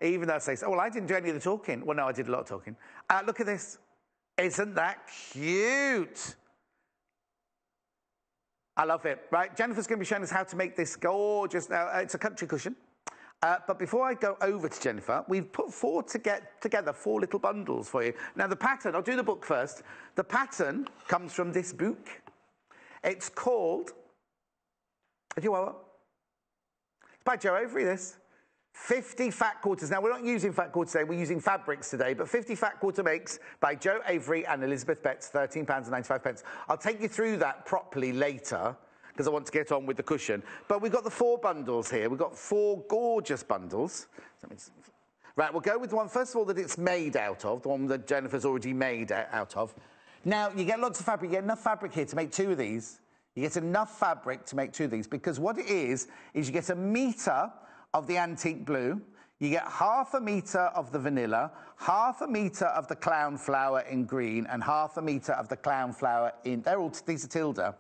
Even though I say, oh, well, I didn't do any of the talking. Well, no, I did a lot of talking. Look at this. Isn't that cute? I love it. Right, Jennifer's going to be showing us how to make this gorgeous. Now, it's a country cushion. But before I go over to Jennifer, we've put together 4 little bundles for you. Now, the pattern, I'll do the book first. The pattern comes from this book. It's called, it's by Joe Avery, this. 50 Fat Quarters. Now, we're not using fat quarters today, we're using fabrics today, but 50 Fat Quarter Makes by Joe Avery and Elizabeth Betts, £13.95. I'll take you through that properly later, because I want to get on with the cushion. But we've got the 4 bundles here. We've got 4 gorgeous bundles. Right, we'll go with the one, first of all, that it's made out of, the one that Jennifer's already made out of. Now, you get lots of fabric. You get enough fabric here to make 2 of these. You get enough fabric to make 2 of these, because what it is you get 1 metre of the antique blue, you get ½ metre of the vanilla, ½ metre of the clown flower in green, and ½ metre of the clown flower in, these are Tilda.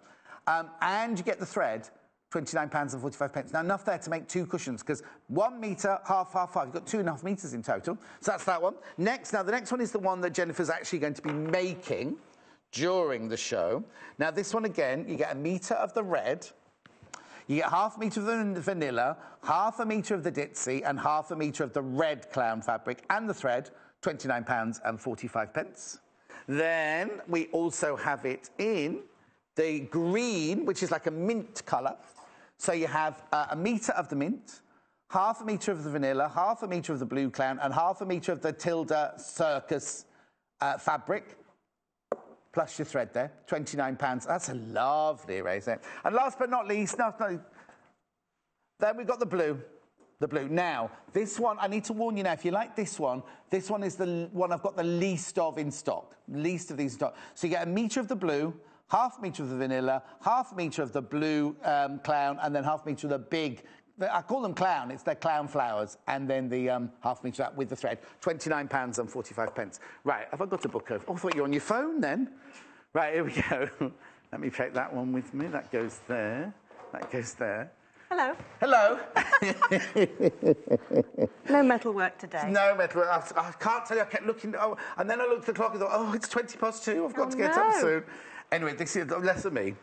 And you get the thread, £29.45. Now, enough there to make 2 cushions, because 1 metre, half, you've got 2.5 metres in total. So that's that one. Next, now the next one is the one that Jennifer's actually going to be making during the show. Now, this one again, you get 1 metre of the red, you get ½ metre of the vanilla, ½ metre of the ditzy, and ½ metre of the red clown fabric, and the thread, £29.45. Then we also have it in the green, which is like a mint colour. So you have 1 metre of the mint, ½ metre of the vanilla, ½ metre of the blue clown, and ½ metre of the Tilda Circus fabric, plus your thread there, £29. That's a lovely array, isn't it? And last but not least, then we've got the blue. The blue. Now, this one, I need to warn you now, if you like this one is the one I've got the least of in stock. Least of these in stock. So you get 1 metre of the blue, ½ metre of the vanilla, ½ metre of the blue clown, and then ½ metre of the big, I call them clown, it's their clown flowers, and then the ½ metre of that with the thread, £29.45. Right, have I got a book over? Oh, I thought you were on your phone then. Right, here we go. Let me take that one with me. That goes there. That goes there. Hello. Hello. No metal work today. No metal work. I can't tell you, I kept looking, and then I looked at the clock and thought, oh, it's 2:20. I've got to get up soon. Anyway, this is less of me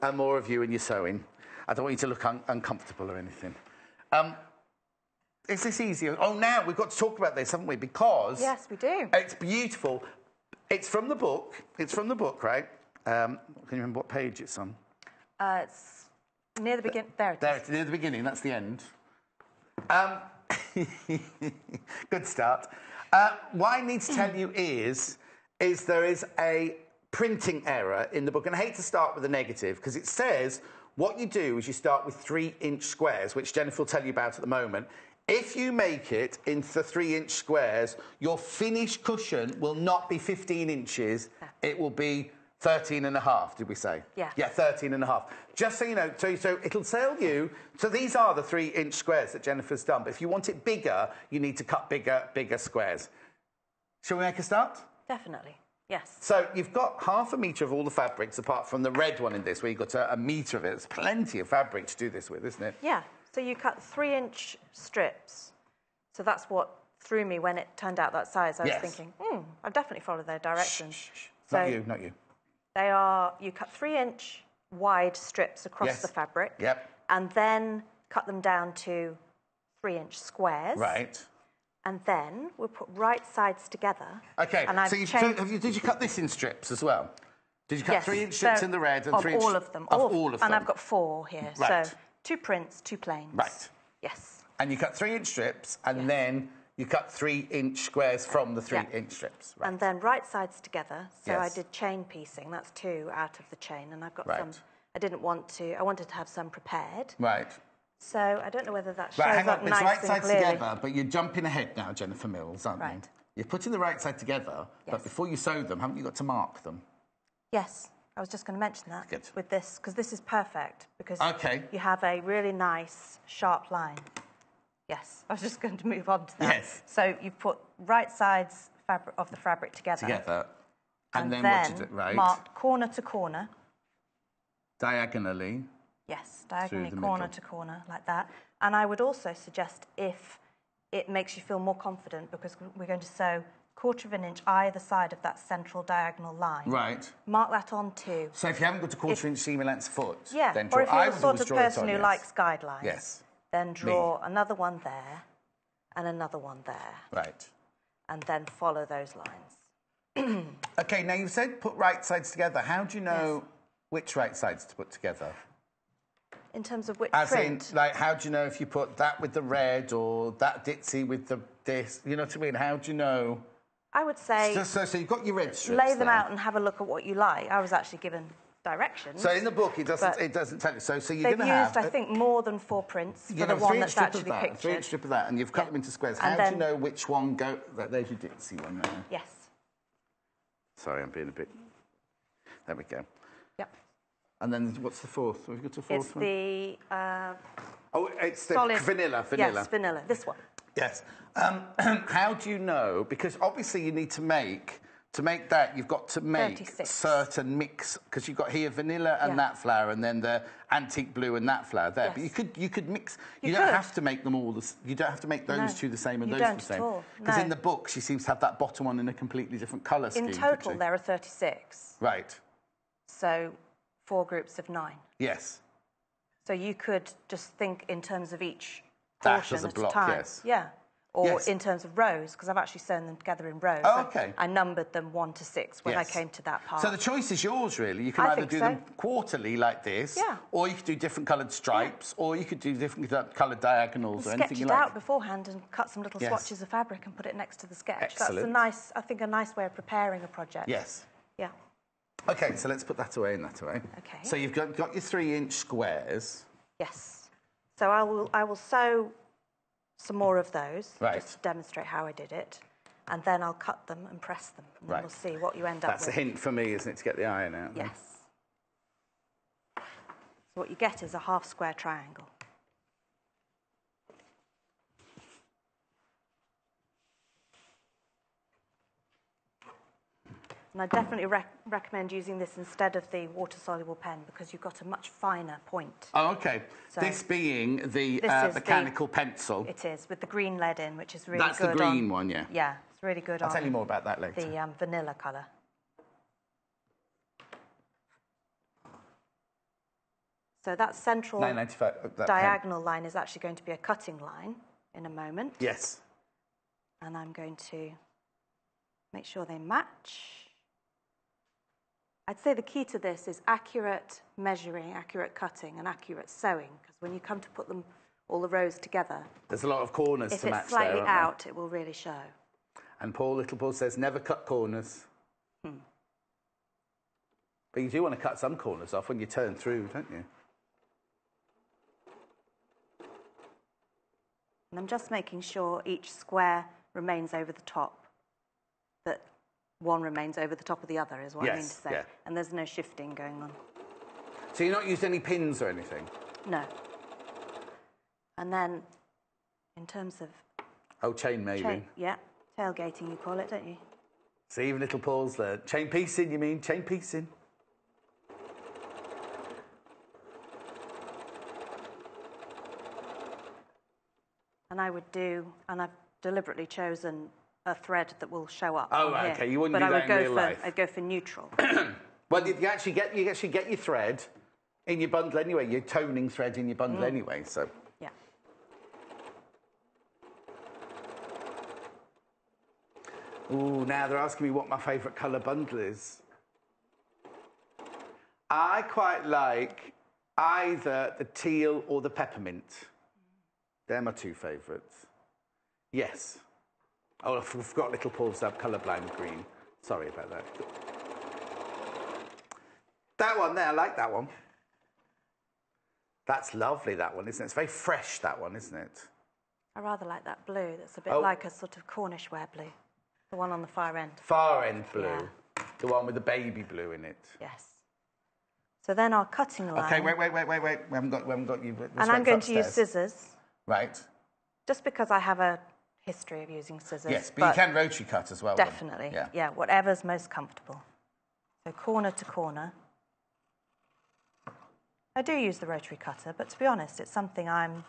and more of you and your sewing. I don't want you to look uncomfortable or anything. Is this easier? Oh, now we've got to talk about this, haven't we? Because... Yes, we do. It's beautiful. It's from the book. It's from the book, right? Can you remember what page it's on? It's near the beginning. There it is. There, it's near the beginning. That's the end. Good start. What I need to tell you is there is a printing error in the book. And I hate to start with a negative, because it says what you do is you start with 3-inch squares, which Jennifer will tell you about at the moment. If you make it into 3-inch squares, your finished cushion will not be 15 inches. It will be 13.5, did we say? Yeah. Yeah, 13.5. Just so you know, so it'll tell you, so these are the 3-inch squares that Jennifer's done, but if you want it bigger, you need to cut bigger squares. Shall we make a start? Definitely, yes. So you've got ½ metre of all the fabrics, apart from the red one in this, where you've got a metre of it. It's plenty of fabric to do this with, isn't it? Yeah, so you cut 3-inch strips. So that's what threw me when it turned out that size. I was thinking, I've definitely followed their directions. Shh. So not you. They are, you cut 3-inch wide strips across the fabric. Yep. And then cut them down to 3-inch squares. Right. And then we'll put right sides together. Okay, and so did you cut this in strips as well? Did you cut 3-inch strips in the red and 3-inch? All of them. All of them. And I've got 4 here. Right. So 2 prints, 2 plains. Right. Yes. And you cut 3-inch strips, and then you cut 3-inch squares from the 3-inch strips. Right. And then right sides together. So I did chain piecing. That's 2 out of the chain. And I've got some... I wanted to have some prepared. Right. So I don't know whether that shows hang on, up nice right and sides clearly. together, but you're jumping ahead now, Jennifer Mills, aren't you? You're putting the right side together, but before you sew them, haven't you got to mark them? Yes. I was just going to mention that with this, because this is perfect, because you have a really nice, sharp line. Yes, I was just going to move on to that. Yes. So you put right sides of the fabric together. And then what did it, right? Mark corner to corner. Diagonally. Yes, diagonally, corner to corner, like that. And I would also suggest if it makes you feel more confident because we're going to sew 1/4 inch either side of that central diagonal line. Right. Mark that on too. So if you haven't got a 1/4 inch seam allowance foot, yeah, then or if you're I the sort of person who yes. likes guidelines, yes. then draw another one there and another one there. Right. And then follow those lines. Okay, now you've said put right sides together. How do you know which right sides to put together? In terms of which As print? in, like, how do you know if you put that with the red or that ditzy with the this? You know what I mean? How do you know? I would say... So you've got your red strips lay them there. out and have a look at what you like. I was actually given directions. So in the book, it doesn't tell you. So you're going to have... They've used, I think, more than 4 prints for the one that's actually pictured. A 3-inch strip of that, and you've cut them into squares. How do you know which one go... There's your ditzy one there. Yes. Sorry, I'm being a bit... There we go. Yep. And then what's the fourth? Have you got a fourth one? It's the solid vanilla. Yes, vanilla. This one. Yes. How do you know? Because obviously you need to make that. You've got to make 36. certain mix because you've got here vanilla and that flower, and then the antique blue and that flower there. Yes. But you could mix. You don't have to make them all. You don't have to make those two the same and those the same. Because in the book she seems to have that bottom one in a completely different colour scheme. In total, there are 36. Right. So 4 groups of 9. Yes. So you could just think in terms of each Dash portion as a at block, a time. yes. Yeah. Or in terms of rows, because I've actually sewn them together in rows. Oh, okay. I numbered them 1 to 6 when I came to that part. So the choice is yours, really. You can either do them quarterly like this, or you could do different coloured stripes, or you could do different coloured diagonals or anything you like. Sketch it out beforehand and cut some little swatches of fabric and put it next to the sketch. Excellent. That's I think a nice way of preparing a project. Yes. Yeah. Okay, so let's put that away and that away. Okay. So you've got your 3-inch squares. Yes. So I will sew some more of those, just to demonstrate how I did it, and then I'll cut them and press them, and then we'll see what you end up with. That's a hint for me, isn't it, to get the iron out? Yes. So what you get is a half square triangle. And I definitely recommend using this instead of the water-soluble pen because you've got a much finer point. Oh, OK. So this being the mechanical pencil. It is, with the green lead in, which is really good. That's the green one, yeah? Yeah, it's really good on... I'll tell you more about that later. The vanilla colour. So that central diagonal line is actually going to be a cutting line in a moment. Yes. And I'm going to make sure they match. I'd say the key to this is accurate measuring, accurate cutting, and accurate sewing, because when you come to put them, all the rows together... There's a lot of corners to match there, If it's slightly out, it will really show. And Little Paul says, never cut corners. But you do want to cut some corners off when you turn through, don't you? And I'm just making sure each square remains over the top. That one remains over the top of the other is what I mean to say. Yeah. And there's no shifting going on. So you're not used any pins or anything? No. And then, in terms of... Oh, chain mailing. Tailgating you call it, don't you? See, even Little Paul's there. Chain piecing, you mean? Chain piecing. And I would do, and I've deliberately chosen a thread that will show up. Oh, right, okay. You wouldn't do that in real life. I'd go for neutral. Well, you actually get your thread in your bundle anyway. Your toning thread in your bundle anyway. So. Yeah. Ooh, now they're asking me what my favourite colour bundle is. I quite like either the teal or the peppermint. They're my 2 favourites. Yes. Oh, I forgot Little Paul's colourblind green. Sorry about that. That one there, I like that one. That's lovely, that one, isn't it? It's very fresh, that one, isn't it? I rather like that blue. That's a bit like a sort of Cornish ware blue. The one on the far end. Far end blue. Yeah. The one with the baby blue in it. Yes. So then our cutting line... OK, wait. We haven't got you... And I'm going to use scissors. Right. Just because I have a history of using scissors. Yes, but you can rotary cut as well. Definitely. Yeah, whatever's most comfortable. So corner to corner. I do use the rotary cutter, but to be honest, it's something I'm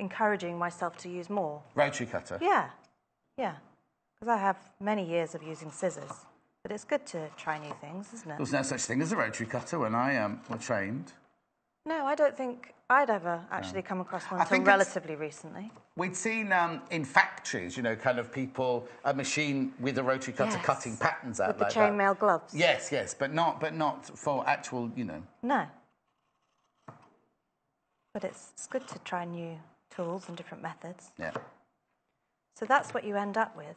encouraging myself to use more. Rotary cutter? Yeah, yeah. Because I have many years of using scissors. But it's good to try new things, isn't it? There was no such thing as a rotary cutter when I were trained. No, I don't think I'd ever actually come across one until relatively recently. We'd seen in factories, you know, kind of people, a machine with a rotary cutter cutting patterns out with like the chainmail gloves. Yes, yes, but not for actual, you know. No. But it's good to try new tools and different methods. Yeah. So that's what you end up with.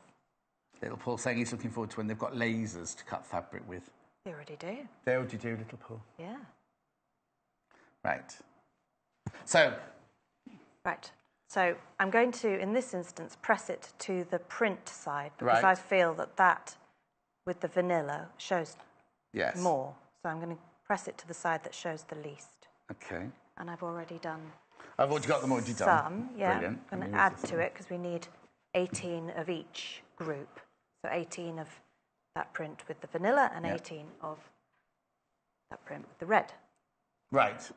Little Paul saying he's looking forward to when they've got lasers to cut fabric with. They already do. They already do, little Paul. Yeah. Right. So. Right. So I'm going to, in this instance, press it to the print side because I feel that with the vanilla shows more. So I'm going to press it to the side that shows the least. Okay. And I've already done. I've already got them already done. Some, yeah. Brilliant. I'm going to add to it because we need 18 of each group. So 18 of that print with the vanilla and 18 of that print with the red. Right.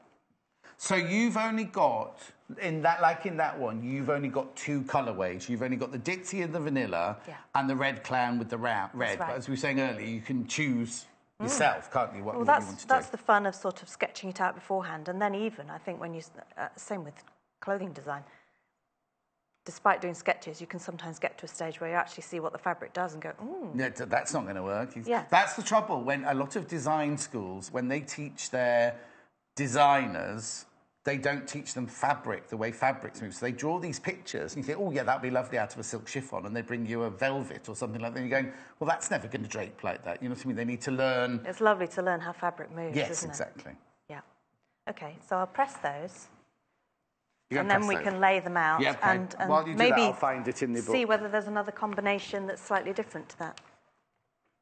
So you've only got, in that one, you've only got 2 colourways. You've only got the Dixie and the vanilla and the red clown with the red. Right. But as we were saying earlier, you can choose yourself, can't you, what you want to do? That's the fun of sort of sketching it out beforehand. And then even, I think, when you... same with clothing design. Despite doing sketches, you can sometimes get to a stage where you actually see what the fabric does and go, ooh. Yeah, that's not going to work. Yeah. That's the trouble. When a lot of design schools, when they teach their designers, they don't teach them fabric, the way fabrics move. So they draw these pictures and you think, oh, yeah, that'd be lovely out of a silk chiffon. And they bring you a velvet or something like that. And you're going, well, that's never going to drape like that. You know what I mean? They need to learn. It's lovely to learn how fabric moves, yes, isn't it? Yes, exactly. Yeah. OK, so I'll press those. And then we can lay them out and while you do maybe that, I'll find it in the book. See whether there's another combination that's slightly different to that.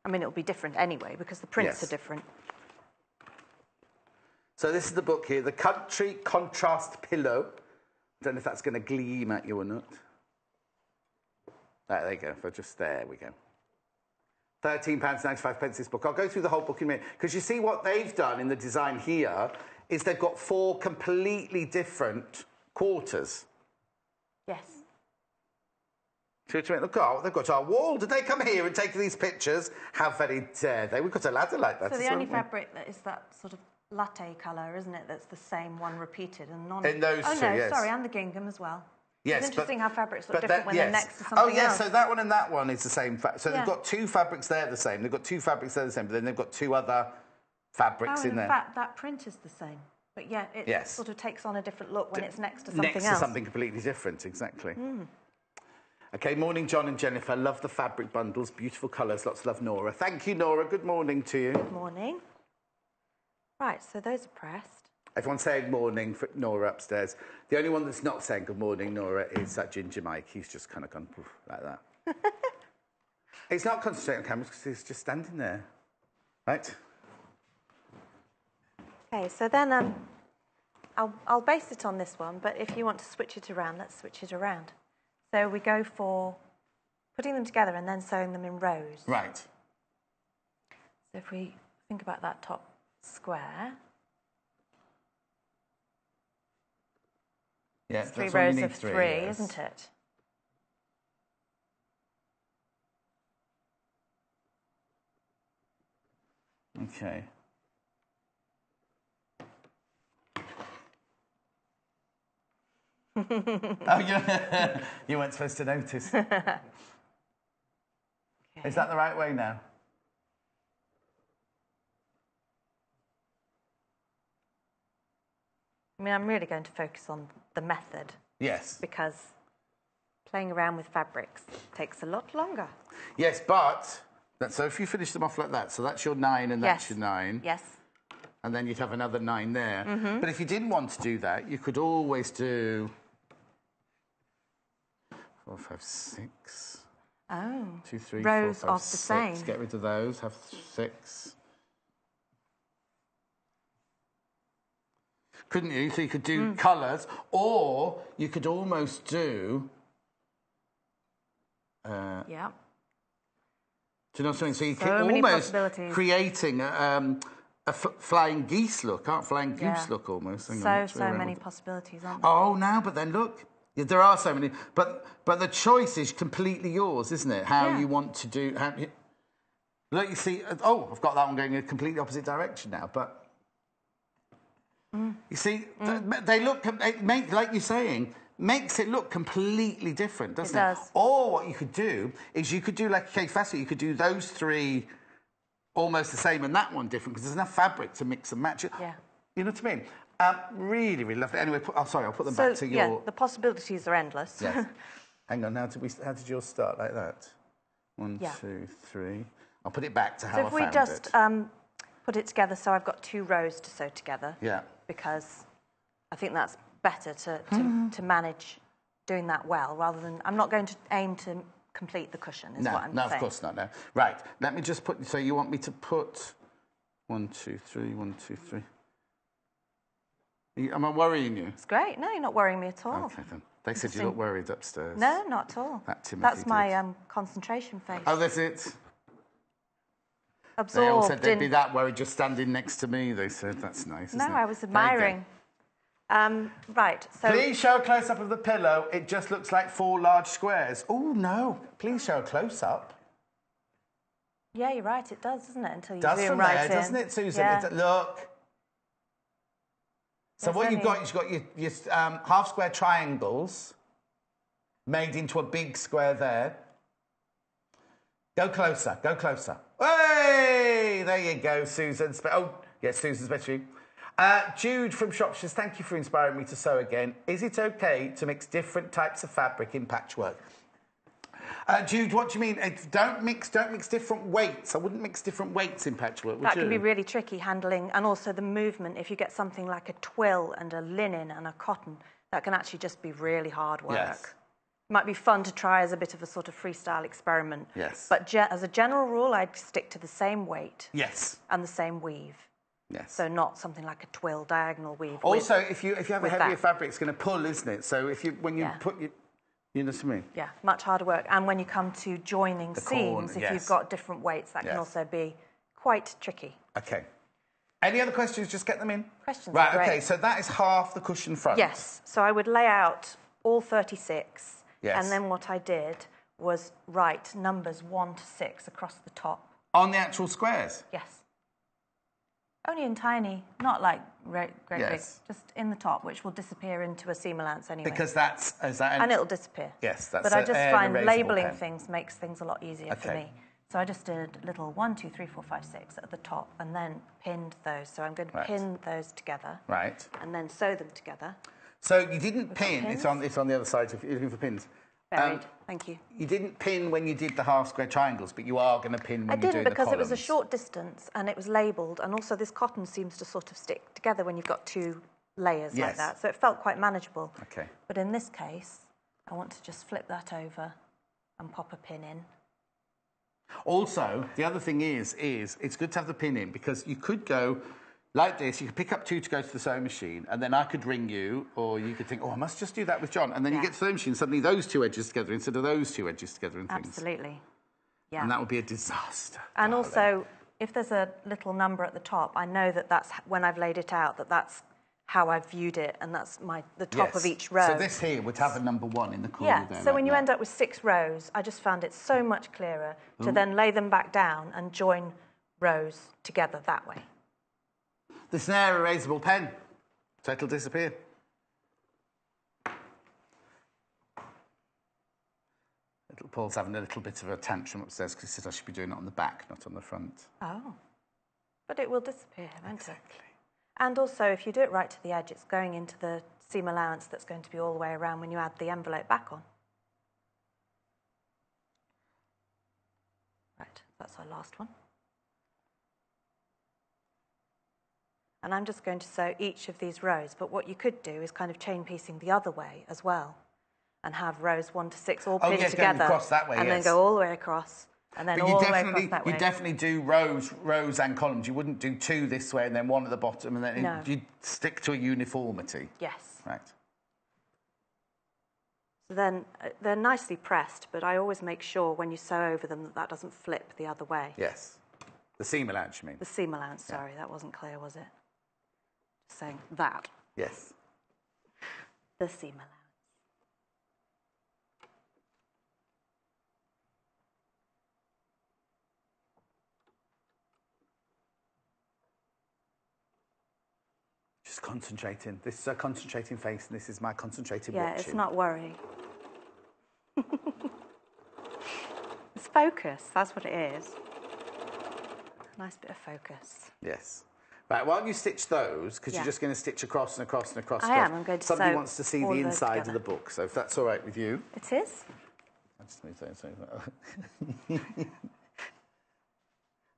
I mean, it'll be different anyway because the prints are different. So this is the book here, The Country Contrast Pillow. I don't know if that's going to gleam at you or not. There you go. There we go. £13.95 this book. I'll go through the whole book in a minute. Because you see what they've done in the design here is they've got 4 completely different quarters. Yes. Look, they've got our wall. Did they come here and take these pictures? How very dare they? We've got a ladder like that. So the only fabric that is that sort of latte colour, isn't it? That's the same one repeated and non. In those two, yes. Sorry, and the gingham as well. Yes, it's interesting how fabrics look different when they're next to something else. Oh, yes, so that one and that one is the same. So they've got 2 fabrics there the same. They've got 2 fabrics there the same, but then they've got 2 other fabrics in there. In fact, that print is the same. But yeah, it sort of takes on a different look when it's next to something else. Next to something completely different, exactly. OK, morning, John and Jennifer. Love the fabric bundles. Beautiful colours. Lots of love, Nora. Thank you, Nora. Good morning to you. Good morning. Right, so those are pressed. Everyone's saying morning for Nora upstairs. The only one that's not saying good morning, Nora, is that Ginger Mike. He's just kind of gone poof, like that. He's not concentrating on cameras because he's just standing there. Right? OK, so then I'll base it on this one, but if you want to switch it around, let's switch it around. So we go for putting them together and then sewing them in rows. Right. So if we think about that top square. Yeah, it's 3 rows of 3, isn't it? OK. Oh, you weren't supposed to notice. Okay. Is that the right way now? I mean, I'm really going to focus on the method. Yes. Because playing around with fabrics takes a lot longer. Yes, but... So if you finish them off like that, so that's your 9 and that's your 9. Yes. And then you'd have another 9 there. But if you didn't want to do that, you could always do... 4, 5, 6. Oh. 2, 3, rows 4, 5, of 6. the same. Get rid of those. Have 6. Couldn't you? So you could do colours, or you could almost do... yeah. Do you know what I'm saying? So you could almost creating a flying geese look, flying goose look almost. So many possibilities, aren't there? Oh, now, but then look, Yeah, there are so many, but the choice is completely yours, isn't it? How you want to do. Look, you see. Oh, I've got that one going in a completely opposite direction now. But you see, they look. Like you're saying, makes it look completely different, doesn't it? It does. Or what you could do is you could do like a cake facet. You could do those three almost the same and that one different because there's enough fabric to mix and match it. Yeah. You know what I mean? Really, really lovely. Anyway, sorry, I'll put them back to your... Yeah, the possibilities are endless. Yes. Hang on, how did yours start like that? 1, 2, 3. I'll put it back to how I found it. So if we just put it together, so I've got 2 rows to sew together. Yeah. Because I think that's better to manage doing that well, rather than... I'm not going to aim to complete the cushion, is what I'm saying. No, of course not, no. Right, let me just put... So you want me to put 1, 2, 3, 1, 2, 3... Am I worrying you? It's great. No, you're not worrying me at all. Okay, then. They said you look worried upstairs. No, not at all. That's my concentration face. Oh, that's it? Absorbed. They all said they'd be that worried just standing next to me. They said, that's nice, isn't it? No, I was admiring. Right, so... Please show a close-up of the pillow. It just looks like 4 large squares. Oh, no. Please show a close-up. Yeah, you're right. It does, doesn't it? Until you zoom right in. Doesn't it, Susan? Yeah. Look. So what you've got is your half-square triangles made into a big square there. Go closer, go closer. Hey! There you go, Susan. Oh, yes, Susan's better you. Jude from Shropshire, thank you for inspiring me to sew again. Is it okay to mix different types of fabric in patchwork? Jude, what do you mean? Don't mix different weights. I wouldn't mix different weights in patchwork, would you? That can be really tricky handling, and also the movement. If you get something like a twill and a linen and a cotton, that can actually just be really hard work. Yes. It might be fun to try as a bit of a sort of freestyle experiment. Yes. But as a general rule, I'd stick to the same weight. Yes. And the same weave. Yes. So not something like a twill diagonal weave. Also, if you have a heavier fabric, it's going to pull, isn't it? So when you put your... You know what I mean? Yeah, much harder work. And when you come to joining seams, if you've got different weights, that can also be quite tricky. OK. Any other questions? Just get them in. Questions are great. OK, so that is half the cushion front. Yes. So I would lay out all 36. Yes. And then what I did was write numbers 1 to 6 across the top. On the actual squares? Yes. Only in tiny, not like great big, just in the top, which will disappear into a seam allowance anyway. Because and it'll disappear. Yes, that's. But I just find labelling things makes things a lot easier for me. So I just did little 1, 2, 3, 4, 5, 6 at the top, and then pinned those. So I'm going to pin those together. Right. And then sew them together. So you didn't pin. It's on the other side. If you're looking for pins. Buried. Thank you. You didn't pin when you did the half-square triangles, but you are going to pin when you're doing the columns. I didn't because it was a short distance and it was labelled, and also this cotton seems to sort of stick together when you've got 2 layers like that, so it felt quite manageable. Okay. But in this case, I want to just flip that over and pop a pin in. Also, the other thing is it's good to have the pin in because you could go like this, you could pick up 2 to go to the sewing machine, and then I could ring you, or you could think, oh, I must just do that with John. And then you get to the sewing machine, suddenly those 2 edges together instead of those 2 edges together and things. Absolutely. Yeah. And that would be a disaster. And also, if there's a little number at the top, I know that that's, when I've laid it out, that's how I've viewed it, and that's the top of each row. So this here would have a number 1 in the corner there. So when you end up with 6 rows, I just found it so much clearer to then lay them back down and join rows together that way. The snare erasable pen, so it'll disappear. Little Paul's having a little bit of a tantrum upstairs because he says I should be doing it on the back, not on the front. Oh, but it will disappear, won't it? And also, if you do it right to the edge, it's going into the seam allowance that's going to be all the way around when you add the envelope back on. Right, that's our last one. And I'm just going to sew each of these rows, but what you could do is kind of chain piecing the other way as well, and have rows 1 to 6 all pinned together, across that way, and then go all the way across, and then all the way across that way. You definitely do rows and columns. You wouldn't do 2 this way and then 1 at the bottom, and then you'd stick to a uniformity. Yes. Right. So then they're nicely pressed, but I always make sure when you sew over them that doesn't flip the other way. Yes. The seam allowance, you mean? The seam allowance, sorry, that wasn't clear, was it? Saying that. Yes. The seam allowance. Just concentrating. This is a concentrating face, and this is my concentrated Yeah, watching. it's not worry. It's focus, that's what it is. Nice bit of focus. Yes. Right, while you stitch those, because Yeah. you're just going to stitch across and across and across. I am, I'm going to Somebody sew wants to see all the of those inside of together. the book, so if that's all right with you. It is?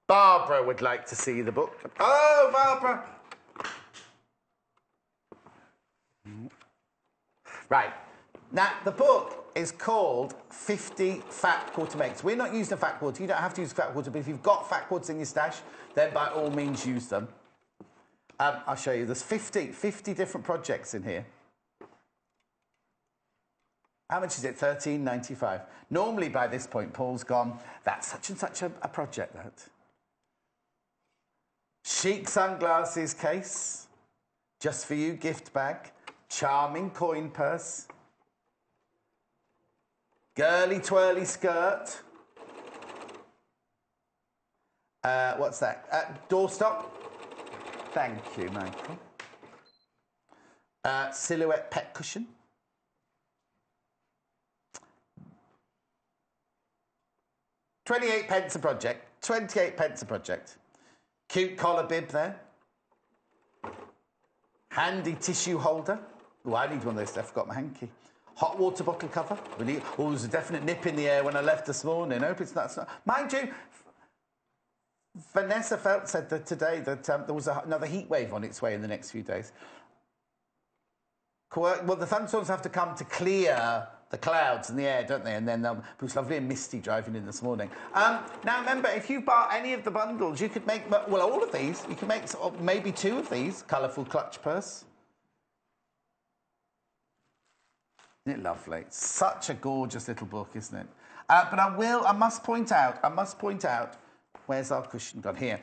Barbara would like to see the book. Oh, Barbara! Right. Now, the book is called 50 Fat Quarter Makes. We're not using a fat quarter. You don't have to use a fat quarter, but if you've got fat quarters in your stash, then by all means use them. I'll show you. There's 50 different projects in here. How much is it? $13.95. Normally, by this point, Paul's gone, that's such and such a project, that. Chic sunglasses case. Just for you, gift bag. Charming coin purse. Girly twirly skirt. What's that? Doorstop. Thank you, Michael. Silhouette pet cushion. £28 a project. 28 a project. Cute collar bib there. Handy tissue holder. Oh, I need one of those. I forgot my hanky. Hot water bottle cover. Oh, there was a definite nip in the air when I left this morning. I hope it's not. Mind you, Vanessa Felt said that today that there was another heat wave on its way in the next few days. Well, the thunderstorms have to come to clear the clouds in the air, don't they? And then it was lovely and misty driving in this morning. Now, remember, if you bought any of the bundles, you could make, well, all of these. You could make maybe 2 of these. Colourful clutch purse. Isn't it lovely? Such a gorgeous little book, isn't it? But I must point out, where's our cushion gone? Here.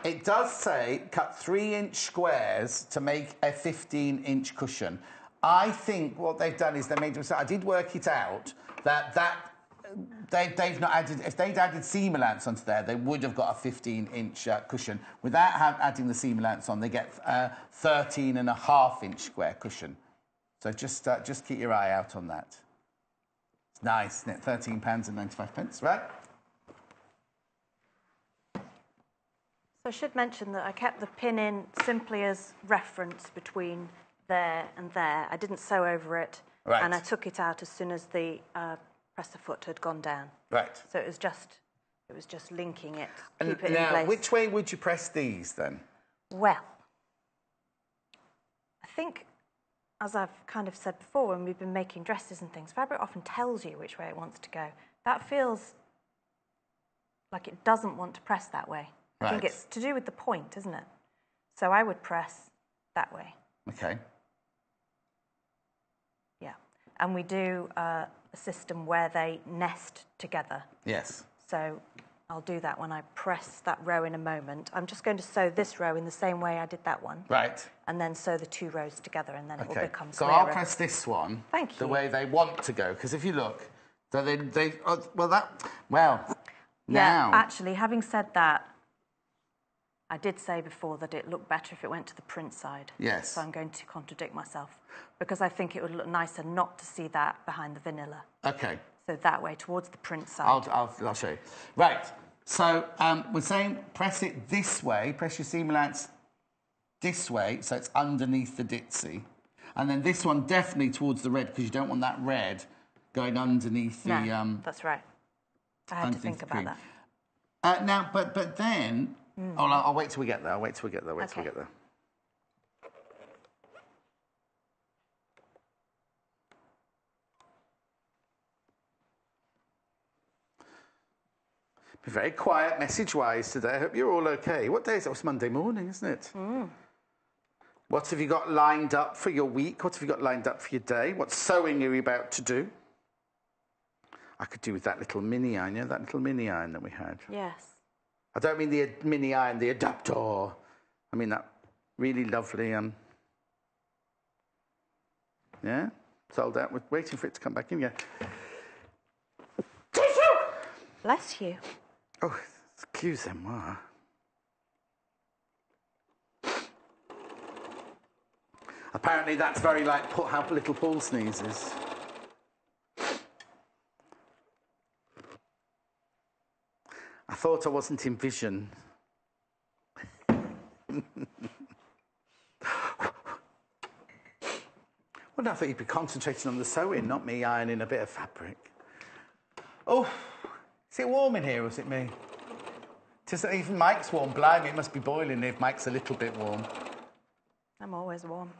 It does say cut 3-inch squares to make a 15-inch cushion. I think what they've done is they made a mistake. I did work it out they've not added. If they'd added seam allowance onto there, they would have got a 15-inch cushion. Without adding the seam allowance on, they get a 13.5-inch square cushion. So just keep your eye out on that. It's nice, isn't it? £13.95, right? So I should mention that I kept the pin in simply as reference between there and there. I didn't sew over it, right. And I took it out as soon as the presser foot had gone down. Right. So it was just linking it, keep it now, in place. which way would you press these then? Well, I think, as I've kind of said before, when we've been making dresses and things, fabric often tells you which way it wants to go. That feels like it doesn't want to press that way. Right. I think it's to do with the point, isn't it? So I would press that way. Okay. Yeah. And we do a system where they nest together. Yes. So I'll do that when I press that row in a moment. I'm just going to sew this row in the same way I did that one. Right. And then sew the 2 rows together, and then it will become so clearer. I'll press this one. Thank you. The way they want to go, because if you look, so Yeah, now. actually, having said that, I did say before that it looked better if it went to the print side. Yes. So I'm going to contradict myself, because I think it would look nicer not to see that behind the vanilla. Okay. So that way, towards the print side. I'll show you. Right. So we're saying press it this way. Press your seam allowance this way, so it's underneath the ditzy. And then this one definitely towards the red, because you don't want that red going underneath the... No, that's right. I had to think about that. Now, but then... Oh, I'll wait till we get there. Till we get there. Be very quiet message-wise today. I hope you're all okay. What day is it? It's Monday morning, isn't it? What have you got lined up for your week? What have you got lined up for your day? What sewing are you about to do? I could do with that little mini iron, that little mini iron that we had. Yes. I don't mean the mini iron, the adapter. I mean that really lovely, yeah, sold out. We're waiting for it to come back in. Yeah. Bless you. Oh, excusez-moi. Apparently that's very like how little Paul sneezes. I thought I wasn't in vision. Well, I thought you'd be concentrating on the sewing, not me ironing a bit of fabric. Oh, is it warm in here, or is it me? Just even Mike's warm. Blimey, it must be boiling if Mike's a little bit warm. I'm always warm.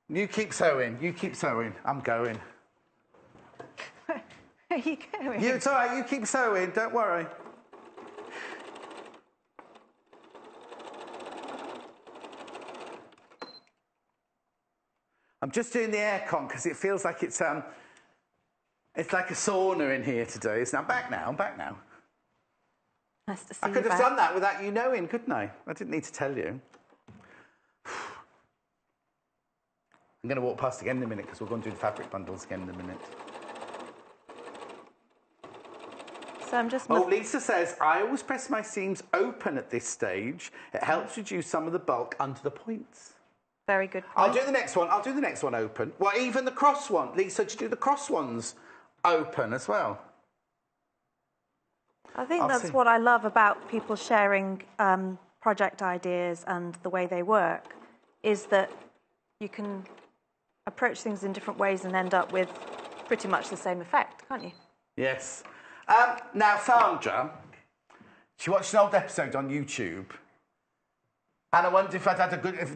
You keep sewing. You keep sewing. I'm going. Where are you going? It's all right. You keep sewing. Don't worry. I'm just doing the aircon because it feels like it's like a sauna in here today. I'm back now. I'm back now. Nice to see I you could have back. done that without you knowing, couldn't I? I didn't need to tell you. I'm going to walk past again in a minute because we're going to do the fabric bundles again in a minute. So I'm just... Oh, Lisa says, I always press my seams open at this stage. It helps reduce some of the bulk under the points. Very good point. I'll do the next one. I'll do the next one open. Well, even the cross one. Lisa, do you do the cross ones open as well? I think that's what I love about people sharing project ideas and the way they work, is that you can approach things in different ways and end up with pretty much the same effect, can't you? Yes. Now, Sandra, she watched an old episode on YouTube, and I wondered if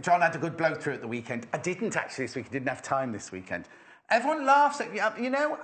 John had a good blow through at the weekend. I didn't actually this week. I didn't have time this weekend. Everyone laughs at you know.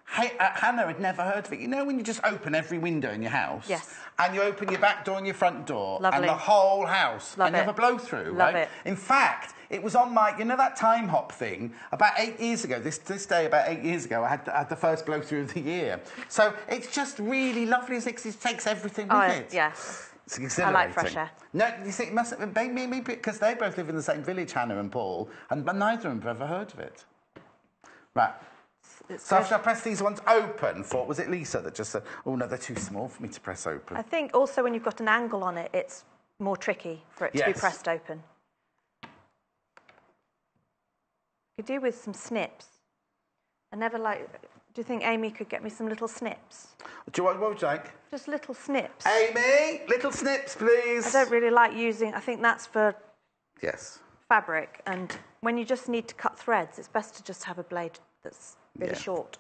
Hannah had never heard of it. You know when you just open every window in your house? Yes. And you open your back door and your front door. Lovely. And the whole house. Love and you it. have a blow through, Love right? it. In fact, it was on my, you know that time hop thing? About 8 years ago, this day about 8 years ago, I had the first blow through of the year. So it's just really lovely, isn't it? 'Cause it takes everything with it. Yeah. It's exhilarating. I like fresh air. No, you see, it must maybe because they both live in the same village, Hannah and Paul, but neither of them have ever heard of it. Right. So shall I press these ones open for, was it Lisa that just said, oh no, they're too small for me to press open? I think also when you've got an angle on it, it's more tricky for it to be pressed open. Could do with some snips. I never like, do you think Amy could get me some little snips? What would you like? Just little snips. Amy, little snips, please. I don't really like using, I think that's for Yes. fabric, and when you just need to cut threads, it's best to just have a blade that's really short.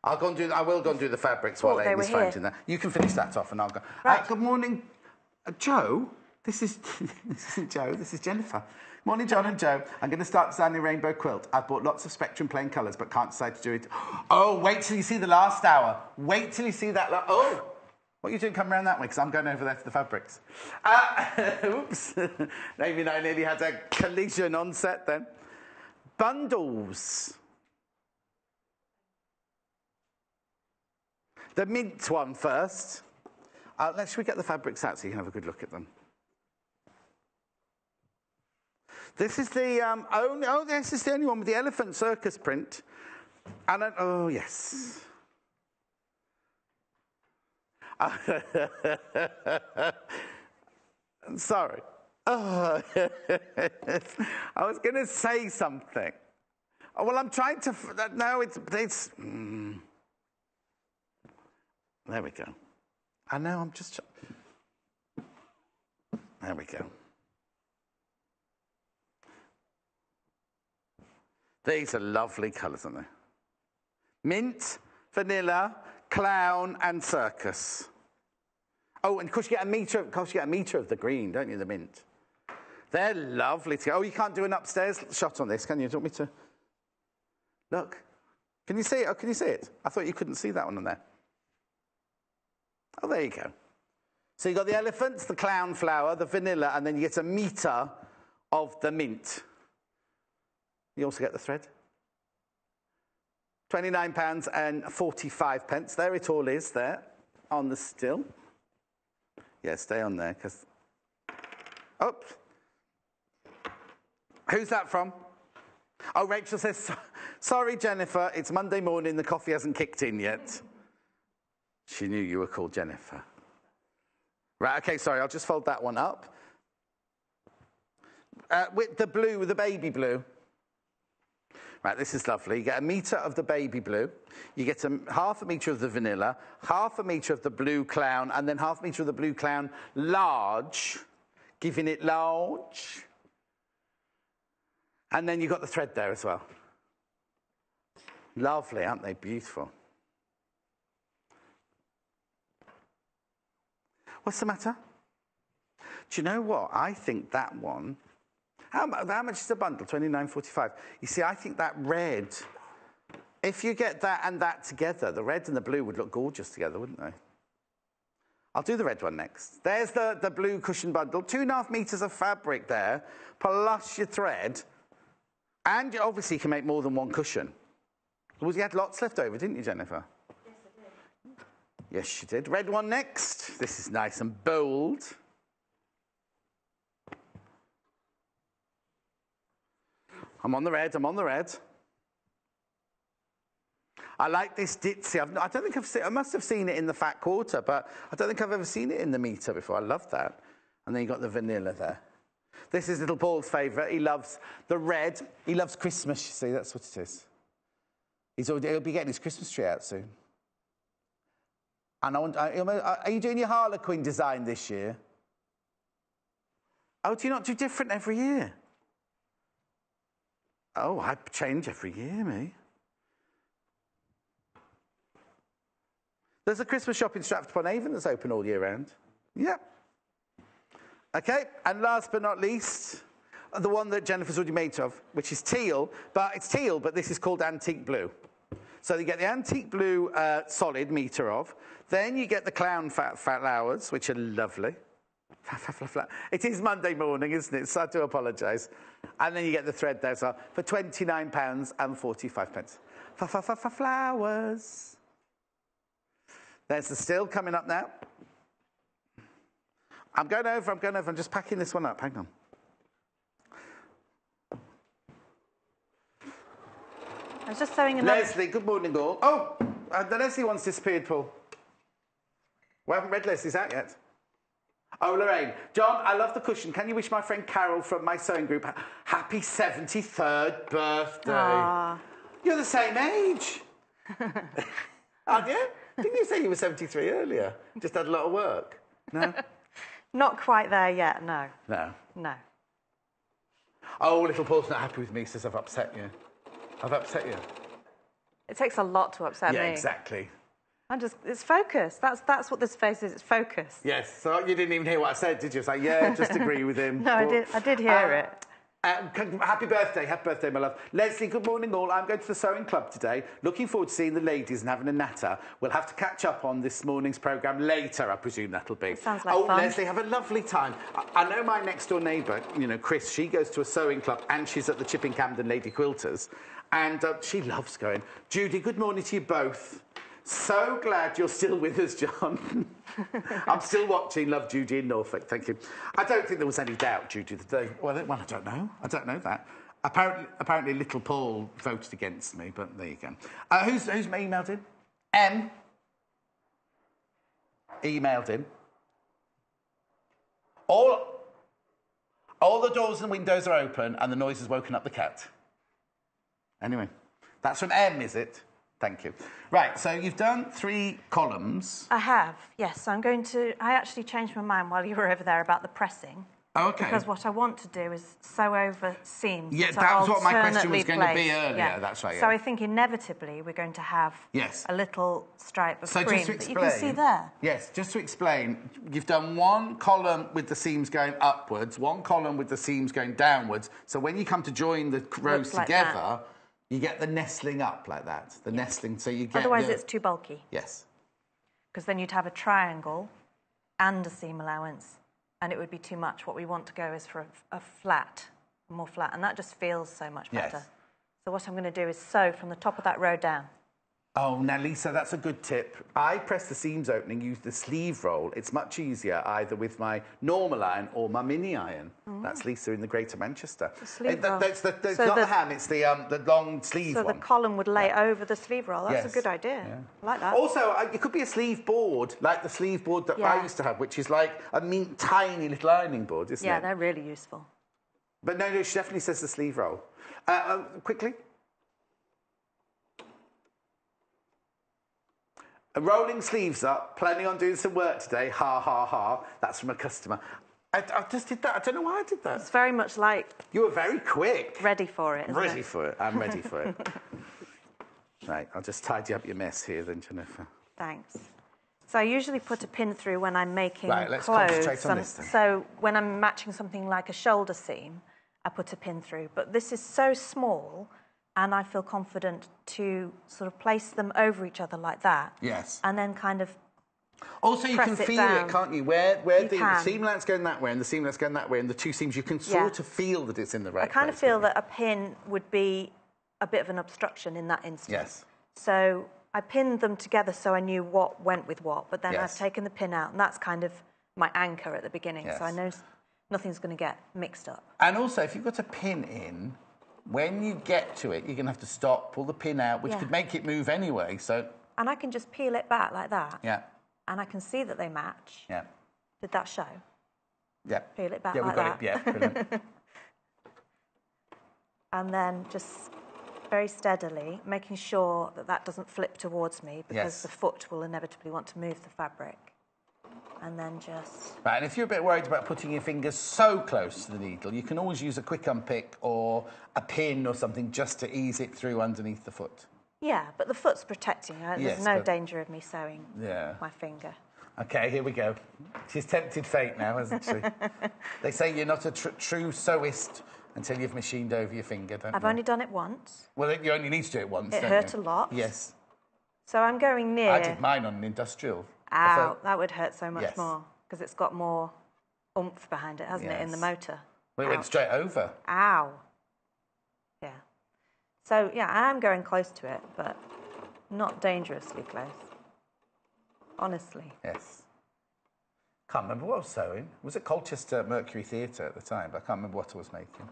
I will go and do the fabrics while Amy's finding that. You can finish that off and I'll go. Right. Good morning, Joe. This isn't Joe, this is Jennifer. Morning, John and Joe. I'm going to start designing a rainbow quilt. I've bought lots of Spectrum plain colours, but can't decide to do it. Oh, wait till you see the last hour. Wait till you see that. Oh, what are you doing coming around that way? Because I'm going over there to the fabrics. Oops. Maybe I nearly had a collision on set then. Bundles. The mint one first. Should we get the fabrics out so you can have a good look at them? This is the this is the only one with the elephant circus print. And oh yes. I'm sorry. Oh. I was going to say something. Oh, well, I'm trying to. No, it's. There we go. I know. I'm just. There we go. These are lovely colours, aren't they? Mint, vanilla, clown, and circus. Oh, and of course you get a metre. Of course you get a metre of the green, don't you? The mint. They're lovely to go. Oh, you can't do an upstairs shot on this, can you? Do you want me to? Look. Can you see it? Oh, can you see it? I thought you couldn't see that one on there. Oh, there you go. So you got the elephants, the clown flower, the vanilla, and then you get a metre of the mint. You also get the thread. £29.45. There it all is, there, on the still. Yeah, stay on there, because... Oops. Who's that from? Oh, Rachel says, sorry, Jennifer, it's Monday morning, the coffee hasn't kicked in yet. She knew you were called Jennifer. Right, okay, sorry, I'll just fold that one up. With the blue, with the baby blue. Right, this is lovely. You get 1 metre of the baby blue. You get half a metre of the vanilla, half a metre of the blue clown, and then half a metre of the blue clown large, giving it large. And then you've got the thread there as well. Lovely, aren't they? Beautiful. What's the matter? Do you know what? I think that one... How much is the bundle? $29.45. You see, I think that red... If you get that and that together, the red and the blue would look gorgeous together, wouldn't they? I'll do the red one next. There's the blue cushion bundle. 2.5 metres of fabric there, plus your thread. And you obviously can make more than one cushion. You had lots left over, didn't you, Jennifer? Yes, I did. Yes, you did. Red one next. This is nice and bold. I'm on the red, I'm on the red. I like this ditzy. I don't think I've seen, I must have seen it in the fat quarter, but I don't think I've ever seen it in the metre before. I love that. And then you got the vanilla there. This is little Paul's favourite. He loves the red. He loves Christmas, you see, that's what it is. He'll be getting his Christmas tree out soon. And are you doing your Harlequin design this year? Oh, do you not do different every year? Oh, I change every year, me. There's a Christmas shop in Stratford-upon-Avon that's open all year round. Yep. Okay, and last but not least, the one that Jennifer's already made of, which is teal, but it's teal, but this is called antique blue. So you get the antique blue solid metre of, then you get the clown flowers, which are lovely. It is Monday morning, isn't it? So I do apologise. And then you get the thread there as well for £29.45. Flowers. There's the still coming up now. I'm going over. I'm just packing this one up. Hang on. I was just sewing another... Leslie, good morning, all. Oh, the Leslie one's disappeared, Paul. We haven't read Leslie's out yet. Oh, Lorraine. John, I love the cushion. Can you wish my friend Carol from my sewing group happy 73rd birthday? Aww. You're the same age. Aren't you? Didn't you say you were 73 earlier? Just had a lot of work. No? Not quite there yet, no. No? No. Oh, little Paul's not happy with me, says I've upset you. I've upset you. It takes a lot to upset me. Yeah, exactly. It's focus. That's what this face is. It's focus. Yes. So you didn't even hear what I said, did you? It's like, yeah, just agree with him. No, I did hear it. Happy birthday, my love. Leslie, good morning all. I'm going to the sewing club today. Looking forward to seeing the ladies and having a natter. We'll have to catch up on this morning's programme later, I presume that'll be. It sounds like fun. Leslie, have a lovely time. I know my next door neighbour, Chris, she goes to a sewing club and she's at the Chipping Camden Lady Quilters. And she loves going. Judy, good morning to you both. So glad you're still with us, John. I'm still watching Love Judy in Norfolk, thank you. I don't think there was any doubt, Judy, that they... Well, I don't know. I don't know that. Apparently little Paul voted against me, but there you go. Who's emailed in? M. Emailed in. All the doors and windows are open and the noise has woken up the cat. Anyway, that's from M, is it? Thank you. Right, so you've done 3 columns. I have, yes. I actually changed my mind while you were over there about the pressing. Oh, OK. Because what I want to do is sew over seams. Yeah, that was what my question was going to be earlier. Yeah. That's right, yeah. So I think inevitably we're going to have a little stripe of cream just to explain, that you can see there. Yes, just to explain, you've done 1 column with the seams going upwards, 1 column with the seams going downwards. So when you come to join the rows together... You get the nestling up like that. The nestling, so you get... Otherwise it's too bulky. Yes. Because then you'd have a triangle and a seam allowance, and it would be too much. What we want to go is for a flat, more flat, and that just feels so much better. Yes. So what I'm going to do is sew from the top of that row down. Oh, now, Lisa, that's a good tip. I press the seams opening, use the sleeve roll. It's much easier either with my normal iron or my mini iron. That's Lisa in the Greater Manchester. The sleeve roll. It's not the ham, it's the long sleeve one. So the column would lay over the sleeve roll. That's a good idea. Yeah. I like that. Also, it could be a sleeve board, like the sleeve board that I used to have, which is like a tiny little ironing board, isn't it? Yeah, they're really useful. But no, she definitely says the sleeve roll. Quickly. Rolling sleeves up, planning on doing some work today, ha, ha, ha. That's from a customer. I just did that. I don't know why I did that. It's very much like... You were very quick. Ready for it, isn't Ready for it. I'm ready for it. Right, I'll just tidy up your mess here then, Jennifer. Thanks. So I usually put a pin through when I'm making clothes. Right, let's concentrate on this then. So when I'm matching something like a shoulder seam, I put a pin through. But this is so small... and I feel confident to sort of place them over each other like that. Yes. And then kind of also, you can feel it, can't you? Where the seam length's going that way and the seam length's going that way and the two seams, you can sort of feel that it's in the right place. I kind of feel that a pin would be a bit of an obstruction in that instance. Yes. So I pinned them together so I knew what went with what, but then I've taken the pin out, and that's kind of my anchor at the beginning, so I know nothing's going to get mixed up. And also, if you've got a pin in... when you get to it, you're going to have to stop, pull the pin out, which could make it move anyway, so... And I can just peel it back like that. Yeah. And I can see that they match. Yeah. Did that show? Yeah. Peel it back like like that. Yeah, we got it. Yeah, brilliant. And then just very steadily making sure that that doesn't flip towards me because the foot will inevitably want to move the fabric. And then just... Right, and if you're a bit worried about putting your fingers so close to the needle, you can always use a quick unpick or a pin or something just to ease it through underneath the foot. Yeah, but the foot's protecting her. There's no danger of me sewing my finger. OK, here we go. She's tempted fate now, hasn't she? They say you're not a true sewist until you've machined over your finger, don't you? I've only done it once. Well, you only need to do it once, It don't hurt you? a lot. Yes. So I'm going near... I did mine on an industrial. Ow, that would hurt so much more, because it's got more oomph behind it, hasn't it, in the motor? Well, it went straight over. Ow. Yeah. So, yeah, I am going close to it, but not dangerously close. Honestly. Yes. Can't remember what I was sewing. Was it Colchester Mercury Theatre at the time? But I can't remember what I was making.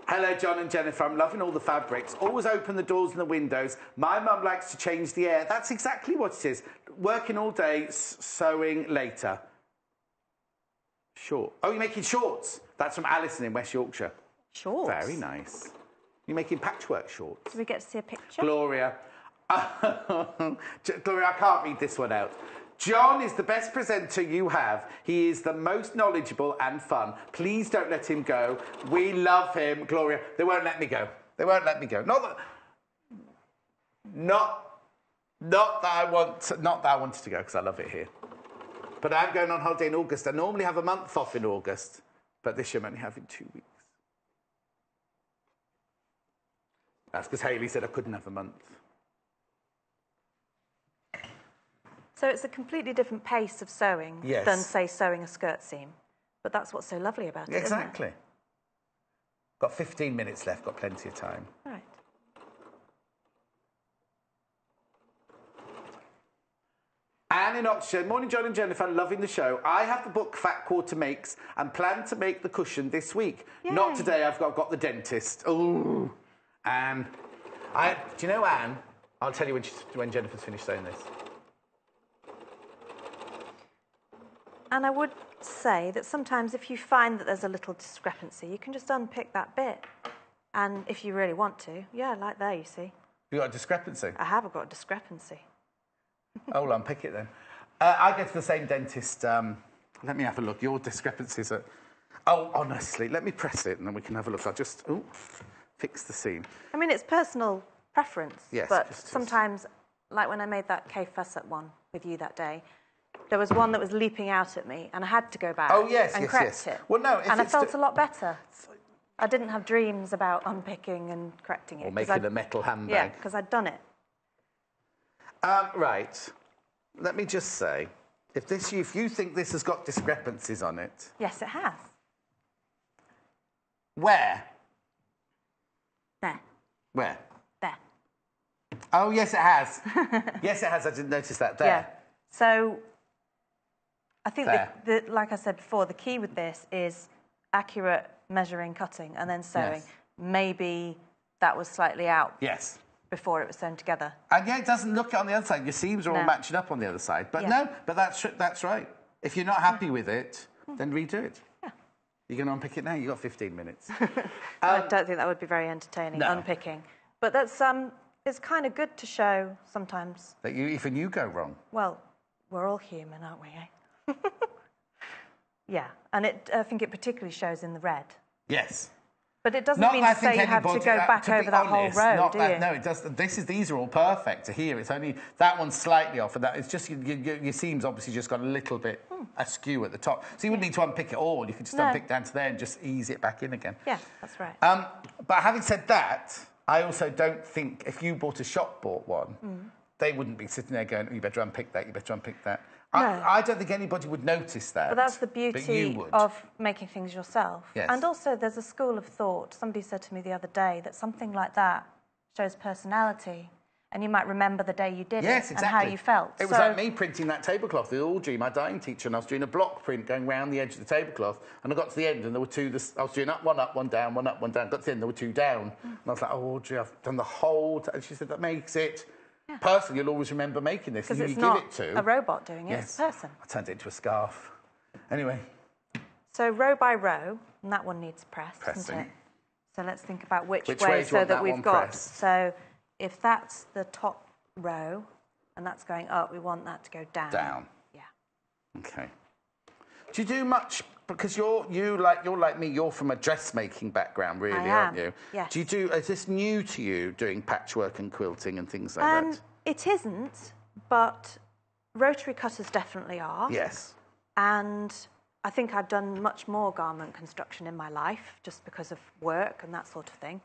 Hello, John and Jennifer. I'm loving all the fabrics. Always open the doors and the windows. My mum likes to change the air. That's exactly what it is. Working all day, sewing later. Short. Oh, you're making shorts. That's from Alison in West Yorkshire. Shorts? Very nice. You're making patchwork shorts. Do we get to see a picture? Gloria. Gloria, I can't read this one out. John is the best presenter you have. He is the most knowledgeable and fun. Please don't let him go. We love him, Gloria. They won't let me go. They won't let me go. Not that I wanted to go, because I love it here. But I'm going on holiday in August. I normally have a month off in August, but this year I'm only having 2 weeks. That's because Hayley said I couldn't have a month. So it's a completely different pace of sewing than, say, sewing a skirt seam. But that's what's so lovely about it, Exactly. Isn't it? Got 15 minutes left, got plenty of time. Right. Anne in Oxford. Morning, John and Jennifer. Loving the show. I have the book Fat Quarter Makes and plan to make the cushion this week. Yay. Not today, I've got the dentist. Ooh. Anne. Do you know Anne? I'll tell you when Jennifer's finished saying this. And I would say that sometimes if you find that there's a little discrepancy, you can just unpick that bit. And if you really want to, like there, you see. You got a discrepancy? I have got a discrepancy. Oh, well, unpick it then. I go to the same dentist. Let me have a look. Your discrepancies are... Oh, honestly, let me press it and then we can have a look. I'll just fix the seam. I mean, it's personal preference. Yes, but sometimes, like when I made that Kay Fessett one with you that day, there was one that was leaping out at me, and I had to go back and correct it. Well, no, and I felt a lot better. I didn't have dreams about unpicking and correcting it. Or making a metal handbag. Yeah, because I'd done it. Right. Let me just say, if you think this has got discrepancies on it... Yes, it has. Where? Where? There. Oh, yes, it has. Yes, it has. I didn't notice that. There. Yeah. So I think, like I said before, the key with this is accurate measuring, cutting, and then sewing. Yes. Maybe that was slightly out. Yes. Before it was sewn together. And yeah, it doesn't look it on the other side. Your seams are all matching up on the other side. But no, but that's right. If you're not happy with it, then redo it. Yeah. You're going to unpick it now? You've got 15 minutes. I don't think that would be very entertaining, unpicking. But that's it's kind of good to show sometimes. That even you go wrong. Well, we're all human, aren't we, eh? Yeah, and I think it particularly shows in the red. Yes. But it doesn't mean to say you have to go back over that whole row, do you? No, it does. These are all perfect to here. It's only that one's slightly off, and that it's just your seams obviously just got a little bit askew at the top. So you wouldn't need to unpick it all. You could just unpick down to there and just ease it back in again. Yeah, that's right. But having said that, I also don't think if you bought a shop-bought one, they wouldn't be sitting there going, oh, you better unpick that, you better unpick that. No. I don't think anybody would notice that. But that's the beauty of making things yourself. Yes. And also there's a school of thought. Somebody said to me the other day that something like that shows personality. And you might remember the day you did it and how you felt. It was like me printing that tablecloth with Audrey, my dyeing teacher, and I was doing a block print going round the edge of the tablecloth, and I got to the end and there were two, I was doing up, one down, one up, one down. Got to the end, there were two down. And I was like, oh, Audrey, I've done the whole... And she said, that makes it... Yeah. Personally, you'll always remember making this. Because it's not a robot doing it, it's a person. I turned it into a scarf. Anyway. So row by row, and that one needs press, doesn't it? So let's think about which way so that we've got... Pressed? So if that's the top row, and that's going up, we want that to go down. Down. Yeah. Okay. Do you do much... Because you're like me, you're from a dressmaking background, really, aren't you? Yes. Is this new to you, doing patchwork and quilting and things like that? It isn't, but rotary cutters definitely are. Yes. And I think I've done much more garment construction in my life, just because of work and that sort of thing.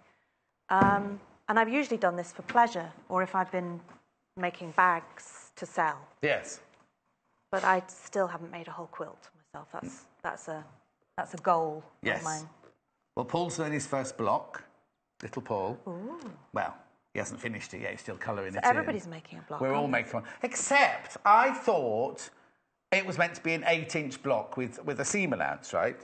And I've usually done this for pleasure, or if I've been making bags to sell. Yes. But I still haven't made a whole quilt myself. That's a goal of mine. Well, Paul's done his first block, little Paul. Ooh. Well, he hasn't finished it yet. He's still colouring it in. Everybody's making a block. We're all making one. Except I thought it was meant to be an 8-inch block with a seam allowance, right?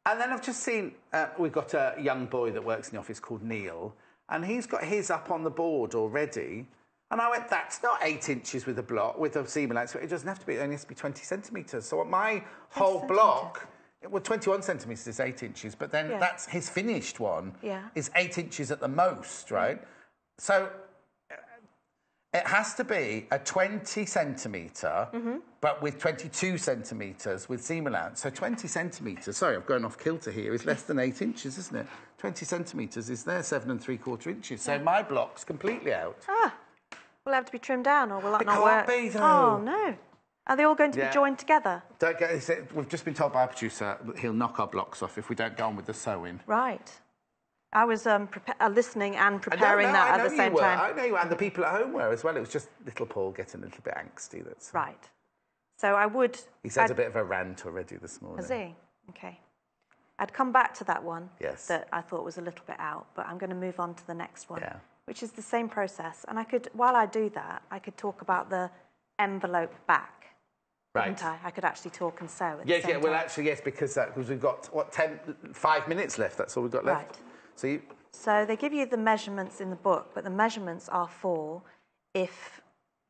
And then I've just seen, we've got a young boy that works in the office called Neil, and he's got his up on the board already. And I went, that's not 8 inches with a block, with a seam allowance. It doesn't have to be, it only has to be 20 centimetres. So my whole block, well, 21 centimetres is 8 inches, but then that's his finished one is 8 inches at the most, right? So it has to be a 20 centimetre, but with 22 centimetres with seam allowance. So 20 centimetres, sorry, I've gone off kilter here, is less than 8 inches, isn't it? 20 centimetres is there, 7 3/4 inches. So my block's completely out. Ah. Will it have to be trimmed down, or will that not work? It can't be, though. Oh, no. Are they all going to be joined together? We've just been told by our producer that he'll knock our blocks off if we don't go on with the sewing. Right. I was listening and preparing that at the same time. I know you were, and the people at home were as well. It was just little Paul getting a little bit angsty. That's right. So I would... He's had a bit of a rant already this morning. Has he? OK. I'd come back to that one that I thought was a little bit out, but I'm going to move on to the next one. Yeah. Which is the same process. And I could, while I do that, I could talk about the envelope back, couldn't I? I could actually talk and sew at the same time. Well, actually, yes, because we've got, 5 minutes left. That's all we've got left. Right. So they give you the measurements in the book, but the measurements are for if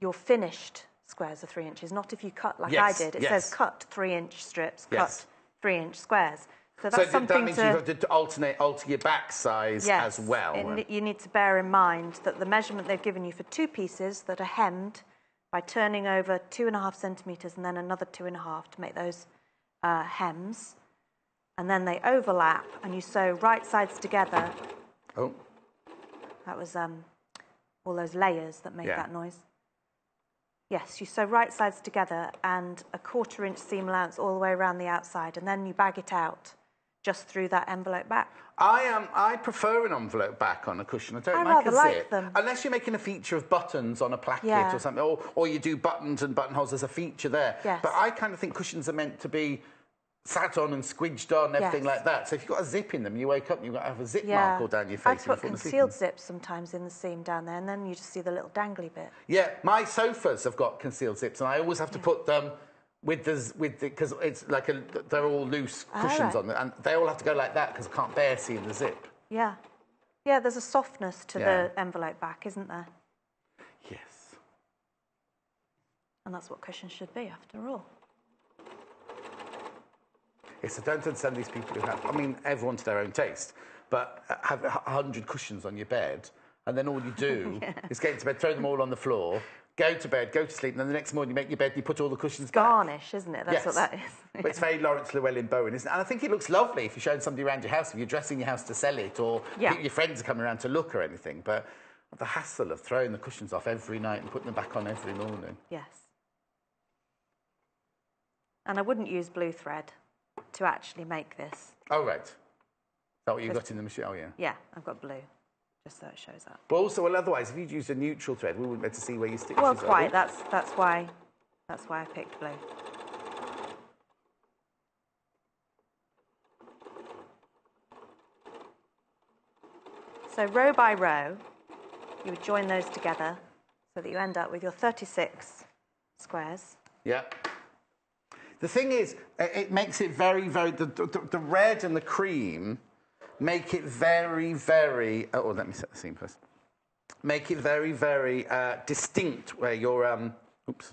your finished squares are 3 inches, not if you cut like I did. It says cut 3-inch strips, cut 3-inch squares. So that's something that means you have to alter your back size as well. You need to bear in mind that the measurement they've given you for 2 pieces that are hemmed by turning over 2.5 centimetres and then another 2.5 to make those hems. And then they overlap and you sew right sides together. Oh. That was all those layers that made that noise. Yes, you sew right sides together and a 1/4-inch seam allowance all the way around the outside, and then you bag it out just through that envelope back. I prefer an envelope back on a cushion. I don't like a zip. Them. Unless you're making a feature of buttons on a placket or something, or you do buttons and buttonholes as a feature there. Yes. But I kind of think cushions are meant to be sat on and squidged on, everything like that. So if you've got a zip in them, you wake up and you've got to have a zip mark all down your face. I put concealed zips sometimes in the seam down there, and then you just see the little dangly bit. Yeah, my sofas have got concealed zips, and I always have to put them with the because it's like they're all loose cushions on them, and they all have to go like that because I can't bear seeing the zip. Yeah, yeah. There's a softness to the envelope back, isn't there? Yes. And that's what cushions should be, after all. Yes, I don't understand these people who have, I mean, everyone to their own taste, but have 100 cushions on your bed, and then all you do is get into bed, throw them all on the floor, go to bed, go to sleep, and then the next morning you make your bed and you put all the cushions back. Garnish, isn't it? That's what that is. But it's very Lawrence Llewellyn-Bowen, isn't it? And I think it looks lovely if you're showing somebody around your house, if you're dressing your house to sell it, or your friends are coming around to look or anything. But the hassle of throwing the cushions off every night and putting them back on every morning. Yes. And I wouldn't use blue thread to actually make this. Oh, right. Is that what you've got in the machine? Oh, yeah. Yeah, I've got blue, just so it shows up. But also, well, otherwise, if you'd used a neutral thread, we wouldn't be able to see where your stitches are. Well, quite. That's why I picked blue. So row by row, you would join those together so that you end up with your 36 squares. Yeah. The thing is, it makes it very, very... The red and the cream make it very, very... Oh, let me set the seam first. Make it very, very distinct where your... Oops.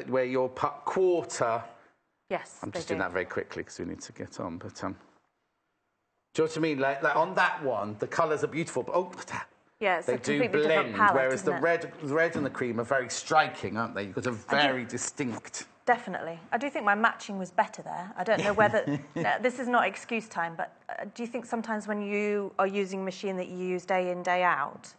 Where your quarter... Yes, I'm just doing that very quickly because we need to get on. But do you know what I mean? Like on that one, the colours are beautiful. But yeah, it's they a do completely blend. different palette, Whereas the red and the cream are very striking, aren't they? You've got a very distinct. Definitely, I do think my matching was better there. I don't know whether this is not excuse time, but do you think sometimes when you are using a machine that you use day in, day out?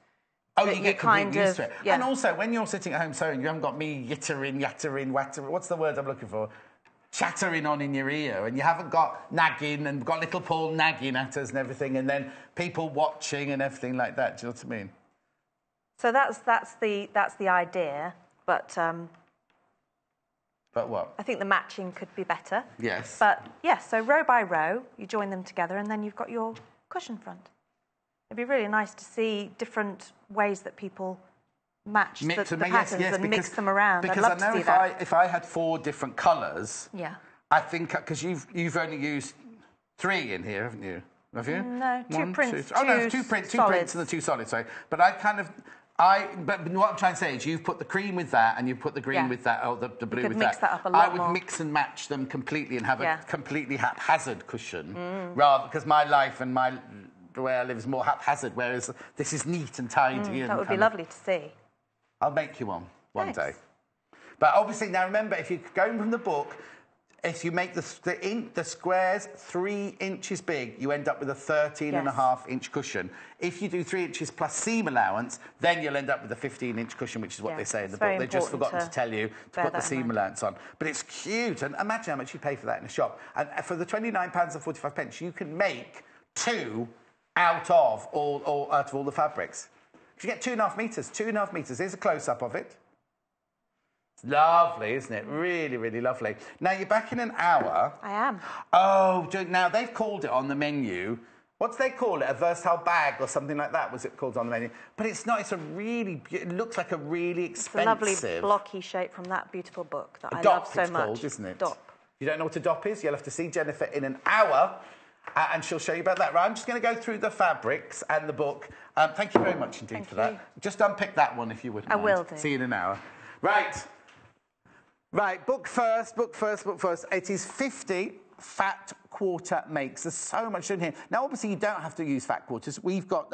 Oh, you get completely used to it. Yeah. And also, when you're sitting at home sewing, you haven't got me yittering, yattering, wattering. What's the word I'm looking for? Chattering on in your ear, and you haven't got nagging and got little Paul nagging at us and everything, and then people watching and everything like that. Do you know what I mean? So that's the idea, but what? I think the matching could be better. Yes. But yes, so row by row, you join them together, and then you've got your cushion front. It'd be really nice to see different ways that people match the patterns and mix them around. Because I'd love I know to see that. if I had 4 different colours, yeah, I think because you've only used 3 in here, haven't you? Have you? No, 2 prints. Oh no, two prints and the 2 solids. Sorry, but but what I'm trying to say is you've put the cream with that and you've put the green with that, or the blue with that. Mix that up a lot I would more. mix and match them completely and have a completely haphazard cushion, rather because my life and the way I live is more haphazard, whereas this is neat and tidy. That would be lovely to see. I'll make you one day. But obviously, now remember, if you're going from the book, if you make the squares 3 inches big, you end up with a 13.5-inch cushion. If you do 3 inches plus seam allowance, then you'll end up with a 15-inch cushion, which is what they say in the book. They've just forgotten to tell you to put the seam allowance on. But it's cute, and imagine how much you pay for that in a shop. And for the £29.45, you can make 2 out of all the fabrics. You get 2.5 metres. 2.5 metres. Here's a close-up of it. It's lovely, isn't it? Really, really lovely. Now, you're back in an hour. I am. Oh, now they've called it on the menu. What do they call it? A versatile bag or something like that was it called on the menu? But it's not. It's it looks like a really expensive... It's a lovely blocky shape from that beautiful book that I Dopp, love so it's much. called, isn't it? Dopp. You don't know what a Dopp is? You'll have to see Jennifer in an hour. And she'll show you about that. Right, I'm just going to go through the fabrics and the book. Thank you very much indeed for that. Just unpick that one if you wouldn't mind. I will do. See you in an hour. Right, book first. It is 50 fat quarter makes. There's so much in here. Now, obviously, you don't have to use fat quarters. We've got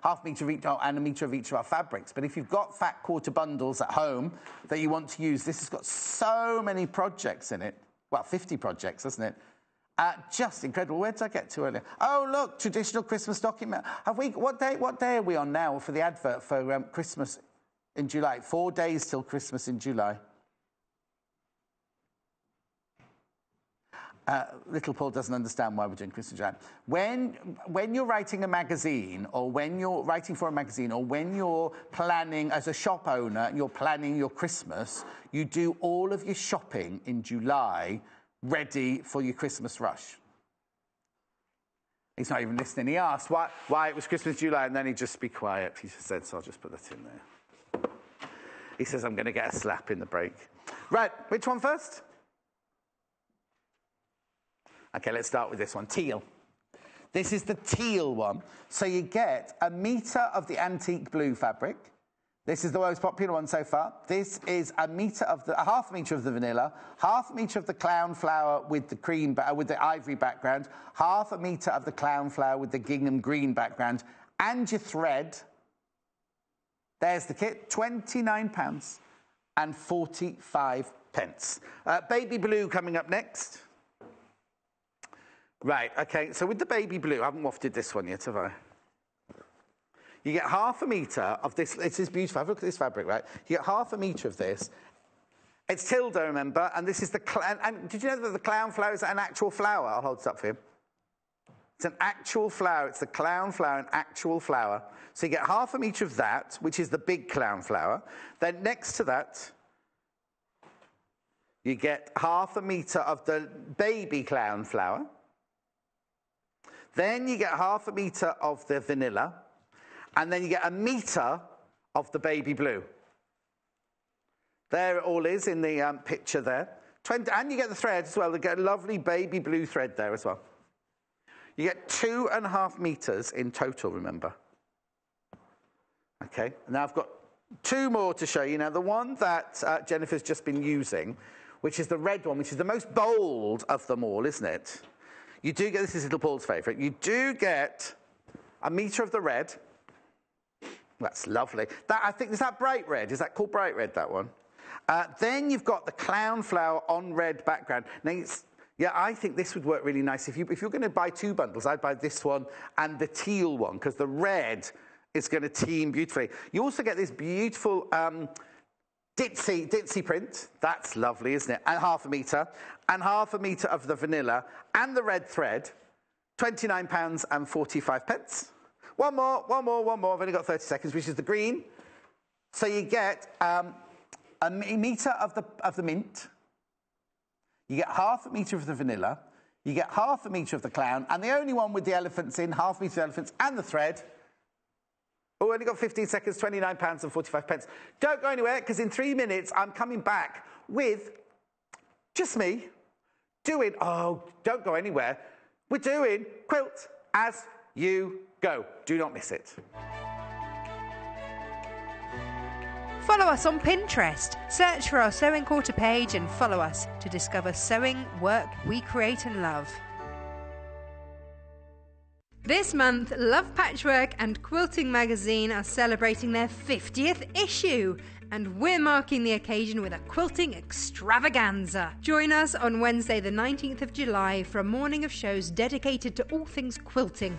half metre of each and a metre of each of our fabrics. But if you've got fat quarter bundles at home that you want to use, this has got so many projects in it. Well, 50 projects, hasn't it? Just incredible. Where did I get to earlier? Oh, look, traditional Christmas document. What day are we on now for the advert for Christmas in July? 4 days till Christmas in July. Little Paul doesn't understand why we're doing Christmas July. When you're writing a magazine, or when you're writing for a magazine, or when you're planning as a shop owner and you're planning your Christmas, you do all of your shopping in July, ready for your Christmas rush. He's not even listening. He asked why it was Christmas July, and then he'd just be quiet. He just said, so I'll just put that in there. He says, I'm going to get a slap in the break. Right, which one first? Okay, let's start with this one, teal. This is the teal one. So you get 1 metre of the antique blue fabric. This is the most popular one so far. This is half a metre of the vanilla, half a metre of the clown flower with the cream, with the ivory background, half a metre of the clown flower with the gingham green background, and your thread. There's the kit, £29 and 45 pence. Baby blue coming up next. Right, okay, so with the baby blue, I haven't wafted this one yet, have I? You get half a metre of this. This is beautiful. Have a look at this fabric, right? You get half a metre of this. It's Tilda, remember? And this is the clown. And did you know that the clown flower is an actual flower? I'll hold this up for you. It's an actual flower. It's the clown flower, an actual flower. So you get half a metre of that, which is the big clown flower. Then next to that, you get half a metre of the baby clown flower. Then you get half a metre of the vanilla. And then you get 1 metre of the baby blue. There it all is in the picture there. And you get the thread as well. You get a lovely baby blue thread there as well. You get 2.5 metres in total, remember. Okay, now I've got 2 more to show you. Now, the one that Jennifer's just been using, which is the red one, which is the most bold of them all, isn't it? You do get, this is Little Paul's favourite, you do get 1 metre of the red. That's lovely. That, I think, is that bright red? Is that called bright red, that one? Then you've got the clown flower on red background. Now, yeah, I think this would work really nice. If you're going to buy 2 bundles, I'd buy this one and the teal one, because the red is going to team beautifully. You also get this beautiful ditzy print. That's lovely, isn't it? And half a metre. And half a metre of the vanilla and the red thread. £29 and 45 pence. One more. I've only got 30 seconds, which is the green. So you get 1 metre of the mint. You get half a metre of the vanilla. You get half a metre of the clown. And the only one with the elephants in, half a metre of elephants and the thread. Oh, only got 15 seconds, £29 and 45 pence. Don't go anywhere, because in 3 minutes, I'm coming back with just me doing, oh, don't go anywhere. We're doing Quilt as you go. Do not miss it. Follow us on Pinterest. Search for our Sewing Quarter page and follow us to discover sewing work we create and love. This month, Love Patchwork and Quilting magazine are celebrating their 50th issue, and we're marking the occasion with a quilting extravaganza. Join us on Wednesday the 19th of July for a morning of shows dedicated to all things quilting.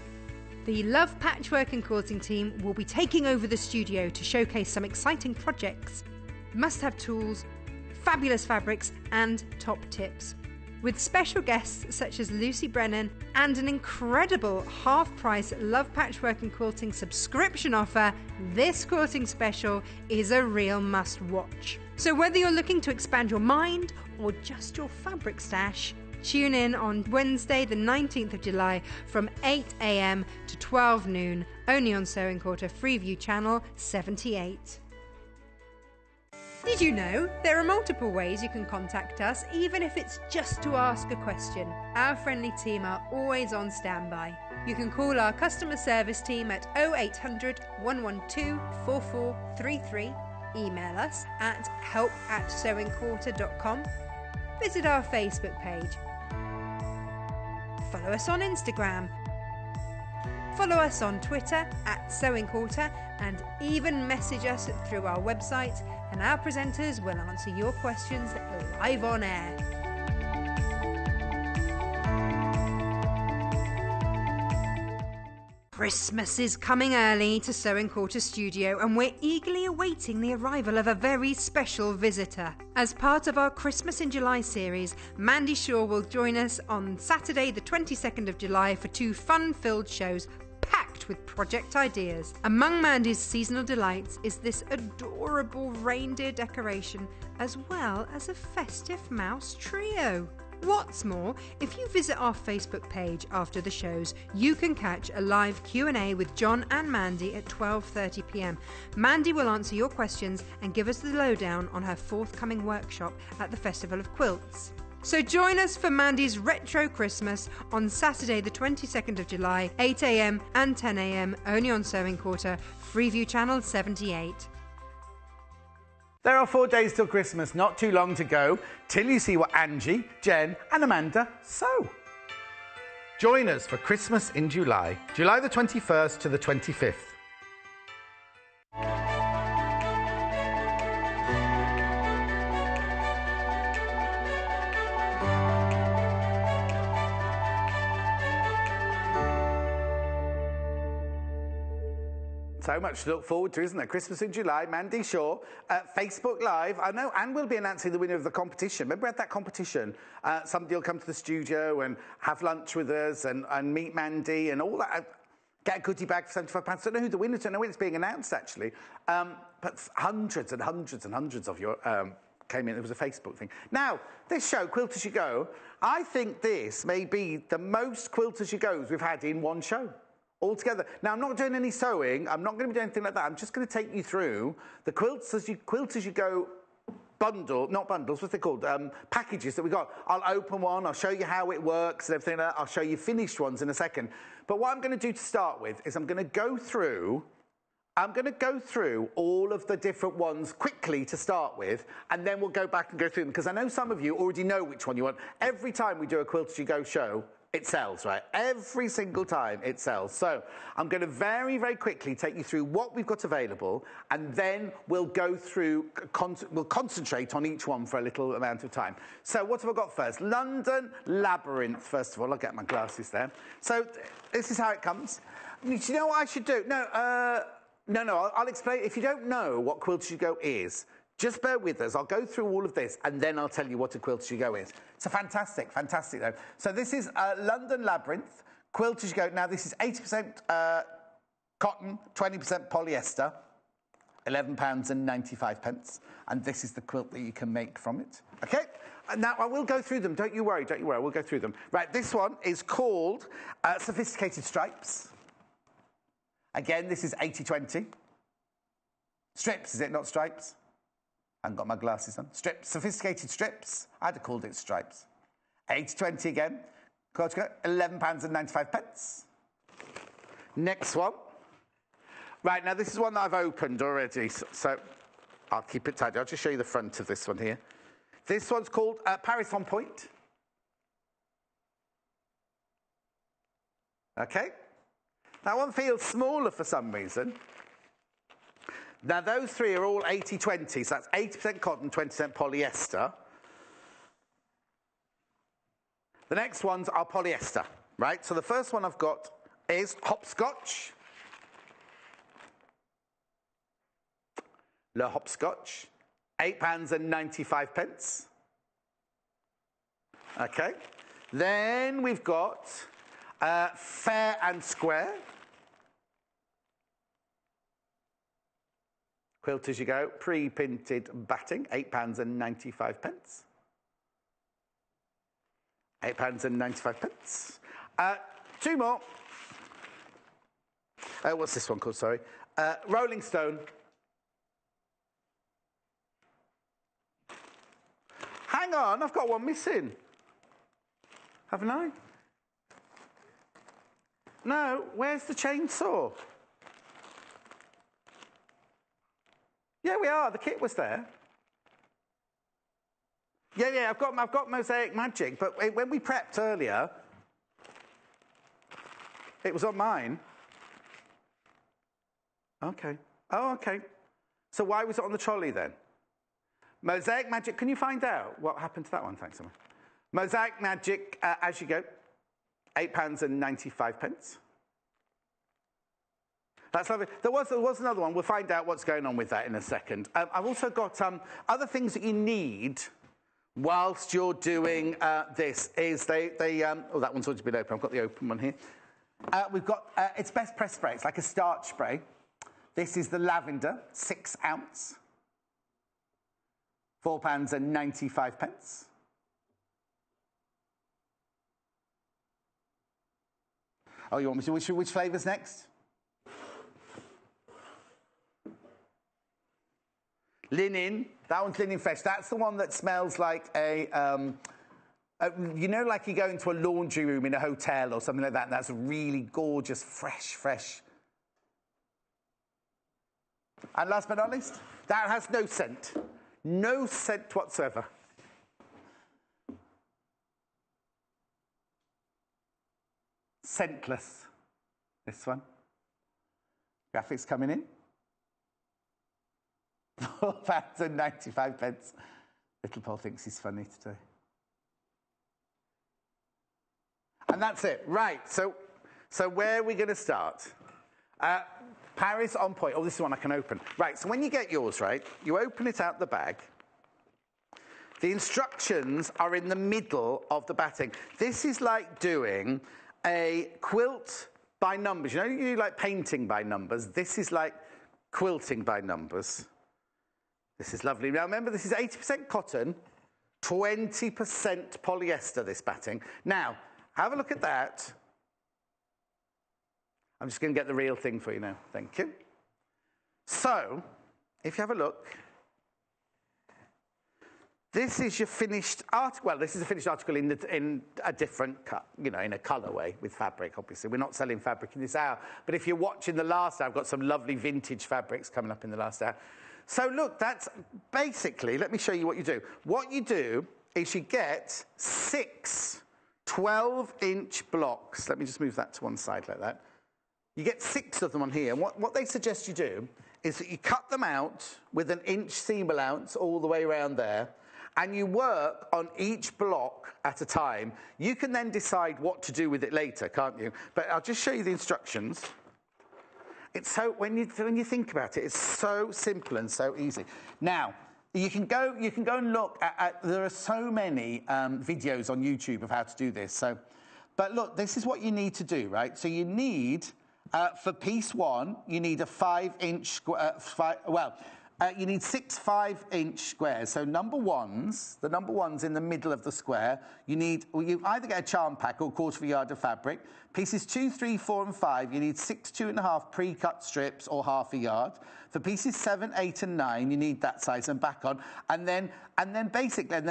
The Love Patchwork and Quilting team will be taking over the studio to showcase some exciting projects, must-have tools, fabulous fabrics and top tips. With special guests such as Lucy Brennan and an incredible half-price Love Patchwork and Quilting subscription offer, this quilting special is a real must-watch. So whether you're looking to expand your mind or just your fabric stash, tune in on Wednesday the 19th of July from 8 a.m. to 12 noon, only on Sewing Quarter Freeview Channel 78. Did you know there are multiple ways you can contact us, even if it's just to ask a question? Our friendly team are always on standby. You can call our customer service team at 0800 112 4433, email us at help@sewingquarter.com, visit our Facebook page, follow us on Instagram, follow us on Twitter @SewingQuarter, and even message us through our website, and our presenters will answer your questions live on air. Christmas is coming early to Sewing Quarter Studio, and we're eagerly awaiting the arrival of a very special visitor. As part of our Christmas in July series, Mandy Shaw will join us on Saturday the 22nd of July for 2 fun-filled shows packed with project ideas. Among Mandy's seasonal delights is this adorable reindeer decoration, as well as a festive mouse trio. What's more, if you visit our Facebook page after the shows, you can catch a live Q&A with John and Mandy at 12:30 p.m. Mandy will answer your questions and give us the lowdown on her forthcoming workshop at the Festival of Quilts. So join us for Mandy's Retro Christmas on Saturday the 22nd of July, 8 a.m. and 10 a.m. only on Sewing Quarter, Freeview Channel 78. There are 4 days till Christmas, not too long to go, till you see what Angie, Jen and Amanda sew. Join us for Christmas in July, July the 21st to the 25th. So much to look forward to, isn't there? Christmas in July, Mandy Shaw, Facebook Live. I know Anne will be announcing the winner of the competition. Remember we had that competition? Somebody will come to the studio and have lunch with us and meet Mandy and all that. Get a goodie bag for £75. I don't know who the winner is. I know when it's being announced, actually. But hundreds and hundreds and hundreds of you came in. It was a Facebook thing. Now, this show, Quilt-as-you-go, I think this may be the most Quilt-as-you-goes we've had in one show. All together. Now, I'm not doing any sewing. I'm not going to be doing anything like that. I'm just going to take you through the Quilt-as-you-go bundle, not bundles, what's they called? Packages that we got. I'll open one. I'll show you how it works and everything like that. I'll show you finished ones in a second. But what I'm going to do to start with is I'm going to go through all of the different ones quickly to start with, and then we'll go back and go through them, because I know some of you already know which one you want. Every time we do a Quilt-as-you-go show, it sells, right? Every single time it sells. So I'm going to very, very quickly take you through what we've got available, and then we'll go through, we'll concentrate on each one for a little amount of time. So what have I got first? London Labyrinth, first of all. I'll get my glasses there. So this is how it comes. Do you know what I should do? No, I'll explain. If you don't know what Quilt-as-you-go is, just bear with us. I'll go through all of this, and then I'll tell you what a Quilt-as-you-go is. So fantastic though. So this is London Labyrinth, Quilt-as-you-go. Now, this is 80% cotton, 20% polyester, £11.95. And this is the quilt that you can make from it. Okay? Now, I will go through them. Don't you worry. We'll go through them. Right, this one is called Sophisticated Stripes. Again, this is 80-20. Strips, is it, not stripes? I haven't got my glasses on. Strips, Sophisticated Strips. I'd have called it stripes. 80-20 again. £11.95. Next one. Right, now this is one that I've opened already, so I'll keep it tidy. I'll just show you the front of this one here. This one's called Paris on Point. Okay. That one feels smaller for some reason. Now, those three are all 80-20, so that's 80% cotton, 20% polyester. The next ones are polyester, right? So the first one I've got is Hopscotch. Le Hopscotch, £8.95. Okay. Then we've got Fair and Square. Quilt-as-you-go, pre-printed batting, £8.95. £8.95. Two more. What's this one called, sorry? Rolling Stone. Hang on, I've got one missing. Haven't I? No, where's the chainsaw? Yeah, we are. The kit was there. Yeah, I've got Mosaic Magic, but when we prepped earlier, it was on mine. Okay. Oh, okay. So why was it on the trolley then? Mosaic Magic, can you find out what happened to that one? Thanks so much. Mosaic Magic, as you go, £8.95. That's lovely. There was another one. We'll find out what's going on with that in a second. I've also got other things that you need whilst you're doing this. Is oh, that one's already been open. I've got the open one here. We've got, it's best press spray. It's like a starch spray. This is the lavender, 6 ounce. £4.95. Oh, you want me to, which flavour's next? Linen, that one's linen fresh. That's the one that smells like you know, like you go into a laundry room in a hotel or something like that, and that's a really gorgeous, fresh. And last but not least, that has no scent. No scent whatsoever. Scentless. This one. Graphics coming in. £4.95. Little Paul thinks he's funny today. And that's it. Right, so where are we going to start? Paris on point. Oh, this is one I can open. Right, so when you get yours, right, you open it out the bag. The instructions are in the middle of the batting. This is like doing a quilt by numbers. You know, you do like painting by numbers. This is like quilting by numbers. This is lovely. Now, remember, this is 80% cotton, 20% polyester, this batting. Now, have a look at that. I'm just going to get the real thing for you now. Thank you. So, if you have a look, this is your finished article. Well, this is a finished article in a different cut, you know, in a colourway with fabric, obviously. We're not selling fabric in this hour. But if you're watching the last hour, I've got some lovely vintage fabrics coming up in the last hour. So, look, that's basically, let me show you what you do. What you do is you get 6 12-inch blocks. Let me just move that to one side like that. You get 6 of them on here. And what they suggest you do is that you cut them out with an inch seam allowance all the way around there, and you work on each block at a time. You can then decide what to do with it later, can't you? But I'll just show you the instructions. It's so, when you think about it, it's so simple and so easy. Now, you can go and look at there are so many videos on YouTube of how to do this. So, but look, this is what you need to do, right? So you need, for piece 1, you need a 5-inch, you need 6 5-inch squares. So the number ones in the middle of the square, you either get a charm pack or 1/4 yard of fabric. Pieces 2, 3, 4, and 5, you need 6 2.5 pre-cut strips or 1/2 yard. For pieces 7, 8, and 9, you need that size and back on. And then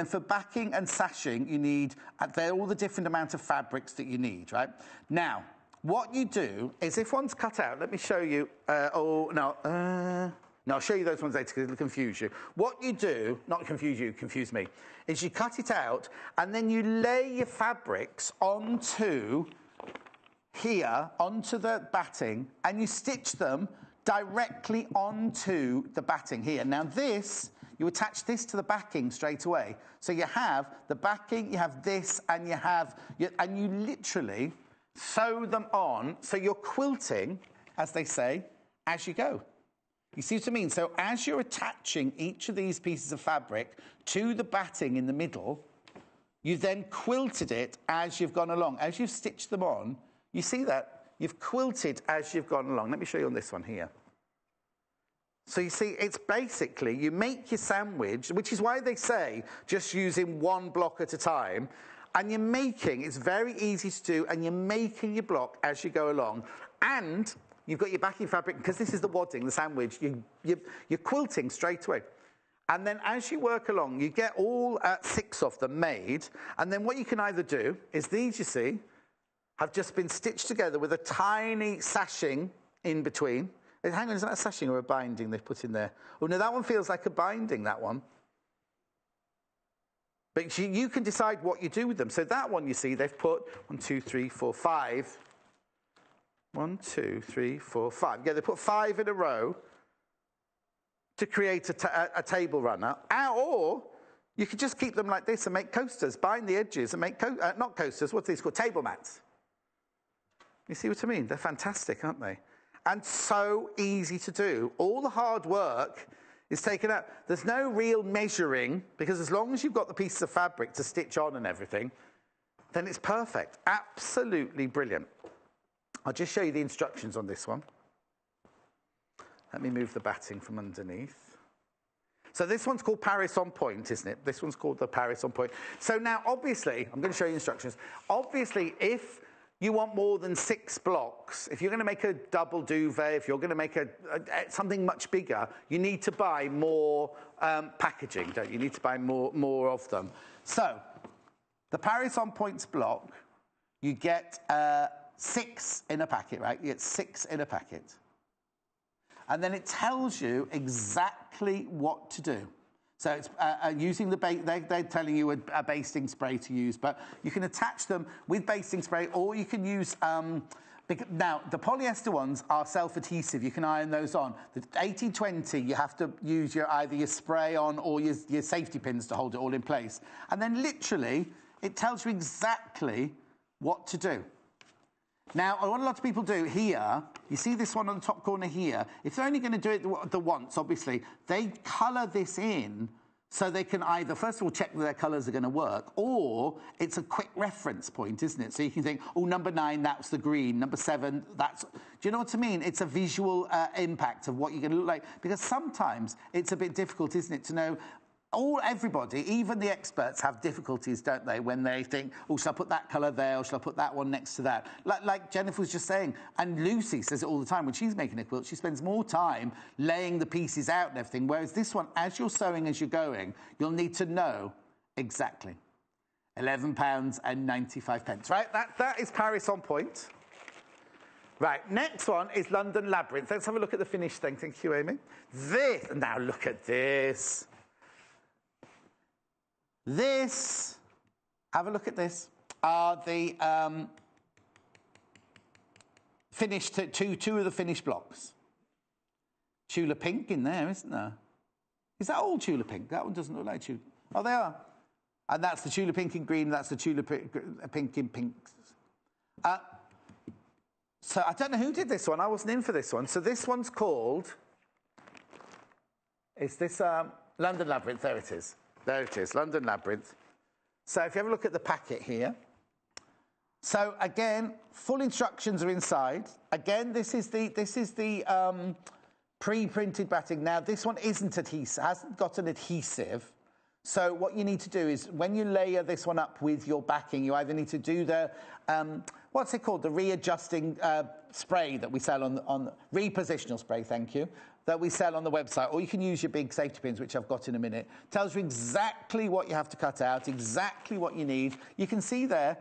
for backing and sashing, you need all the different amount of fabrics that you need, right? Now, what you do is if one's cut out, let me show you. No, I'll show you those ones later because it'll confuse you. What you do, not confuse you, confuse me, is you cut it out and then you lay your fabrics onto the batting, and you stitch them directly onto the batting here. Now you attach this to the backing straight away. So you have the backing, you have this, and you literally sew them on. So you're quilting, as they say, as you go. You see what I mean? So as you're attaching each of these pieces of fabric to the batting in the middle, you then quilted it as you've gone along. As you've stitched them on, you see that? You've quilted as you've gone along. Let me show you on this one here. So you see, it's basically, you make your sandwich, which is why they say just using one block at a time. And it's very easy to do, and you're making your block as you go along. And you've got your backing fabric, because this is the wadding, the sandwich, you're quilting straight away. And then as you work along, you get all 6 of them made. And then what you can either do is these, you see, have just been stitched together with a tiny sashing in between. Hang on, is that a sashing or a binding they've put in there? Oh, no, that one feels like a binding, that one. But you can decide what you do with them. So that one, you see, they've put 1, 2, 3, 4, 5. 1, 2, 3, 4, 5. Yeah, they put 5 in a row to create a table runner. Or you could just keep them like this and make coasters, bind the edges and make, not coasters, what's these called? Table mats. You see what I mean? They're fantastic, aren't they? and so easy to do. All the hard work is taken out. There's no real measuring, because as long as you've got the pieces of fabric to stitch on and everything, then it's perfect. Absolutely brilliant. I'll just show you the instructions on this one. Let me move the batting from underneath. So this one's called Paris on Point, isn't it? This one's called the Paris on Point. So now, obviously, I'm going to show you instructions. Obviously, if you want more than 6 blocks, if you're going to make a double duvet, if you're going to make something much bigger, you need to buy more packaging, don't you? You need to buy more of them. So the Paris on Points block, you get 6 in a packet, right? You get 6 in a packet. And then it tells you exactly what to do. So it's using they're telling you a basting spray to use, but you can attach them with basting spray, or you can use, now the polyester ones are self-adhesive, you can iron those on. The 80-20, you have to use either your spray on or your safety pins to hold it all in place. And then literally, it tells you exactly what to do. Now, what a lot of people do here, you see this one on the top corner here, if they're only going to do it the once, obviously, they colour this in so they can either, first of all, check that their colours are going to work, or it's a quick reference point, isn't it? So you can think, oh, number 9, that's the green, number 7, that's... Do you know what I mean? It's a visual impact of what you're going to look like, because sometimes it's a bit difficult, isn't it, to know... Everybody, even the experts, have difficulties, don't they, when they think, oh, shall I put that colour there, or shall I put that one next to that? Like Jennifer was just saying, and Lucy says it all the time, when she's making a quilt, she spends more time laying the pieces out and everything, whereas this one, as you're sewing as you're going, you'll need to know exactly. £11.95, right? That is Paris on Point. Right, next one is London Labyrinth. Let's have a look at the finished thing. Thank you, Amy. Now look at this. This, have a look at this, are the finished, two of the finished blocks. Tula pink in there, isn't there? Is that all Tula pink? That one doesn't look like Tula. Oh, they are. And that's the Tula pink in green, that's the Tula pink in pink. So I don't know who did this one. I wasn't in for this one. So this one's called, is this London Labyrinth? There it is. There it is, London Labyrinth. So if you have a look at the packet here. So again, full instructions are inside. Again, this is the pre-printed batting. Now, this one isn't adhesive, hasn't got an adhesive. So what you need to do is, when you layer this one up with your backing, you either need to do the, what's it called? The readjusting spray that we sell on repositional spray, thank you, that we sell on the website, or you can use your big safety pins, which I've got in a minute. Tells you exactly what you have to cut out, exactly what you need. You can see there,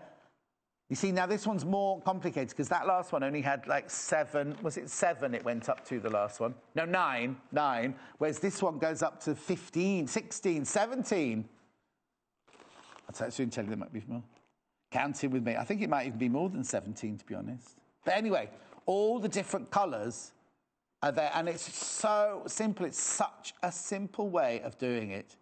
you see now this one's more complicated because that last one only had like 7, was it 7 it went up to, the last one? No, 9, whereas this one goes up to 15, 16, 17. I'll soon tell you there might be more. Counting with me. I think it might even be more than 17, to be honest. But anyway, all the different colours are there, and it's so simple. It's such a simple way of doing it.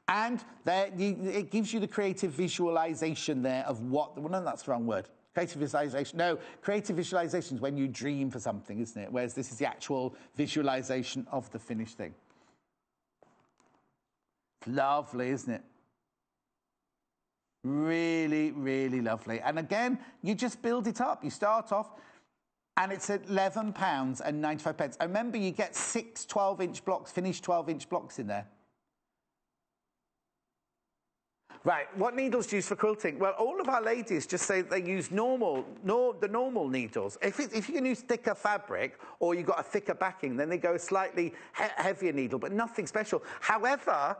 And there, it gives you the creative visualization there of what... Well, no, that's the wrong word. Creative visualization. No, creative visualization is when you dream for something, isn't it? Whereas this is the actual visualization of the finished thing. It's lovely, isn't it? Really, really lovely. And again, you just build it up. You start off... And it's at £11.95. And remember, you get 6 12-inch blocks, finished 12-inch blocks in there. Right, what needles do you use for quilting? Well, all of our ladies just say they use the normal needles. If you can use thicker fabric, or you've got a thicker backing, then they go a slightly heavier needle, but nothing special. However,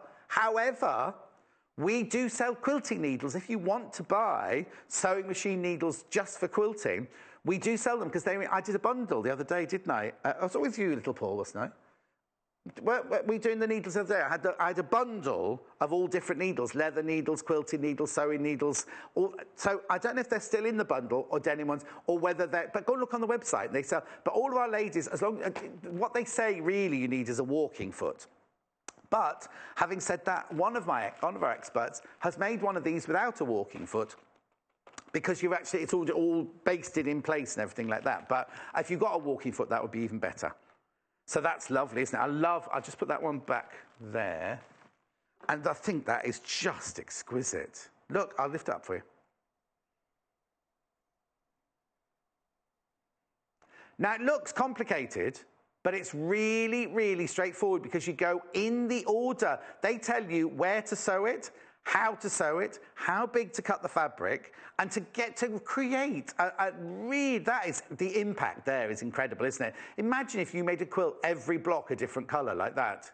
we do sell quilting needles. If you want to buy sewing machine needles just for quilting, we do sell them, because I did a bundle the other day, didn't I? I was with you, little Paul, wasn't I? Were we doing the needles the other day? I had a bundle of all different needles, leather needles, quilting needles, sewing needles. So I don't know if they're still in the bundle, or denim ones, or whether they're... But go look on the website, they sell... But all of our ladies, what they say really you need is a walking foot. But having said that, one of our experts has made one of these without a walking foot, because you've actually, it's all basted in place and everything like that. But if you've got a walking foot, that would be even better. So that's lovely, isn't it? I'll just put that one back there. And I think that is just exquisite. Look, I'll lift it up for you. Now, it looks complicated, but it's really, really straightforward because you go in the order. They tell you where to sew it, how to sew it, how big to cut the fabric, and to get to create that is, the impact there is incredible, isn't it? Imagine if you made a quilt every block a different colour like that.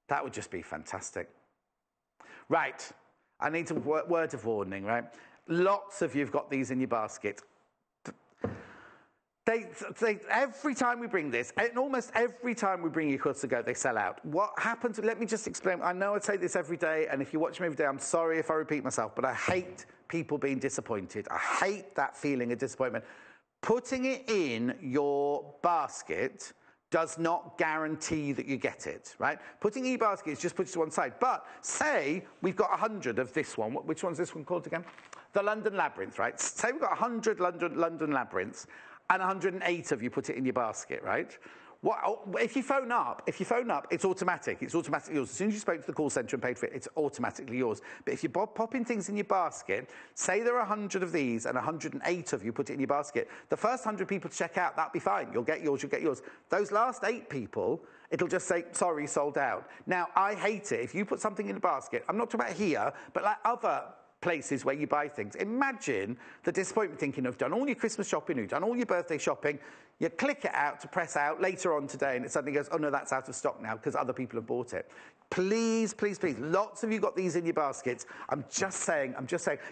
That would just be fantastic. Right, I need a word of warning, right? Lots of you have got these in your basket. Every time we bring this, and almost every time we bring you quilt-as-you-go, they sell out. What happens, let me just explain. I know I say this every day, and if you watch me every day, I'm sorry if I repeat myself, but I hate people being disappointed. I hate that feeling of disappointment. Putting it in your basket does not guarantee that you get it, right? Putting it in your basket is just put it to one side. But say we've got 100 of this one. Which one's this one called again? The London Labyrinth, right? Say we've got 100 London Labyrinths, and 108 of you put it in your basket, right? If you phone up, it's automatic. It's automatically yours. As soon as you spoke to the call centre and paid for it, it's automatically yours. But if you're popping things in your basket, say there are 100 of these and 108 of you put it in your basket, the first 100 people to check out, that'll be fine. You'll get yours, you'll get yours. Those last 8 people, it'll just say, sorry, sold out. Now, I hate it. If you put something in a basket, I'm not talking about here, but like other places where you buy things. Imagine the disappointment thinking of done all your Christmas shopping, you've done all your birthday shopping, you click it out to press out later on today and it suddenly goes, oh no, that's out of stock now because other people have bought it. Please, please, please, lots of you got these in your baskets. I'm just saying,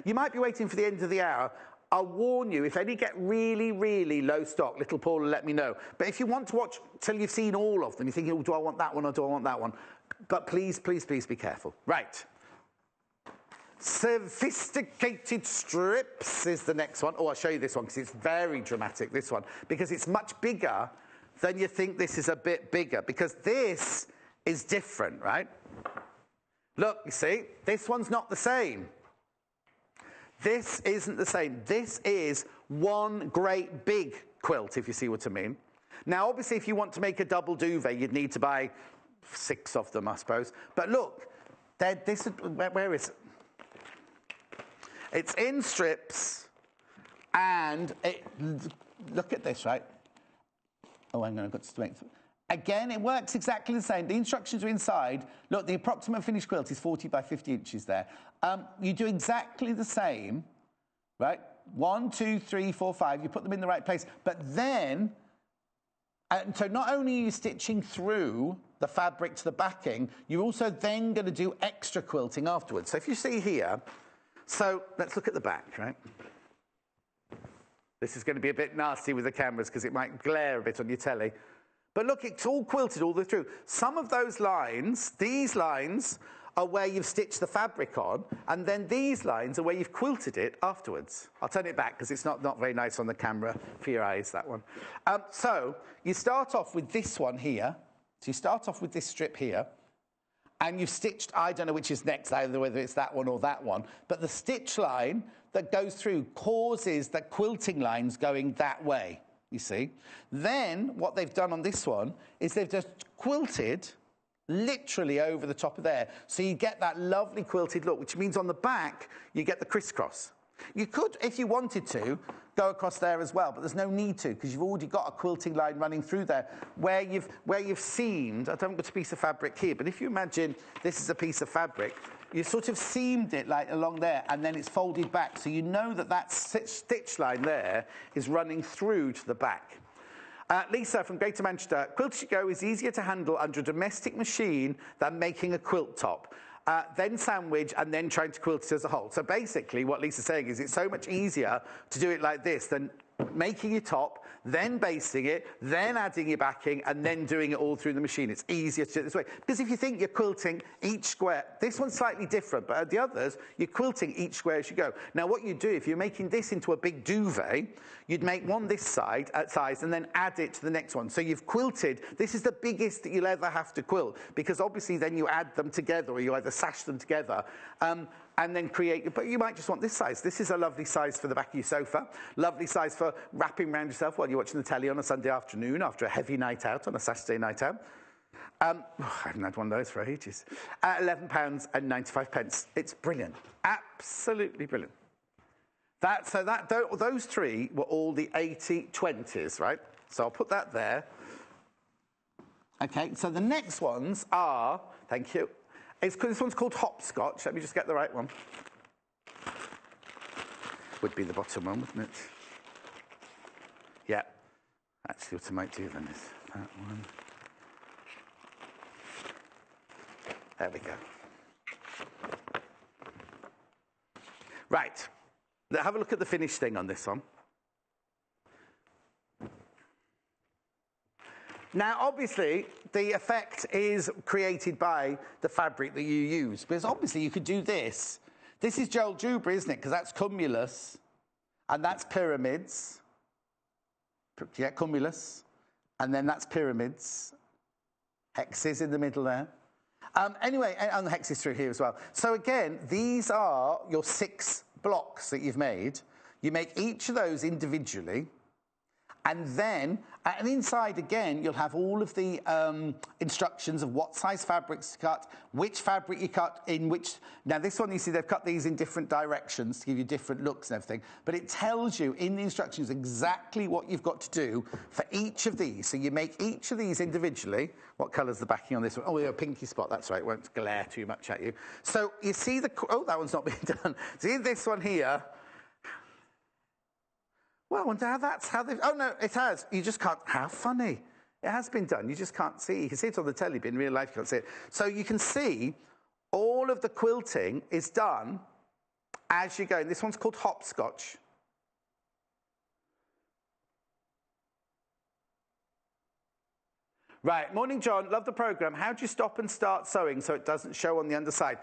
you might be waiting for the end of the hour. I'll warn you, if any get really, really low stock, little Paul will let me know. But if you want to watch till you've seen all of them, you're thinking, oh, do I want that one or do I want that one? But please, please, please be careful. Right. Sophisticated strips is the next one. Oh, I'll show you this one because it's very dramatic, this one, because it's much bigger than you think. This is a bit bigger because this is different, right? Look, you see, this one's not the same. This isn't the same. This is one great big quilt, if you see what I mean. Now, obviously, if you want to make a double duvet, you'd need to buy 6 of them, I suppose. But look, where is it? It's in strips, and look at this, right? Oh, hang on, I've got to make... Again, it works exactly the same. The instructions are inside. Look, the approximate finished quilt is 40 by 50 inches there. You do exactly the same, right? 1, 2, 3, 4, 5. You put them in the right place. But then, so not only are you stitching through the fabric to the backing, you're also then going to do extra quilting afterwards. So if you see here... So let's look at the back, right? This is going to be a bit nasty with the cameras because it might glare a bit on your telly. But look, it's all quilted all the way through. Some of those lines, these lines, are where you've stitched the fabric on, and then these lines are where you've quilted it afterwards. I'll turn it back because it's not very nice on the camera for your eyes, that one. So you start off with this one here. So you start off with this strip here. And you've stitched, I don't know which is next, either whether it's that one or that one, but the stitch line that goes through causes the quilting lines going that way, you see. Then what they've done on this one is they've just quilted literally over the top of there. So you get that lovely quilted look, which means on the back, you get the crisscross. You could, if you wanted to, go across there as well, but there's no need to because you've already got a quilting line running through there where you've seamed. I don't got a piece of fabric here, but if you imagine this is a piece of fabric, you sort of seamed it like along there, and then it's folded back, so you know that that stitch line there is running through to the back. Lisa from Greater Manchester, quilt-as-you-go is easier to handle under a domestic machine than making a quilt top. Then sandwich, and then trying to quilt it as a whole. So basically what Lisa's saying is it's so much easier to do it like this than making your top, then basting it, then adding your backing, and then doing it all through the machine. It's easier to do it this way. Because if you think you're quilting each square, this one's slightly different, but at the others, you're quilting each square as you go. Now, what you do, if you're making this into a big duvet, you'd make one this size, and then add it to the next one. So you've quilted, this is the biggest that you'll ever have to quilt, because obviously then you add them together, or you either sash them together. and then create, but you might just want this size. This is a lovely size for the back of your sofa, lovely size for wrapping around yourself while you're watching the telly on a Sunday afternoon after a heavy night out on a Saturday night out. I haven't had one of those for ages. £11.95. It's brilliant, absolutely brilliant. Those three were all the 80/20s, right? So I'll put that there. Okay, so the next ones are, thank you, this one's called hopscotch. Let me just get the right one. Would be the bottom one, wouldn't it? Yeah. Actually, what I might do then is that one. There we go. Right. Now have a look at the finished thing on this one. Now, obviously, the effect is created by the fabric that you use. Because obviously, you could do this. This is Joljubra, isn't it? Because that's cumulus. And that's pyramids. Yeah, cumulus. And then that's pyramids. Hexes in the middle there. Anyway, and the hex is through here as well. So again, these are your 6 blocks that you've made. You make each of those individually. And then, and inside again, you'll have all of the instructions of what size fabrics to cut, which fabric you cut in which. Now, this one, you see, they've cut these in different directions to give you different looks and everything. But it tells you in the instructions exactly what you've got to do for each of these. So you make each of these individually. What colour's the backing on this one? Oh, a pinky spot. That's right. It won't glare too much at you. So you see the. Oh, that one's not being done. See this one here. Well, I wonder how that's how they. Oh, no, it has. You just can't. How funny. It has been done. You just can't see. You can see it on the telly, but in real life, you can't see it. So you can see all of the quilting is done as you go. And this one's called hopscotch. Right. Morning, John. Love the programme. How do you stop and start sewing so it doesn't show on the underside?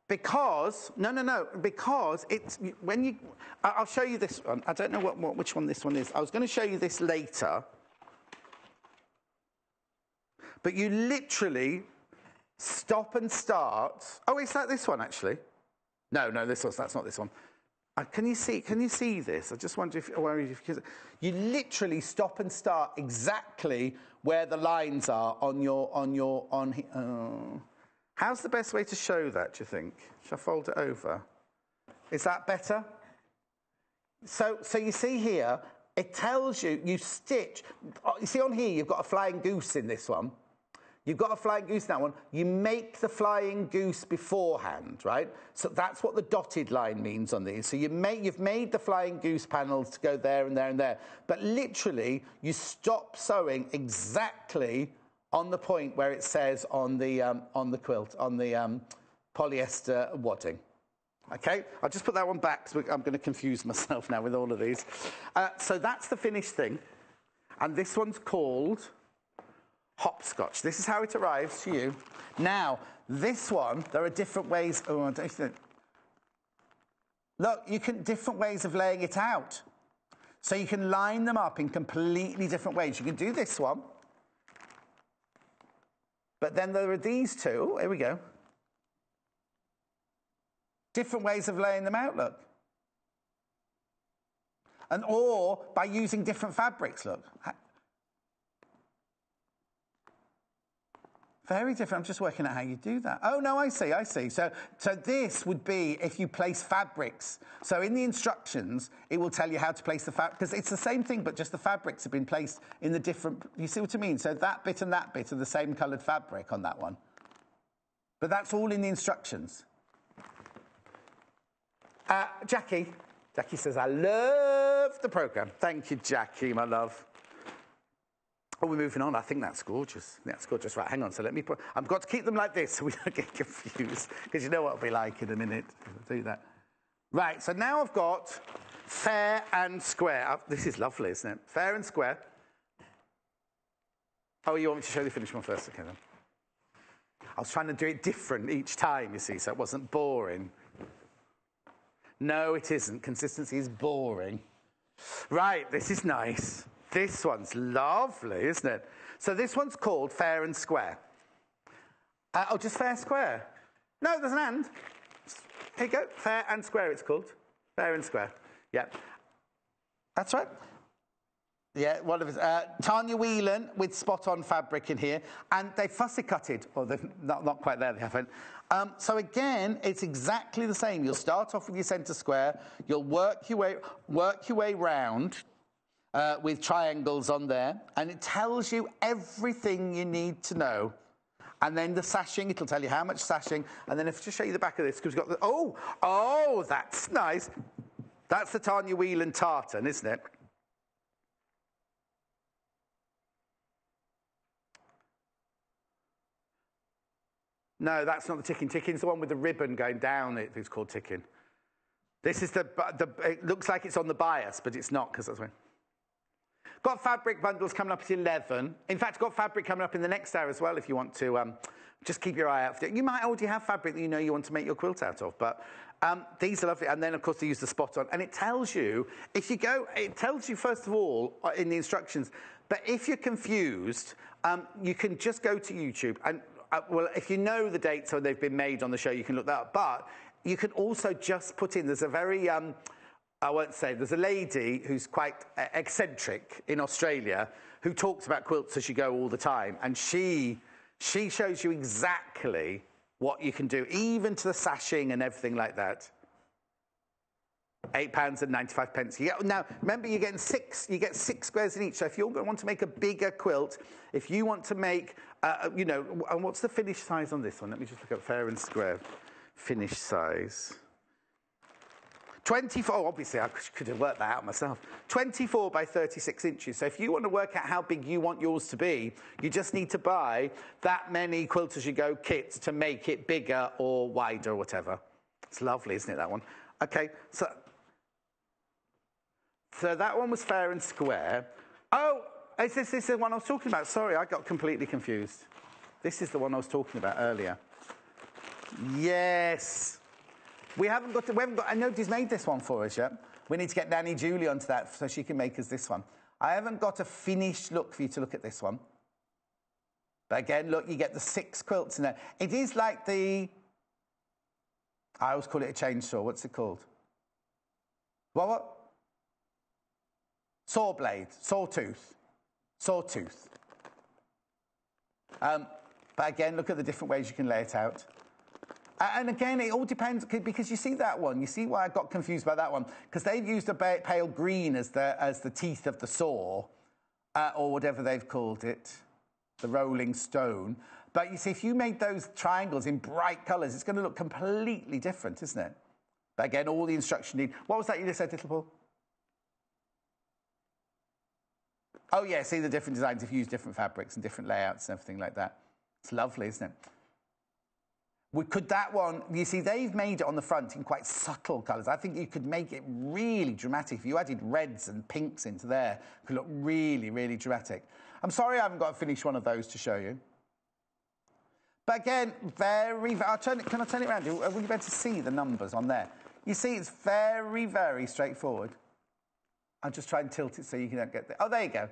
Because, no, because it's, when you, I'll show you this one. I don't know which one this one is. I was going to show you this later. But you literally stop and start. Oh, it's like this one, actually. No, that's not this one. Can you see this? I just wonder if you literally stop and start exactly where the lines are on here. How's the best way to show that, do you think? Shall I fold it over? Is that better? So you see here, it tells you, you stitch. You see on here, you've got a flying goose in this one. You've got a flying goose in that one. You make the flying goose beforehand, right? So that's what the dotted line means on these. So you've made the flying goose panels to go there and there and there. But literally, you stop sewing exactly on the point where it says on the quilt, on the polyester wadding. Okay, I'll just put that one back because I'm going to confuse myself now with all of these. So that's the finished thing. And this one's called hopscotch. This is how it arrives to you. Now, this one, there are different ways. Oh, I don't think. Look, different ways of laying it out. So you can line them up in completely different ways. You can do this one. But then there are these two. Here we go. Different ways of laying them out, look. And or by using different fabrics, look. Very different. I'm just working out how you do that. Oh, no, I see. So this would be if you place fabrics. So in the instructions, it will tell you how to place the fabric. Because it's the same thing, but just the fabrics have been placed in the different... You see what I mean? So that bit and that bit are the same coloured fabric on that one. But that's all in the instructions. Jackie says, I love the programme. Thank you, Jackie, my love. Oh, we're moving on. I think that's gorgeous. That's gorgeous. Right, hang on. So let me put... I've got to keep them like this so we don't get confused. Because you know what it'll be like in a minute. I'll do that. Right, so now I've got fair and square. This is lovely, isn't it? Fair and square. Oh, you want me to show the finished one first? Okay, then. I was trying to do it different each time, you see, so it wasn't boring. No, it isn't. Consistency is boring. Right, this is nice. This one's lovely, isn't it? So this one's called fair and square. Oh, just fair square. No, there's an and. Here you go. Fair and square, it's called. Fair and square. Yeah. That's right. Yeah, one of his. Tanya Whelan with spot-on fabric in here. And they fussy cutted. Or they've not quite there, they haven't. So again, it's exactly the same. You'll start off with your centre square. You'll work your way round with triangles on there. And it tells you everything you need to know. And then the sashing, it'll tell you how much sashing. And then if I just show you the back of this, because we've got the... Oh, that's nice. That's the Tanya Whelan tartan, isn't it? No, that's not the ticking. Ticking's the one with the ribbon going down. It's called ticking. This is it looks like it's on the bias, but it's not, because that's when. Got fabric bundles coming up at 11. In fact, got fabric coming up in the next hour as well if you want to just keep your eye out for it. You might already have fabric that you know you want to make your quilt out of, but these are lovely. And then, of course, they use the spot on. And it tells you, it tells you, first of all, in the instructions, but if you're confused, you can just go to YouTube and well, if you know the dates or they've been made on the show, you can look that up. But you can also just put in, there's a very, I won't say, there's a lady who's quite eccentric in Australia who talks about quilts as you go all the time. And she shows you exactly what you can do, even to the sashing and everything like that. £8.95. Now, remember, you get 6 squares in each. So if you want to make a bigger quilt, if you want to make, and what's the finish size on this one? Let me just look at fair and square. Finish size. 24, obviously, I could have worked that out myself. 24 by 36 inches. So if you want to work out how big you want yours to be, you just need to buy that many quilt-as-you-go kits to make it bigger or wider or whatever. It's lovely, isn't it, that one? Okay, so that one was fair and square. Oh, is this the one I was talking about? Sorry, I got completely confused. This is the one I was talking about earlier. Yes. We haven't got, and nobody's made this one for us yet. We need to get Nanny Julie onto that so she can make us this one. I haven't got a finished look for you to look at this one. But again, look, you get the 6 quilts in there. It is like I always call it a chainsaw. What's it called? What? Saw blade, sawtooth. But again, look at the different ways you can lay it out. And again, it all depends, because you see that one. You see why I got confused by that one? Because they've used a pale green as the teeth of the saw, or whatever they've called it, the rolling stone. But you see, if you made those triangles in bright colours, it's going to look completely different, isn't it? But again, all the instruction need. What was that you just said, Little Paul? Oh, yeah, see the different designs if you use different fabrics and different layouts and everything like that. It's lovely, isn't it? Could that one, you see, they've made it on the front in quite subtle colours. I think you could make it really dramatic. If you added reds and pinks into there, it could look really, really dramatic. I'm sorry I haven't got a finished one of those to show you. But again, can I turn it around? Will you be able to see the numbers on there? You see, it's very, very straightforward. I'll just try and tilt it so you don't get there. Oh, there you go.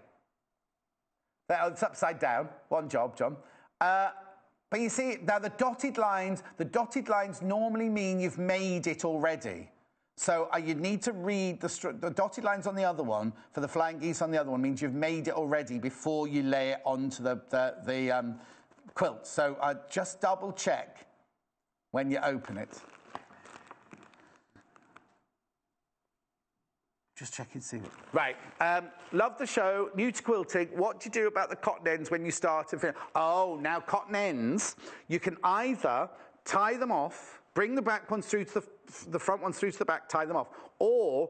It's upside down. One job, John. But you see, now the dotted lines normally mean you've made it already. So you need to read the dotted lines on the other one, for the flying geese on the other one, means you've made it already before you lay it onto the quilt. So just double check when you open it. Just check and see. Right. Love the show. New to quilting. What do you do about the cotton ends when you start and finish? Oh, now cotton ends, you can either tie them off, bring the back ones through to the front ones through to the back, tie them off, or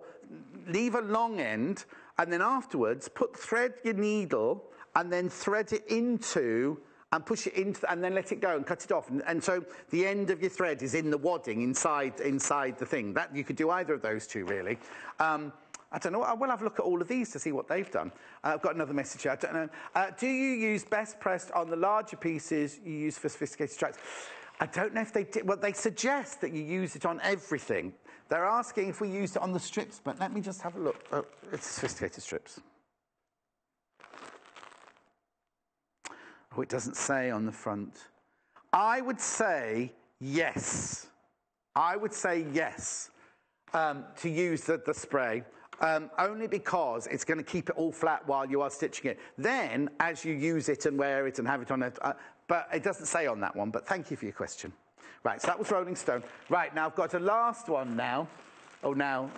leave a long end, and then afterwards thread your needle and then thread it into and push it into, and then let it go and cut it off. And so the end of your thread is in the wadding inside the thing. That you could do either of those two, really. I don't know. I will have a look at all of these to see what they've done. I've got another message here. I don't know. Do you use best pressed on the larger pieces you use for sophisticated stripes? I don't know if they did. Well, they suggest that you use it on everything. They're asking if we used it on the strips, but let me just have a look. Oh, it's sophisticated strips. Oh, it doesn't say on the front. I would say yes. I would say yes to use the spray, only because it's going to keep it all flat while you are stitching it. Then, as you use it and wear it and have it on it, but it doesn't say on that one, but thank you for your question. Right, so that was Rolling Stone. Right, now I've got a last one now. Oh, now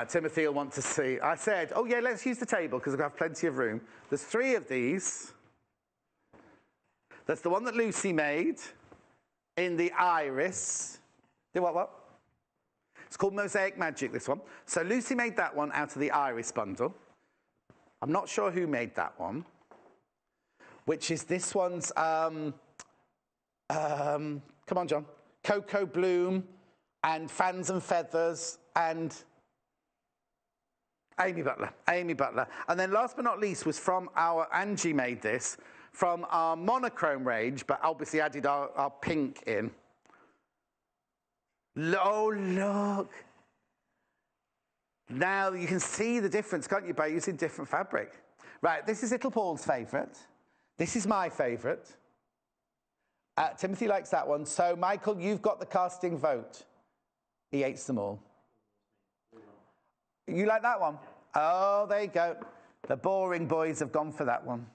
Timothy will want to see. I said, oh, yeah, let's use the table because I have plenty of room. There's 3 of these. That's the one that Lucy made in the iris. What? It's called Mosaic Magic, this one. So Lucy made that one out of the iris bundle. I'm not sure who made that one, which is this one's, come on, John. Cocoa Bloom and Fans and Feathers and Amy Butler. And then last but not least was from Angie made this, from our monochrome range, but obviously added our pink in. Oh, look. Now you can see the difference, can't you, by using different fabric. Right, this is Little Paul's favourite. This is my favourite. Timothy likes that one. So, Michael, you've got the casting vote. He hates them all. You like that one? Oh, there you go. The boring boys have gone for that one.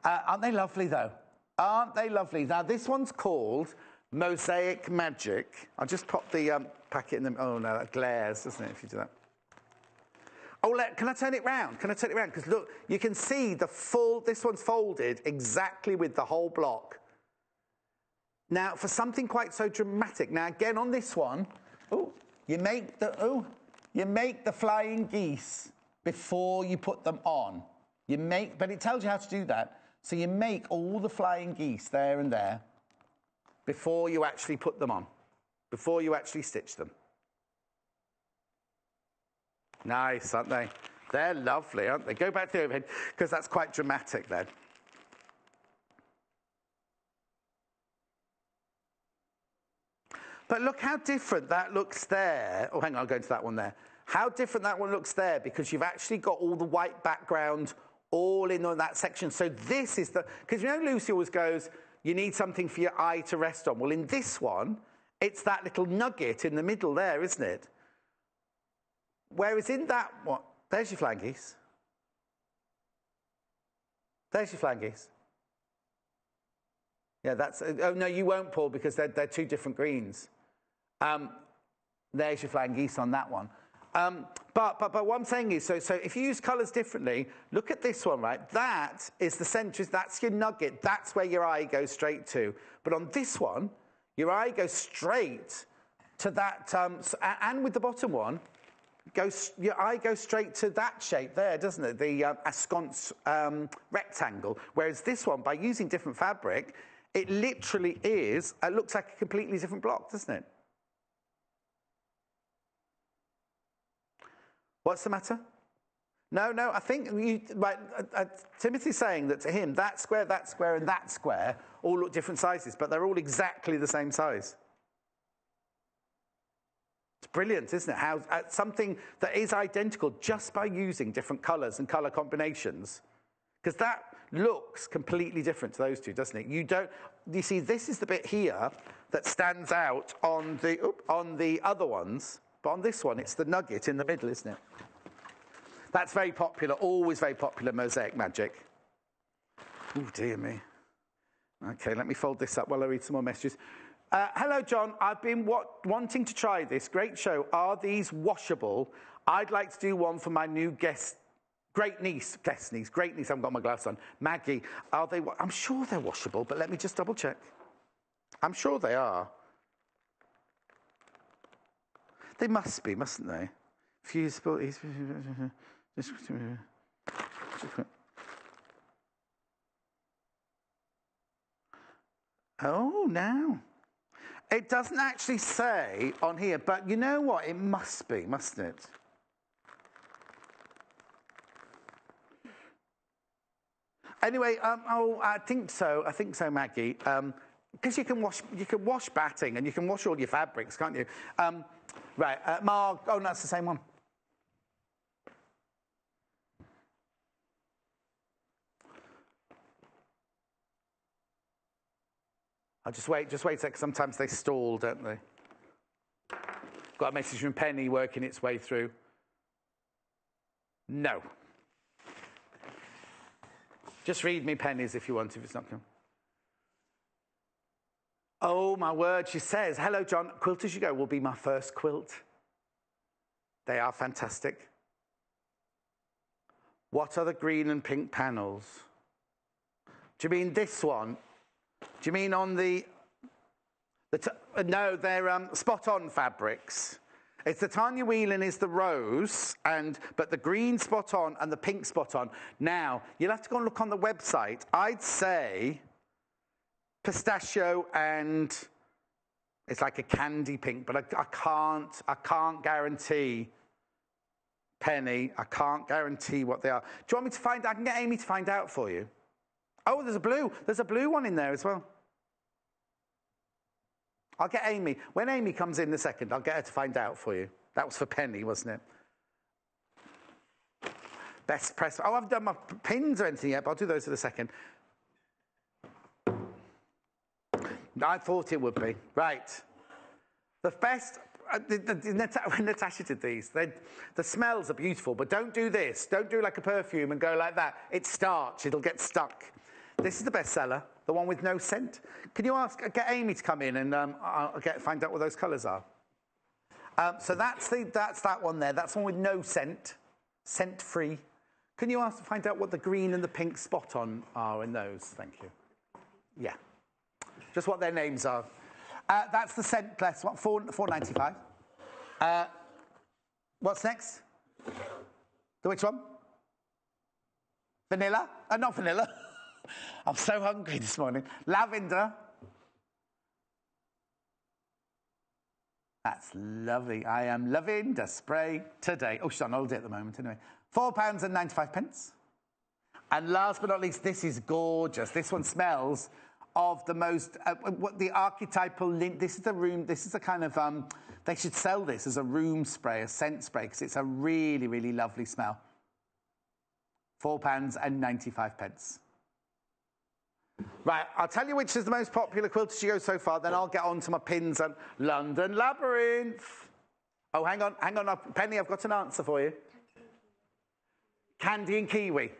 Aren't they lovely, though? Aren't they lovely? Now, this one's called Mosaic Magic. I'll just pop the packet in them. Oh, no, that glares, doesn't it, if you do that? Oh, can I turn it round? Can I turn it round? Because, look, you can see this one's folded exactly with the whole block. Now, for something quite so dramatic. Now, again, on this one, you make the flying geese before you put them on. But it tells you how to do that. So you make all the flying geese there and there before you actually put them on, before you actually stitch them. Nice, aren't they? They're lovely, aren't they? Go back to the overhead, because that's quite dramatic then. But look how different that looks there. Oh, hang on, I'll go into that one there. How different that one looks there, because you've actually got all the white background all in on that section. So this is because you know Lucy always goes, you need something for your eye to rest on. Well, in this one, it's that little nugget in the middle there, isn't it? Whereas in that one, there's your flying geese. There's your flying geese. Yeah, that's, oh no, you won't, Paul, because they're 2 different greens. There's your flying geese on that one. But what I'm saying is, so if you use colours differently, look at this one, right? That is the centre, that's your nugget, that's where your eye goes straight to. But on this one, your eye goes straight to that, and with the bottom one, your eye goes straight to that shape there, doesn't it? The ensconce rectangle. Whereas this one, by using different fabric, it literally is, it looks like a completely different block, doesn't it? What's the matter? No, I think Timothy's saying that to him, that square, and that square all look different sizes, but they're all exactly the same size. It's brilliant, isn't it? How something that is identical just by using different colours and colour combinations. Because that looks completely different to those two, doesn't it? You see, this is the bit here that stands out on the other ones, but on this one, it's the nugget in the middle, isn't it? That's very popular, always very popular, Mosaic Magic. Oh, dear me. Okay, let me fold this up while I read some more messages. Hello, John. I've been wanting to try this. Great show. Are these washable? I'd like to do one for my new great niece. I haven't got my gloves on. Maggie. Are they? I'm sure they're washable, but let me just double check. I'm sure they are. They must be, mustn't they? Fusible. Oh, no. It doesn't actually say on here, but you know what? It must be, mustn't it? Anyway, I think so, Maggie. Because you can wash batting and you can wash all your fabrics, can't you? Right, Mark. Oh, no, that's the same one. I'll just wait a sec. Sometimes they stall, don't they? Got a message from Penny working its way through. No. Just read me pennies if you want, if it's not coming. Oh, my word, she says, hello, John. Quilt-as-you-go will be my first quilt. They are fantastic. What are the green and pink panels? Do you mean this one? Do you mean on the no, they're spot-on fabrics. It's the Tanya Whelan is the rose, but the green spot-on and the pink spot-on. Now, you'll have to go and look on the website. I'd say pistachio and it's like a candy pink, but I can't guarantee, Penny, I can't guarantee what they are. Do you want me to find out? I can get Amy to find out for you. Oh, there's a blue one in there as well. I'll get Amy. When Amy comes in a second, I'll get her to find out for you. That was for Penny, wasn't it? Best press. Oh, I haven't done my pins or anything yet, but I'll do those in a second. I thought it would be. Right. The best, when Natasha did these, the smells are beautiful, but don't do this. Don't do like a perfume and go like that. It's starch. It'll get stuck. This is the bestseller, the one with no scent. Can you get Amy to come in and I'll find out what those colours are. So that's that one there. That's the one with no scent, scent-free. Can you find out what the green and the pink spot-on are in those? Thank you. Yeah. Just what their names are. That's the scentless one, $4.95. What's next? The which one? Vanilla? Not vanilla. I'm so hungry this morning. Lavender. That's lovely. I am loving the spray today. Oh, she's on holiday at the moment anyway. £4.95. And last but not least, this is gorgeous. This one smells of the most, the archetypal lint. This is the room, this is the kind of, they should sell this as a room spray, a scent spray, because it's a really, really lovely smell. £4.95. Right, I'll tell you which is the most popular Quilts-as-you-go so far, then I'll get on to my pins and London Labyrinth. Oh, hang on, Penny, I've got an answer for you. Candy and kiwi.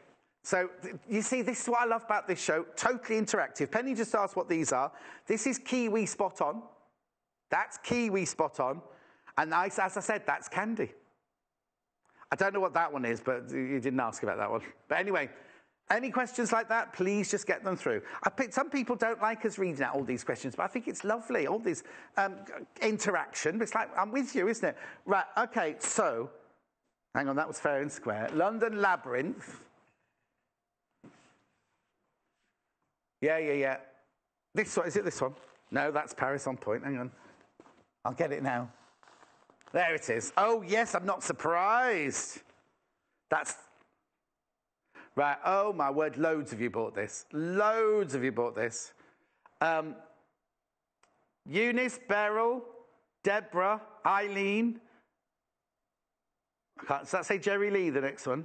So, you see, this is what I love about this show, totally interactive. Penny just asked what these are. This is kiwi spot on. That's kiwi spot on. And as I said, that's candy. I don't know what that one is, but you didn't ask about that one. But anyway, any questions like that, please just get them through. Some people don't like us reading out all these questions, but I think it's lovely, all this interaction. It's like, I'm with you, isn't it? Right, okay, so, hang on, that was fair and square. London Labyrinth. Yeah. This one, is it this one? No, that's Paris on Point. Hang on. I'll get it now. There it is. Oh, yes, I'm not surprised. That's... Right, oh, my word, loads of you bought this. Loads of you bought this. Eunice, Beryl, Deborah, Eileen. Does that say Jerry Lee, the next one?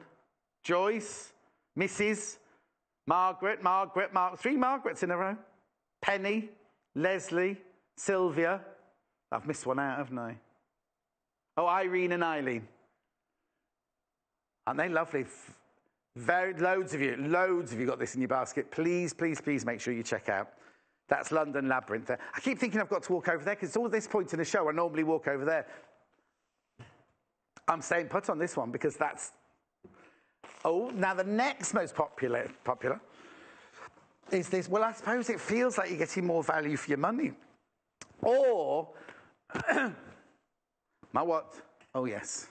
Joyce, Mrs., Margaret, three Margarets in a row. Penny, Leslie, Sylvia. I've missed one out, haven't I? Oh, Irene and Eileen. Aren't they lovely? Loads of you got this in your basket. Please, please, please make sure you check out. That's London Labyrinth there. I keep thinking I've got to walk over there because it's all this point in the show. I normally walk over there. I'm staying put on this one because that's... Oh, now the next most popular is this. Well, I suppose it feels like you're getting more value for your money. Or, my what? Oh, yes.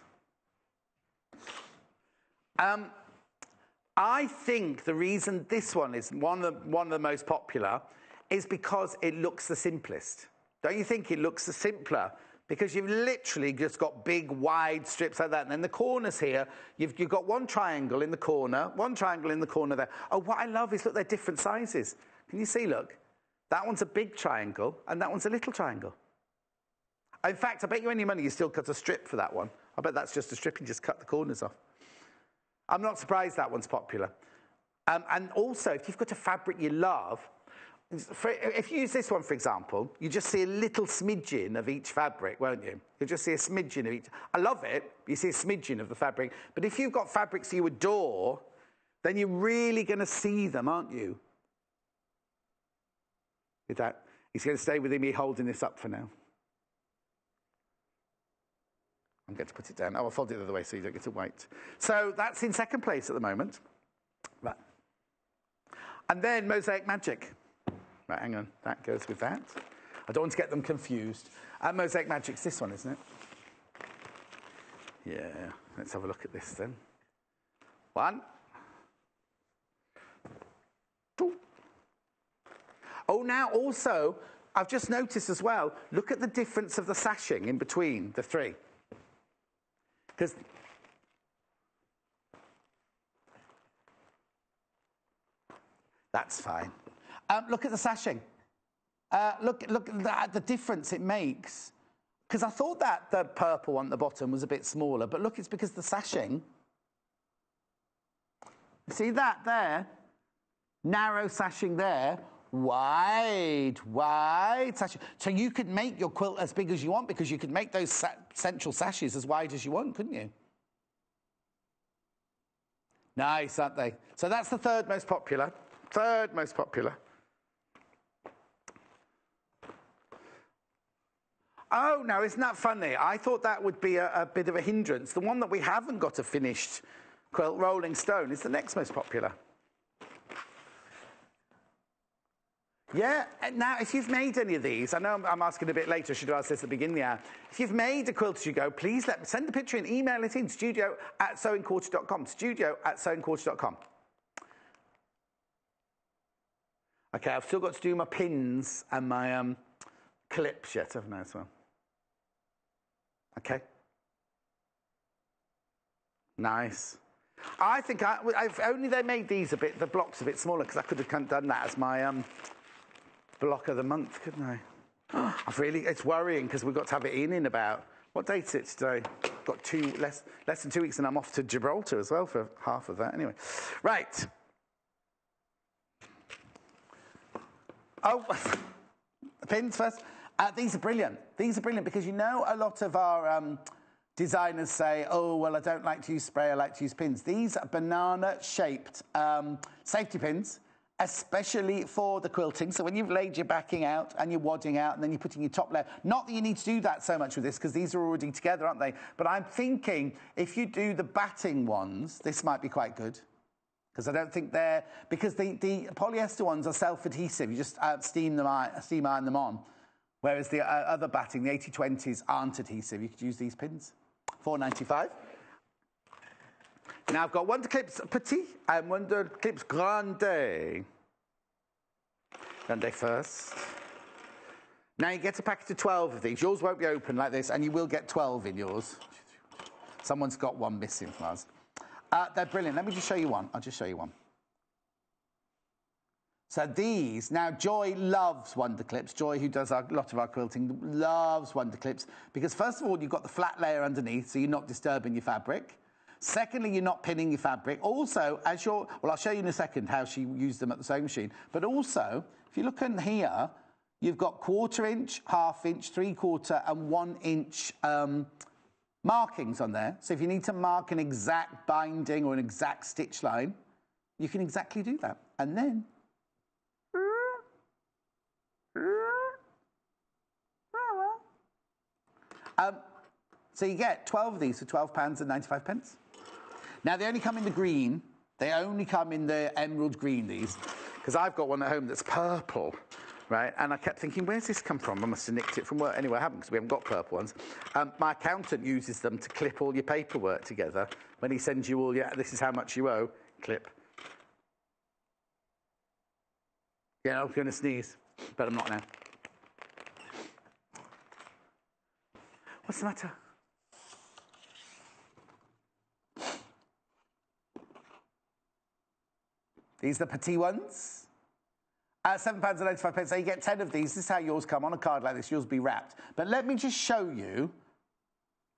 I think the reason this one is one of the most popular is because it looks the simplest. Don't you think it looks the simpler? Because you've literally just got big, wide strips like that. And then the corners here, you've got one triangle in the corner there. Oh, what I love is, look, they're different sizes. Can you see, look? That one's a big triangle, and that one's a little triangle. In fact, I bet you any money you still cut a strip for that one. I bet that's just a strip and just cut the corners off. I'm not surprised that one's popular. And also, if you've got a fabric you love, If you use this one, for example, you just see a little smidgen of each fabric, won't you? You'll just see a smidgen of each. I love it. You see a smidgen of the fabric. But if you've got fabrics you adore, then you're really going to see them, aren't you? With that, he's going to stay with me holding this up for now. I'm going to put it down. Oh, I'll fold it the other way so you don't get it white. So that's in second place at the moment. Right. And then Mosaic Magic. Right, hang on. That goes with that. I don't want to get them confused. Mosaic Magic's this one, isn't it? Yeah. Let's have a look at this then. 1. 2. Oh, now also, I've just noticed as well, look at the difference of the sashing in between the 3. Because that's fine. Look at the sashing. Look at the difference it makes. Because I thought that the purple one at the bottom was a bit smaller, but look, it's because the sashing. See that there? Narrow sashing there. Wide sashing. So you could make your quilt as big as you want because you could make those central sashes as wide as you want, couldn't you? Nice, aren't they? So that's the third most popular. Third most popular. Oh, now isn't that funny? I thought that would be a bit of a hindrance. The one that we haven't got a finished quilt, Rolling Stone, is the next most popular. Yeah, now if you've made any of these, I know I'm asking a bit later, I should have asked this at the beginning of the hour. If you've made a quilt-as-you-go, please send the picture in, email it in, studio@sewingquarter.com, studio@sewingquarter.com. Okay, I've still got to do my pins and my clips yet, haven't I, as well? Okay. Nice. I think if only they made these the blocks a bit smaller, because I could have done that as my block of the month, couldn't I? It's worrying because we've got to have it in about, what date is it today? Got less than 2 weeks and I'm off to Gibraltar as well for half of that. Anyway, right. Oh, the pins first. These are brilliant. These are brilliant because you know a lot of our designers say, oh, well, I don't like to use spray, I like to use pins. These are banana-shaped safety pins, especially for the quilting. So when you've laid your backing out and you're wadding out and then you're putting your top layer, not that you need to do that so much with this because these are already together, aren't they? But I'm thinking if you do the batting ones, this might be quite good. Because I don't think because the polyester ones are self-adhesive. You just steam iron them on. Whereas the other batting, the 80/20s, aren't adhesive. You could use these pins. $4.95. Now I've got Wonder Clips Petit and Wonder Clips Grande. Grande first. Now you get a packet of 12 of these. Yours won't be open like this, and you will get 12 in yours. Someone's got one missing from us. They're brilliant. Let me just show you one. I'll just show you one. So these, now Joy loves Wonder Clips. Joy, who does a lot of our quilting, loves Wonder Clips because first of all, you've got the flat layer underneath, so you're not disturbing your fabric. Secondly, you're not pinning your fabric. Also, well, I'll show you in a second how she used them at the sewing machine. But also, if you look in here, you've got 1/4 inch, 1/2 inch, 3/4 and 1 inch markings on there. So if you need to mark an exact binding or an exact stitch line, you can exactly do that. And then so you get 12 of these for £12.95. Now, they only come in the green. They only come in the emerald green, these. Because I've got one at home that's purple, right? And I kept thinking, where's this come from? I must have nicked it from work. Anyway, I haven't because we haven't got purple ones. My accountant uses them to clip all your paperwork together. When he sends you all your, this is how much you owe, clip. Yeah, I was going to sneeze, but I'm not now. What's the matter? These are the petite ones. £7.95. So you get 10 of these. This is how yours come on a card like this. Yours will be wrapped. But let me just show you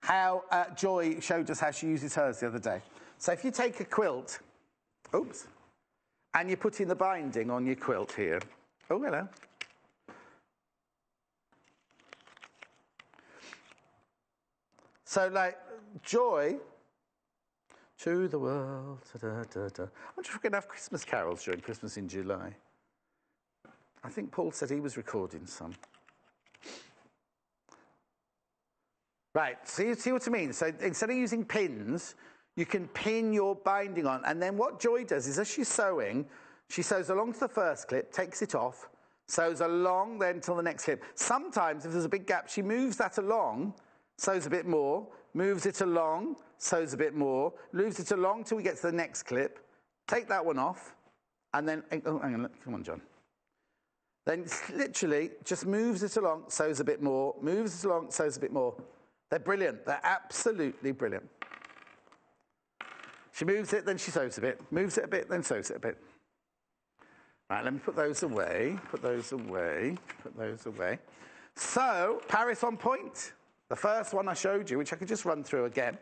how Joy showed us how she uses hers the other day. So if you take a quilt, oops, and you put in the binding on your quilt here, Oh, hello. So, like, joy to the world. Da, da, da, da. I wonder if we're going to have Christmas carols during Christmas in July. I think Paul said he was recording some. Right, so you see what I mean? So instead of using pins, you can pin your binding on. And then what Joy does is as she's sewing, she sews along to the first clip, takes it off, sews along then till the next clip. Sometimes if there's a big gap, she moves that along, sews a bit more, moves it along, sews a bit more, moves it along till we get to the next clip, take that one off, and then, oh, hang on, come on, John. Then literally just moves it along, sews a bit more, moves it along, sews a bit more. They're brilliant. They're absolutely brilliant. She moves it, then she sews a bit. Moves it a bit, then sews it a bit. Right, let me put those away. Put those away. Put those away. So, Paris on point. The first one I showed you, which I could just run through again.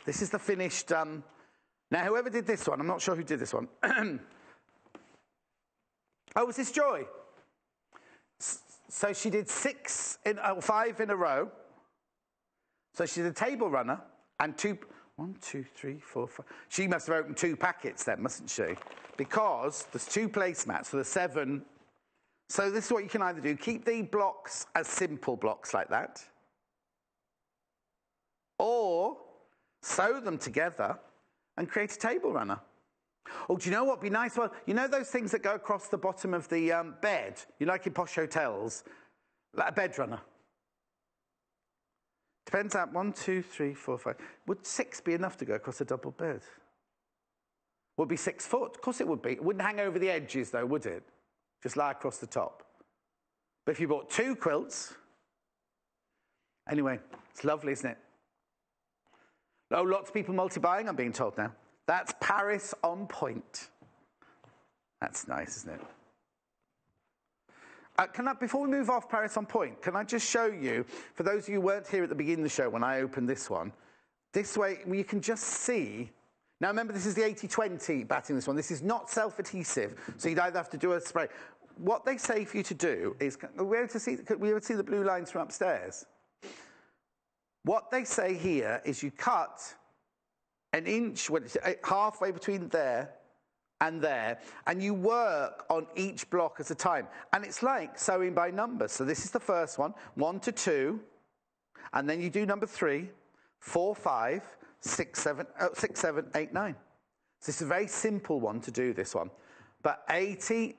This is the finished... Now, whoever did this one, I'm not sure who did this one. Oh, was this Joy? So she did 5 in a row. So she did a table runner and 2, 1, 2, 3, 4, 5. She must have opened 2 packets then, mustn't she? Because there's 2 placemats, so there's 7. So this is what you can either do. Keep the blocks as simple blocks like that. Or sew them together and create a table runner. Oh, do you know what would be nice? Well, you know those things that go across the bottom of the bed? You like in posh hotels? Like a bed runner. Depends on 1, 2, 3, 4, 5. Would 6 be enough to go across a double bed? Would be 6 foot? Of course it would be. It wouldn't hang over the edges though, would it? Just lie across the top. But if you bought 2 quilts... Anyway, it's lovely, isn't it? Oh, lots of people multi-buying, I'm being told now. That's Paris on point. That's nice, isn't it? Before we move off Paris on point, can I just show you, for those of you who weren't here at the beginning of the show when I opened this one, this way you can just see. Now remember, this is the 80-20 batting, this one. This is not self-adhesive, so you'd either have to do a spray. What they say for you to do is, we able to see the blue lines from upstairs? What they say here is you cut an inch, halfway between there, and you work on each block at a time. And it's like sewing by numbers. So this is the first one, 1 to 2, and then you do number 3, 4, 5, 6, 7, 8, 9. So it's a very simple one to do, this one. But 80%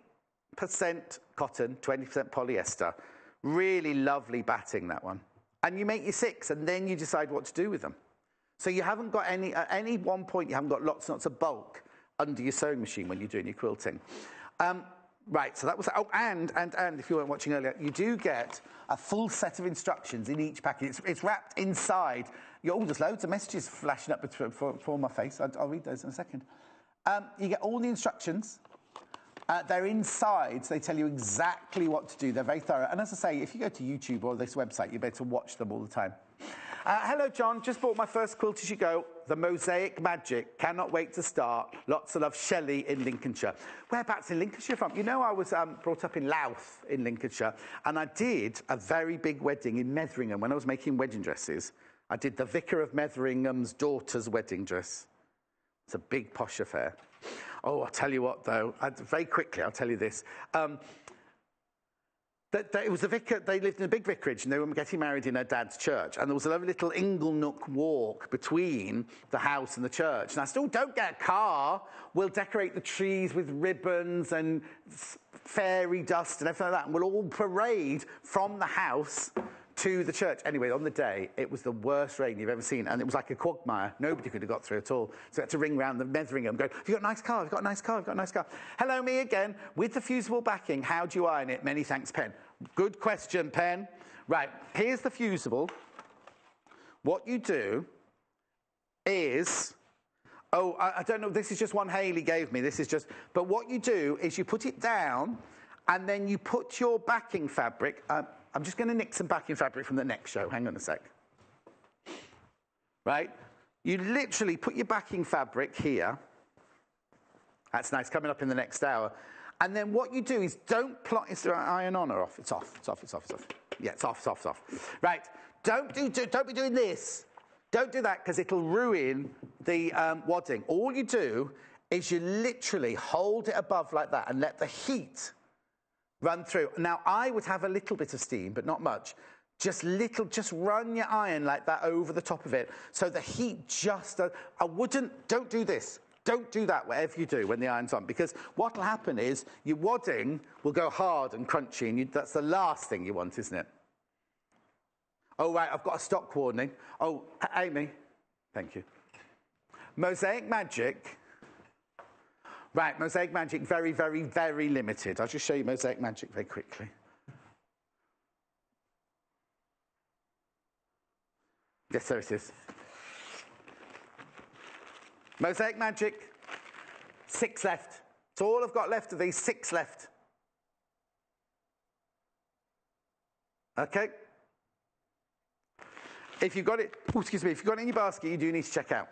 cotton, 20% polyester. Really lovely batting, that one. And you make your 6, and then you decide what to do with them. So you haven't got at any one point, you haven't got lots and lots of bulk under your sewing machine when you're doing your quilting. Right, so that was... Oh, and if you weren't watching earlier, you do get a full set of instructions in each packet. It's wrapped inside. There's loads of messages flashing up before my face. I'll read those in a second. You get all the instructions. They're inside, so they tell you exactly what to do. They're very thorough. And as I say, if you go to YouTube or this website, you're able to watch them all the time. Hello, John. Just bought my first quilt-as-you-go. The Mosaic Magic. Cannot wait to start. Lots of love, Shelley in Lincolnshire. Whereabouts in Lincolnshire from? You know, I was brought up in Louth in Lincolnshire, and I did a very big wedding in Metheringham when I was making wedding dresses. I did the Vicar of Metheringham's daughter's wedding dress. It's a big posh affair. Oh, I'll tell you what, though. Very quickly, I'll tell you this. It was the vicar. They lived in a big vicarage, and they were getting married in her dad's church. And there was a lovely little inglenook walk between the house and the church. And I said, "Oh, don't get a car. We'll decorate the trees with ribbons and fairy dust and everything like that. And we'll all parade from the house to the church." Anyway, on the day, it was the worst rain you've ever seen. And it was like a quagmire. Nobody could have got through at all. So I had to ring round the Metheringham and go, "Have you got a nice car? Have you got a nice car? Have you got a nice car?" "Hello, me again. With the fusible backing, how do you iron it? Many thanks, Pen." Good question, Pen. Right, here's the fusible. What you do is... Oh, I don't know. This is just one Hayley gave me. This is just... But what you do is you put it down, and then you put your backing fabric... I'm just going to nick some backing fabric from the next show. Hang on a sec. Right? You literally put your backing fabric here. That's nice, coming up in the next hour. And then what you do is don't plot. Is there an iron on or off? It's off. It's off. It's off. It's off. Yeah, it's off. It's off. It's off. Right. Don't be doing this. Don't do that because it'll ruin the wadding. All you do is you literally hold it above like that and let the heat run through. Now, I would have a little bit of steam, but not much. Just run your iron like that over the top of it. So the heat don't do this. Don't do that, whatever you do when the iron's on, because what will happen is your wadding will go hard and crunchy, and that's the last thing you want, isn't it? Oh, right, I've got a stock warning. Oh, Amy, thank you. Mosaic Magic. Right, Mosaic Magic, very, very, very limited. I'll just show you Mosaic Magic very quickly. Yes, there it is. Mosaic Magic, 6 left. It's all I've got left of these, 6 left. Okay. If you've got it, if you've got it in your basket, you do need to check out.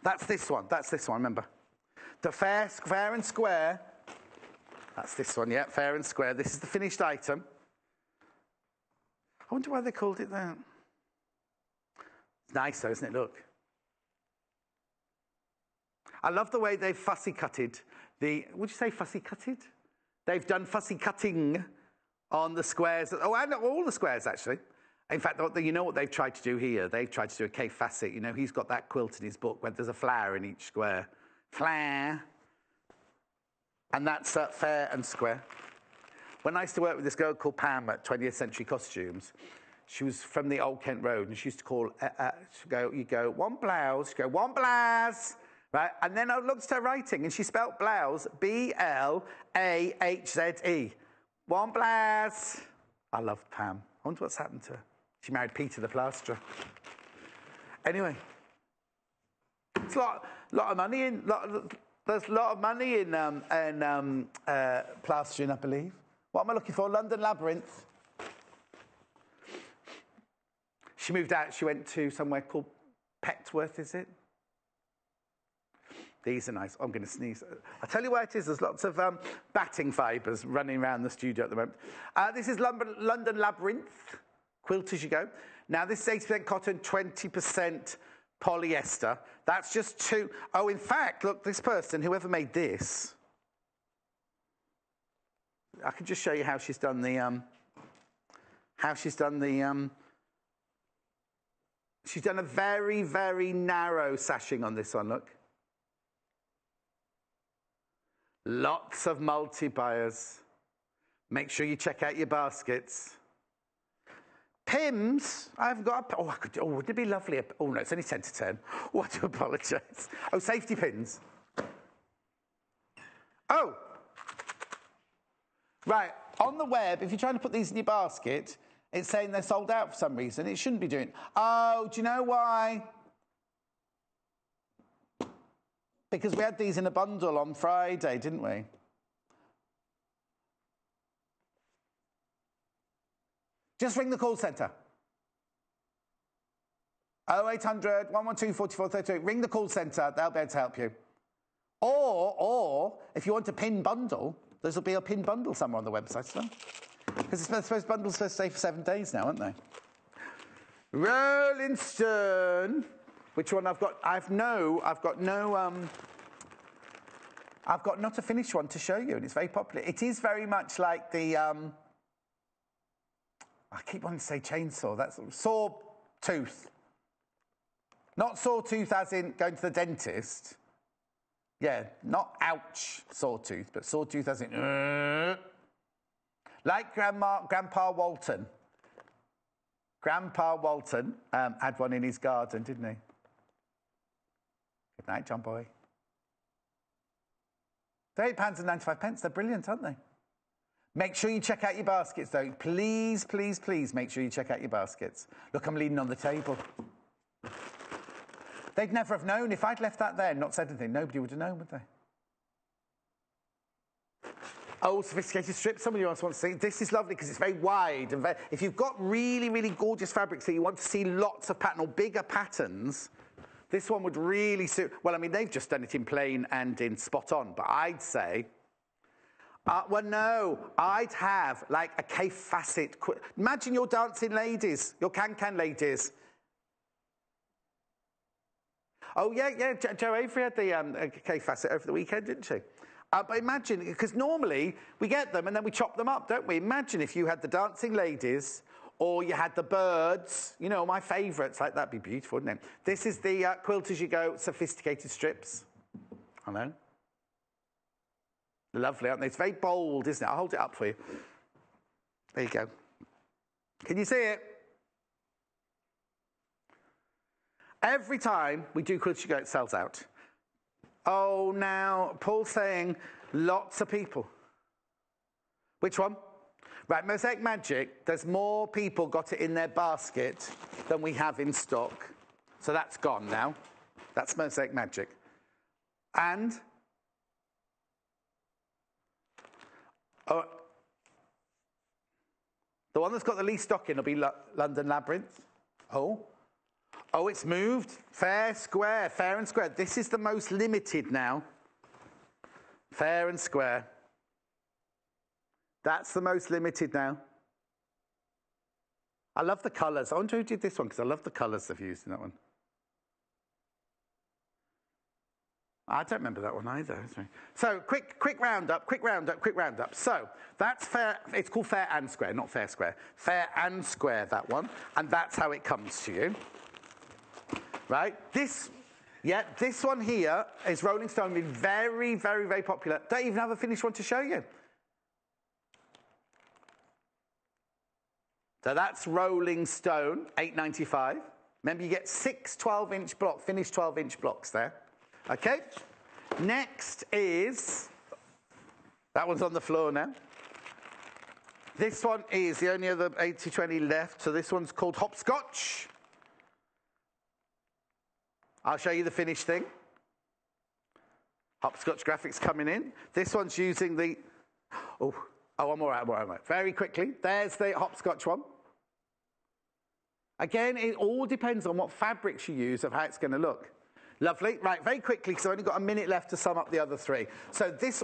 That's this one, remember. The fair and square, that's this one, yeah, fair and square. This is the finished item. I wonder why they called it that. It's nice though, isn't it? Look. I love the way they've fussy cutted would you say fussy cutted? They've done fussy cutting on the squares. Oh, and all the squares, actually. In fact, you know what they've tried to do here? They've tried to do a K facet. You know, he's got that quilt in his book where there's a flower in each square. Flower. And that's fair and square. When I used to work with this girl called Pam at 20th Century Costumes, she was from the Old Kent Road, and she used to call, you go, one blouse, she'd go, one blouse. Right? And then I looked at her writing, and she spelt blouse, B-L-A-H-Z-E. One blouse. I loved Pam. I wonder what's happened to her. She married Peter the plasterer. Anyway, it's a lot of money in. There's a lot of money in plastering, I believe. What am I looking for? London Labyrinth. She moved out. She went to somewhere called Petworth, is it? These are nice. I'm going to sneeze. I'll tell you where it is. There's lots of batting fibres running around the studio at the moment. This is London Labyrinth, quilt-as-you-go. Now, this is 80% cotton, 20% polyester. That's just two. Oh, in fact, look, this person, whoever made this, I can just show you how she's done the, she's done a very, very narrow sashing on this one, look. Lots of multi-buyers. Make sure you check out your baskets. Pims, I've got, wouldn't it be lovely? Oh, no, it's only 10 to 10. Oh, I do apologise. Oh, safety pins. Oh. Right, on the web, if you're trying to put these in your basket, it's saying they're sold out for some reason. It shouldn't be doing. Oh, do you know why? Because we had these in a bundle on Friday, didn't we? Just ring the call centre. 0800 112 4432. Ring the call centre. They'll be able to help you. Or if you want a pin bundle, there'll be a pin bundle somewhere on the website as well. Because it's supposed bundles supposed to stay for 7 days now, aren't they? Rolling Stone. Which one I've got? I've got not a finished one to show you, and it's very popular. It is very much like the, I keep wanting to say chainsaw. That's sawtooth. Not sawtooth as in going to the dentist. Yeah, not ouch sawtooth, but sawtooth as in, like Grandpa Walton. Grandpa Walton had one in his garden, didn't he? Good night, John Boy. They're £8.95. They're brilliant, aren't they? Make sure you check out your baskets, though. Please, please, please make sure you check out your baskets. Look, I'm leaning on the table. They'd never have known. If I'd left that there and not said anything, nobody would have known, would they? Old sophisticated strip. Somebody else wants to see. This is lovely because it's very wide. And if you've got really, really gorgeous fabrics that you want to see lots of pattern or bigger patterns, this one would really suit. Well, I mean, they've just done it in plain and in spot on, but I'd say Well, no, I'd have like a K-facet. Imagine your dancing ladies, your can-can ladies. Oh, yeah, Jo Avery had the K-facet over the weekend, didn't she? But imagine, because normally we get them and then we chop them up, don't we? Imagine if you had the dancing ladies or you had the birds, you know, my favourites, like that'd be beautiful, wouldn't it? This is the quilt-as-you-go sophisticated strips. I know. Lovely, aren't they? It's very bold, isn't it? I'll hold it up for you. There you go. Can you see it? Every time we do quilt-as-you-go, it sells out. Oh, now, Paul's saying lots of people. Which one? Right, Mosaic Magic, there's more people got it in their basket than we have in stock. So that's gone now. That's Mosaic Magic. And... oh, the one that's got the least stock in will be London Labyrinth. Oh, it's moved. Fair and square. This is the most limited now. Fair and square. That's the most limited now. I love the colours. I wonder who did this one, because I love the colours they've used in that one. I don't remember that one either. So, quick roundup. So, that's fair. It's called fair and square, not fair square. Fair and square, that one. And that's how it comes to you. Right? This one here is Rolling Stone, been very, very, very popular. Don't even have a finished one to show you. So that's Rolling Stone, $8.95. Remember, you get 6 12-inch blocks, finished 12-inch blocks there. Okay, next is, that one's on the floor now. This one is the only other 80/20 left, so this one's called Hopscotch. I'll show you the finished thing. Hopscotch graphics coming in. This one's using the, I'm all right. Very quickly, there's the Hopscotch one. Again, it all depends on what fabrics you use of how it's going to look. Lovely. Right, very quickly, because I've only got a minute left to sum up the other three. So this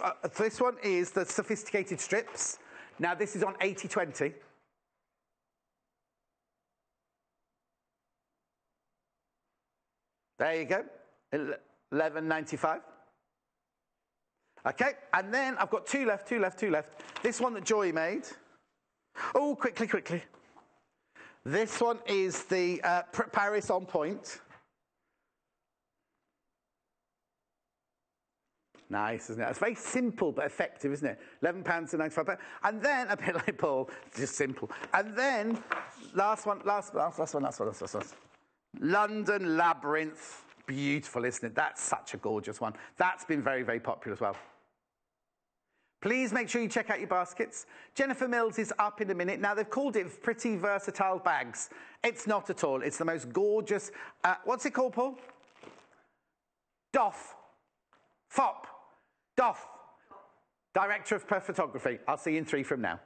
one is the sophisticated strips. Now, this is on 80/20. There you go. $11.95. Okay, and then I've got two left. This one that Joy made. Oh, quickly. This one is the Paris on point. Nice, isn't it? It's very simple but effective, isn't it? £11.95. And then, a bit like Paul, just simple. And then, last one. London Labyrinth. Beautiful, isn't it? That's such a gorgeous one. That's been very, very popular as well. Please make sure you check out your baskets. Jennifer Mills is up in a minute. Now, they've called it pretty versatile bags. It's not at all. It's the most gorgeous... what's it called, Paul? Dopp. Director of Photography. I'll see you in 3 from now.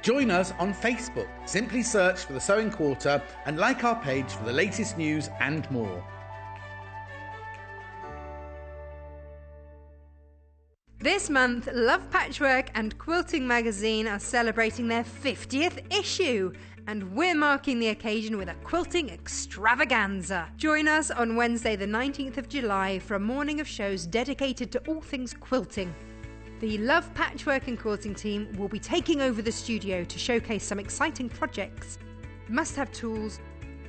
Join us on Facebook. Simply search for The Sewing Quarter and like our page for the latest news and more. This month, Love Patchwork and Quilting magazine are celebrating their 50th issue, and we're marking the occasion with a quilting extravaganza. Join us on Wednesday the 19th of July for a morning of shows dedicated to all things quilting. The Love Patchwork and Quilting team will be taking over the studio to showcase some exciting projects, must-have tools,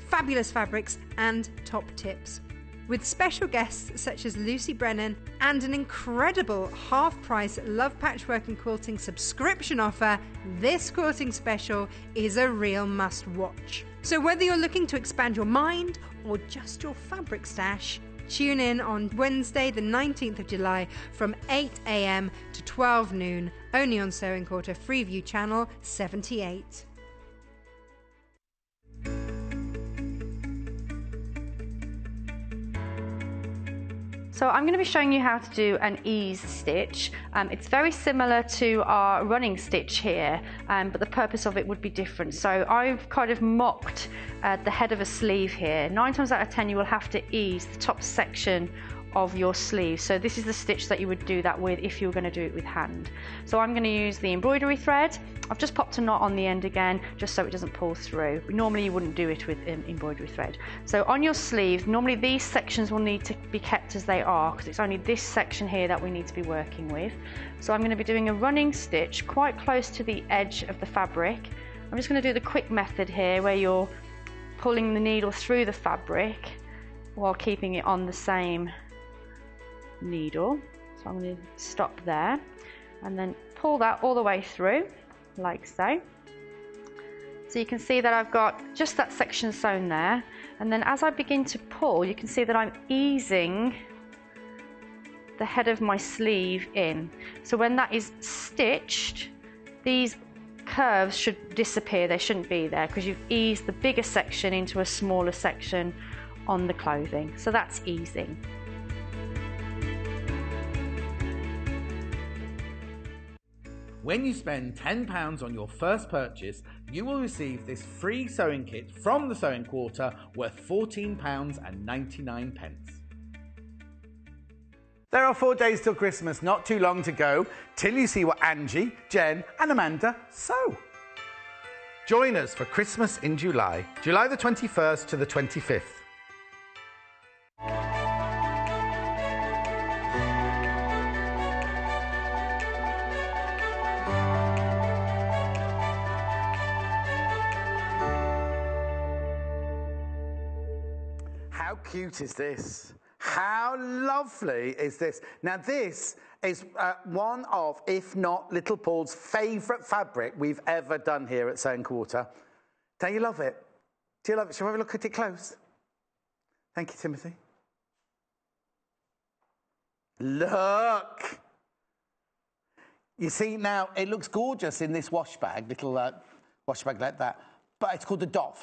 fabulous fabrics and top tips. With special guests such as Lucy Brennan and an incredible half-price Love Patchwork and Quilting subscription offer, this quilting special is a real must-watch. So whether you're looking to expand your mind or just your fabric stash, tune in on Wednesday the 19th of July from 8 a.m. to 12 noon, only on Sewing Quarter Freeview Channel 78. So I'm going to be showing you how to do an ease stitch. It's very similar to our running stitch here, but the purpose of it would be different. So I've kind of mocked the head of a sleeve here. 9 times out of 10 you will have to ease the top section of your sleeve. So this is the stitch that you would do that with if you were going to do it with hand. So I'm going to use the embroidery thread. I've just popped a knot on the end again, just so it doesn't pull through. Normally you wouldn't do it with embroidery thread. So on your sleeve, normally these sections will need to be kept as they are, because it's only this section here that we need to be working with. So I'm going to be doing a running stitch quite close to the edge of the fabric. I'm just going to do the quick method here, where you're pulling the needle through the fabric while keeping it on the same needle. So I'm going to stop there and then pull that all the way through, like so. So you can see that I've got just that section sewn there, and then as I begin to pull, you can see that I'm easing the head of my sleeve in. So when that is stitched, these curves should disappear. They shouldn't be there, because you've eased the bigger section into a smaller section on the clothing. So that's easing. When you spend £10 on your first purchase, you will receive this free sewing kit from the Sewing Quarter worth £14.99. There are 4 days till Christmas, not too long to go, till you see what Angie, Jen and Amanda sew. Join us for Christmas in July, July the 21st to the 25th. How cute is this? How lovely is this? Now this is one of, if not Little Paul's favourite fabric we've ever done here at Sewing Quarter. Don't you love it? Do you love it? Shall we have a look at it close? Thank you, Timothy. Look! You see now, it looks gorgeous in this wash bag, little wash bag like that, but it's called the Dopp.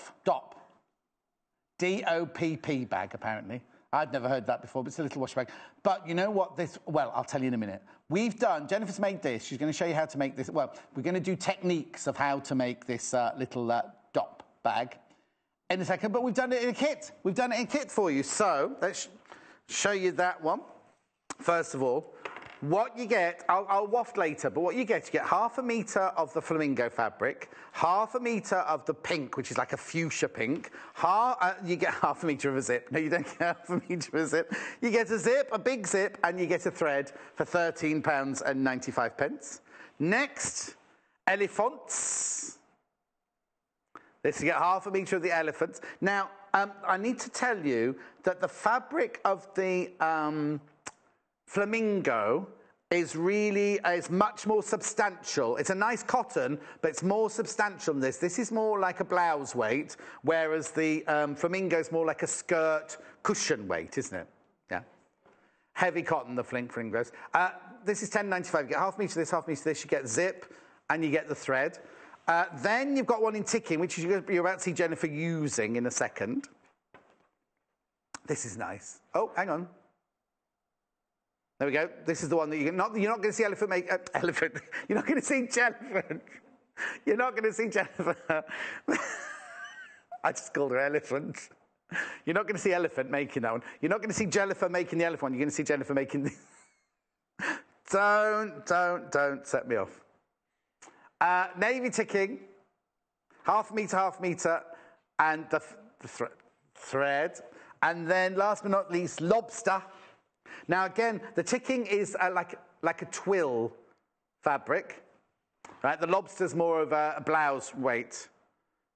D-O-P-P bag, apparently. I'd never heard that before, but it's a little wash bag. But you know what this, well, I'll tell you in a minute. We've done, Jennifer's made this. She's going to show you how to make this. Well, we're going to do techniques of how to make this little Dopp bag in a second, but we've done it in a kit. We've done it in a kit for you. So let's show you that one. First of all, what you get, I'll waft later, but what you get ½ metre of the flamingo fabric, ½ metre of the pink, which is like a fuchsia pink, you get ½ metre of a zip. No, you don't get ½ metre of a zip. You get a zip, a big zip, and you get a thread for £13.95. Next, elephants. This, you get ½ metre of the elephants. Now, I need to tell you that the fabric of the flamingo is much more substantial. It's a nice cotton, but it's more substantial than this. This is more like a blouse weight, whereas the flamingo is more like a skirt cushion weight, isn't it? Yeah. Heavy cotton, the flamingos. This is £10.95. You get ½ metre of this, ½ metre of this. You get zip, and you get the thread. Then you've got one in ticking, which you're about to see Jennifer using in a second. This is nice. Oh, hang on. There we go. This is the one that you're not going to see elephant make elephant. You're not going to see Jennifer. You're not going to see Jennifer. I just called her elephant. You're not going to see elephant making that one. You're not going to see Jennifer making the elephant one. You're going to see Jennifer making the. Don't set me off. Navy ticking, ½ metre, and the thread, and then last but not least, lobster. Now again, the ticking is like a twill fabric, right? The lobster's more of a blouse weight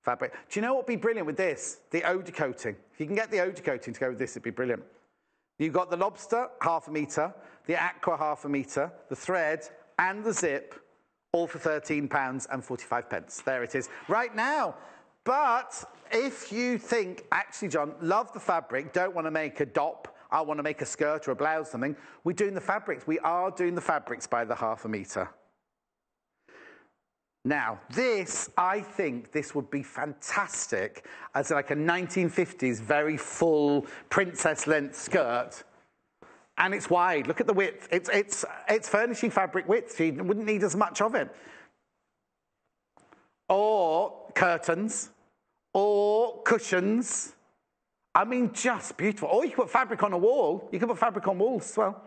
fabric. Do you know what would be brilliant with this? The eau de coating. If you can get the eau de coating to go with this, it'd be brilliant. You've got the lobster, ½ metre, the aqua, ½ metre, the thread, and the zip, all for £13.45. There it is. Right now. But if you think, actually, John, love the fabric, don't want to make a Dopp, I want to make a skirt or a blouse or something, we're doing the fabrics. We are doing the fabrics by the ½ metre. Now, this, I think this would be fantastic as like a 1950s very full princess length skirt. And it's wide. Look at the width. It's furnishing fabric width. You wouldn't need as much of it. Or curtains, or cushions, I mean, just beautiful. Or you can put fabric on a wall. You can put fabric on walls as well.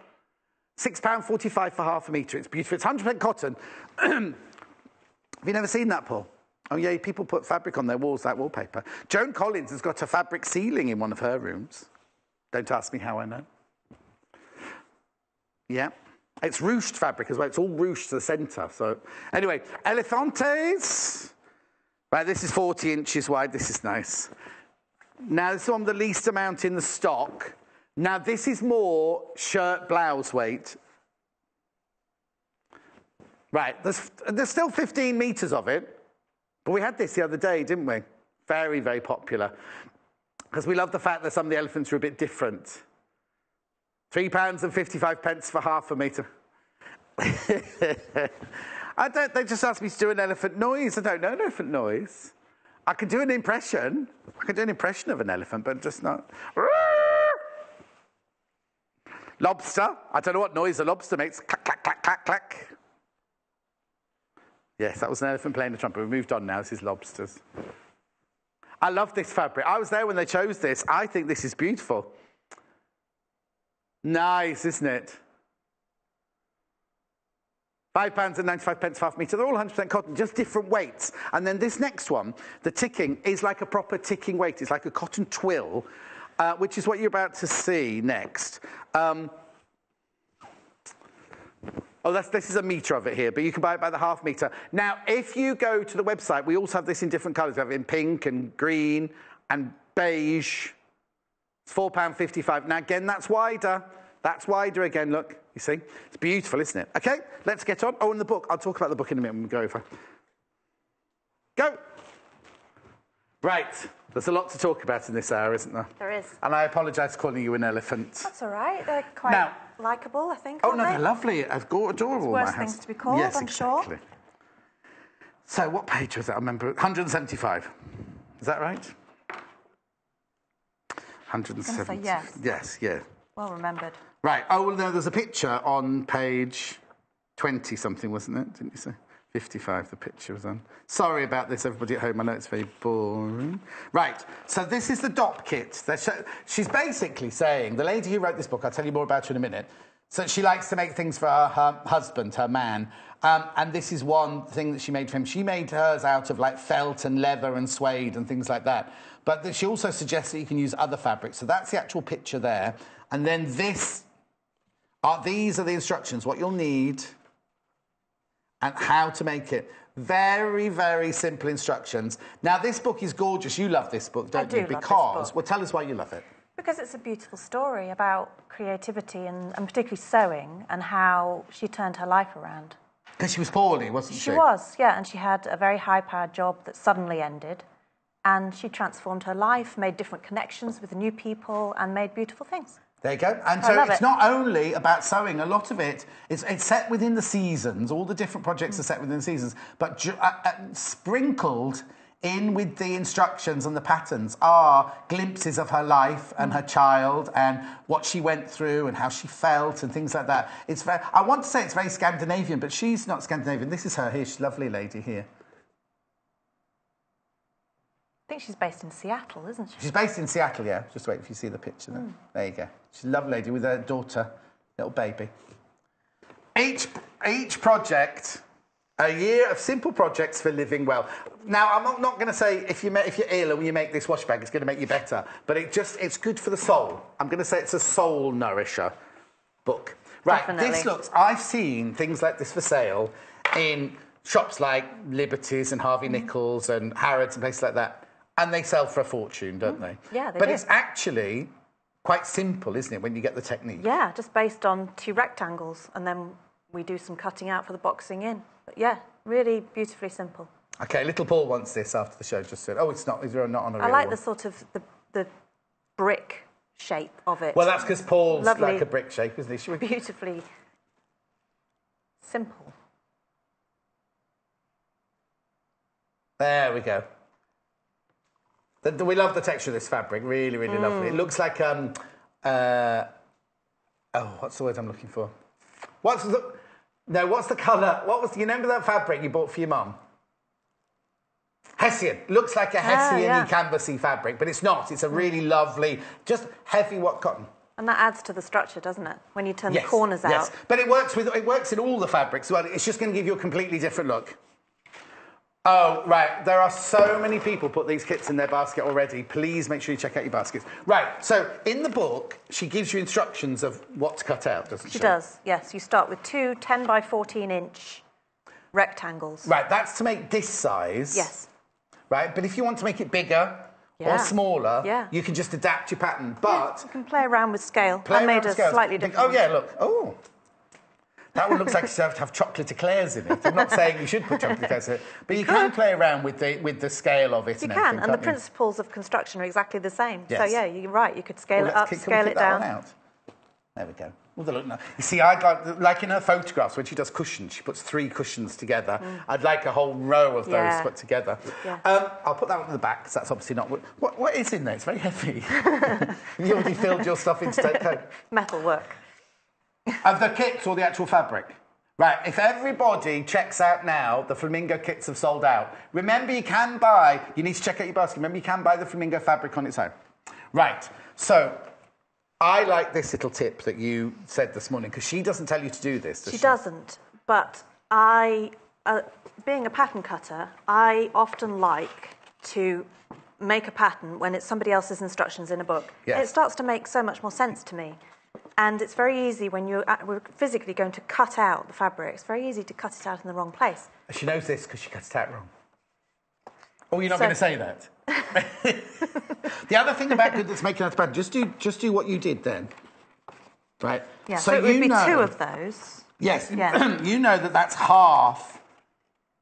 £6.45 for half a metre. It's beautiful. It's 100% cotton. Have you never seen that, Paul? Oh, yeah, people put fabric on their walls like wallpaper. Joan Collins has got a fabric ceiling in one of her rooms. Don't ask me how I know. Yeah. It's ruched fabric as well. It's all ruched to the centre. So, anyway, Elefantes. Right, this is 40 inches wide. This is nice. Now, this is one of the least amount in the stock. Now, this is more shirt blouse weight. Right, there's still 15 metres of it. But we had this the other day, didn't we? Very, very popular. Because we love the fact that some of the elephants are a bit different. £3.55 for half a metre. They just asked me to do an elephant noise. I don't know an elephant noise. I can do an impression. I can do an impression of an elephant, but just not. Lobster. I don't know what noise a lobster makes. Clack, clack, clack, clack, clack. Yes, that was an elephant playing the trumpet. We've moved on now. This is lobsters. I love this fabric. I was there when they chose this. I think this is beautiful. Nice, isn't it? £5.95 half metre. They're all 100% cotton, just different weights. And then this next one, the ticking, is like a proper ticking weight. It's like a cotton twill, which is what you're about to see next. This is a metre of it here, but you can buy it by the half metre. Now, if you go to the website, we also have this in different colours. We have it in pink and green and beige. It's £4.55. Now, again, that's wider. That's wider again, look. You see? It's beautiful, isn't it? OK, let's get on. Oh, and the book. I'll talk about the book in a minute when we go over. Go. Right. There's a lot to talk about in this hour, isn't there? There is. And I apologise for calling you an elephant. That's all right. They're quite likeable, I think. Oh, no, they're lovely. Adorable. Worse things to be called, yes, I'm exactly. sure. So what page was that? I remember 175. Is that right? 170. Yes. Yes, yeah. Well remembered. Right. Oh, well, there's a picture on page 20-something, wasn't it? Didn't you say? 55, the picture was on. Sorry about this, everybody at home. I know it's very boring. Right. So this is the Dopp kit. She's basically saying, the lady who wrote this book, I'll tell you more about her in a minute, so she likes to make things for her husband, her man. And this is one thing that she made for him. She made hers out of, like, felt and leather and suede and things like that. But she also suggests that you can use other fabrics. So that's the actual picture there. And then these are the instructions, what you'll need and how to make it. Very, very simple instructions. Now, this book is gorgeous. You love this book, don't you? Love this book. Well, tell us why you love it. Because it's a beautiful story about creativity and particularly sewing and how she turned her life around. Because she was poorly, wasn't she? She was, yeah. And she had a very high-powered job that suddenly ended. And she transformed her life, made different connections with new people and made beautiful things. There you go. And so it's not only about sewing. A lot of it is set within the seasons. All the different projects are set within the seasons. But sprinkled in with the instructions and the patterns are glimpses of her life and her child and what she went through and how she felt and things like that. I want to say it's very Scandinavian, but she's not Scandinavian. This is her here. She's a lovely lady here. I think she's based in Seattle, isn't she? She's based in Seattle, yeah. Just wait if you see the picture there. There you go. She's a lovely lady with her daughter, little baby. Each project, a year of simple projects for living well. Now, I'm not going to say if you're ill and when you make this wash bag, it's going to make you better, but it's good for the soul. I'm going to say it's a soul nourisher book. Right, Definitely. I've seen things like this for sale in shops like Liberty's and Harvey Nichols and Harrods and places like that. And they sell for a fortune, don't they? Yeah, they do. But it's actually quite simple, isn't it, when you get the technique? Yeah, just based on 2 rectangles, and then we do some cutting out for the boxing in. But yeah, really beautifully simple. OK, little Paul wants this after the show, just said, oh, it's not on a real one. I like the sort of the brick shape of it. Well, that's because Paul's like a brick shape, isn't he? Beautifully simple. There we go. We love the texture of this fabric, really, really lovely. It looks like, what's the word I'm looking for? What's the colour? You remember that fabric you bought for your mum? Hessian. Looks like a Hessian-y canvasy fabric, but it's not. It's a really lovely, just heavy what cotton. And that adds to the structure, doesn't it? When you turn the corners out. Yes, but it works in all the fabrics. Well, it's just going to give you a completely different look. Oh, right. There are so many people put these kits in their basket already. Please make sure you check out your baskets. Right. So in the book, she gives you instructions of what to cut out, doesn't she? She does, yes. You start with 2 10 by 14 inch rectangles. Right. That's to make this size. Yes. Right. But if you want to make it bigger or smaller, you can just adapt your pattern. But you can play around with scale. I made a slightly different. Oh, yeah, look. Oh. That one looks like you have to have chocolate eclairs in it. I'm not saying you should put chocolate eclairs in it, but you can play around with the scale of it. You can, and the principles of construction are exactly the same. Yes. So yeah, you're right. You could scale it up, scale it down. There we go. Well, look now. You see, I'd like in her photographs when she does cushions, she puts 3 cushions together. I'd like a whole row of those put together. Yeah. I'll put that one in the back because that's obviously not what is in there. It's very heavy. You already filled your stuff into coat. Metal work. Of the kits or the actual fabric? Right, if everybody checks out now, the flamingo kits have sold out. Remember, you need to check out your basket. Remember, you can buy the flamingo fabric on its own. Right, so I like this little tip that you said this morning, because she doesn't tell you to do this, does she? She doesn't, but being a pattern cutter, I often like to make a pattern when it's somebody else's instructions in a book. Yes. It starts to make so much more sense to me. And it's very easy when we're physically going to cut out the fabric. It's very easy to cut it out in the wrong place. She knows this because she cuts it out wrong. Oh, you're not going to say that? The other thing about good that's making out the pattern, just do what you did then. Right? Yeah, so it would be 2 of those. Yes. Yeah. You know that's half.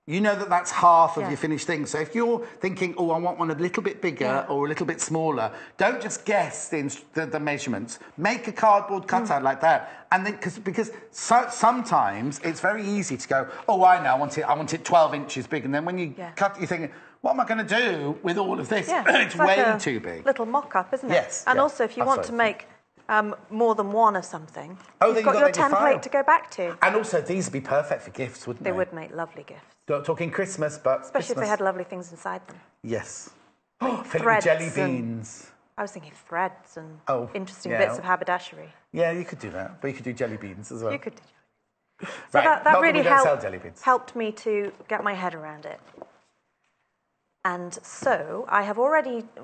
You know that's half of your finished thing. So if you're thinking, oh, I want one a little bit bigger or a little bit smaller, don't just guess the measurements. Make a cardboard cutout like that. And then, because sometimes it's very easy to go, oh, I know, I want it 12 inches big. And then when you cut, you're thinking, what am I going to do with all of this? Yeah, it's way too big. Little mock-up, isn't it? Yes. And also, if you want to make more than one of something, you've got your template to go back to. And also, these would be perfect for gifts, wouldn't they? They would make lovely gifts. Not talking Christmas, but especially if they had lovely things inside them. Yes. Oh, filled with jelly beans. I was thinking threads and interesting bits of haberdashery. Yeah, you could do that, but you could do jelly beans as well. You could do jelly beans. So right. that really helped me to get my head around it. And so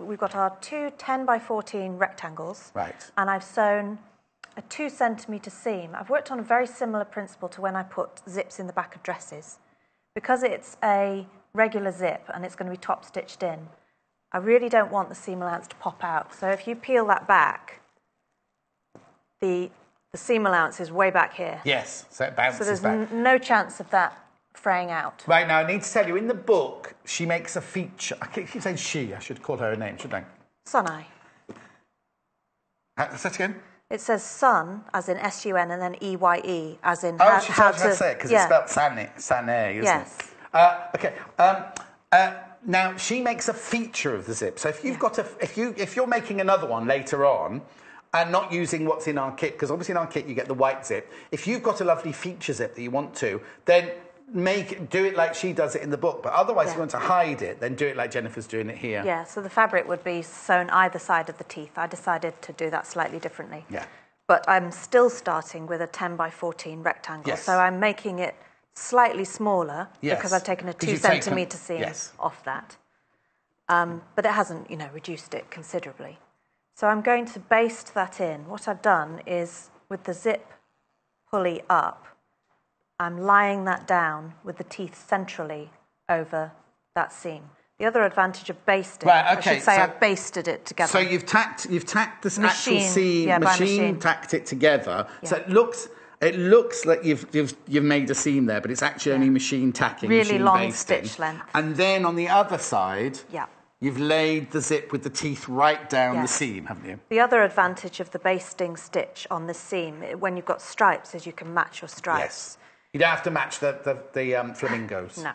we've got our 2 10 by 14 rectangles. Right. And I've sewn a 2 centimetre seam. I've worked on a very similar principle to when I put zips in the back of dresses. Because it's a regular zip and it's going to be top stitched in, I really don't want the seam allowance to pop out. So if you peel that back, the seam allowance is way back here. Yes, so it bounces back. So there's no chance of that fraying out. Right, now I need to tell you, in the book, she makes a feature. I keep saying she. I should call her a name, shouldn't I? Sunai. Say that again? It says sun, as in S-U-N, and then E-Y-E, as in how to say it, because it's spelled Sané, isn't it? Okay. Now, she makes a feature of the zip. So if you've got if you're making another one later on, and not using what's in our kit, because obviously in our kit you get the white zip, if you've got a lovely feature zip that you want to, then do it like she does it in the book. But otherwise, if you want to hide it, then do it like Jennifer's doing it here. Yeah, so the fabric would be sewn either side of the teeth. I decided to do that slightly differently. Yeah. But I'm still starting with a 10 by 14 rectangle. Yes. So I'm making it slightly smaller because I've taken a 2 centimetre seam off that. But it hasn't, reduced it considerably. So I'm going to baste that in. What I've done is, with the zip pulley up, I'm lying that down with the teeth centrally over that seam. The other advantage of basting, I should say, I've basted it together. So you've tacked this actual seam, machine tacked it together. Yeah. So it looks like you've made a seam there, but it's actually only machine tacking, really machine long basting. stitch length. And then on the other side, you've laid the zip with the teeth right down the seam, haven't you? The other advantage of the basting stitch on this seam, when you've got stripes, is you can match your stripes. Yes. You don't have to match the flamingos. No.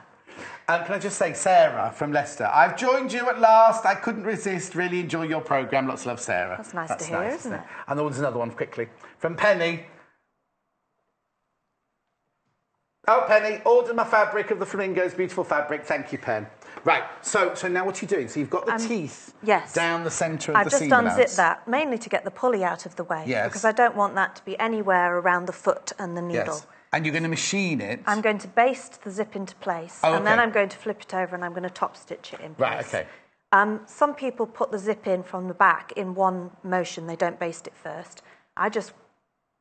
Can I just say, Sarah from Leicester, I've joined you at last. I couldn't resist. Really enjoy your programme. Lots of love, Sarah. That's nice to hear, isn't it? And there was another one quickly. From Penny. Oh, Penny, ordered my fabric of the flamingo's beautiful fabric. Thank you, Pen. Right, so now what are you doing? So you've got the teeth down the centre of the seam allowance. I've just unzipped that, mainly to get the pulley out of the way. Yes. Because I don't want that to be anywhere around the foot and the needle. Yes. And you're going to machine it? I'm going to baste the zip into place, and then I'm going to flip it over and I'm going to top stitch it in place. Right, okay. Some people put the zip in from the back in one motion. They don't baste it first. I just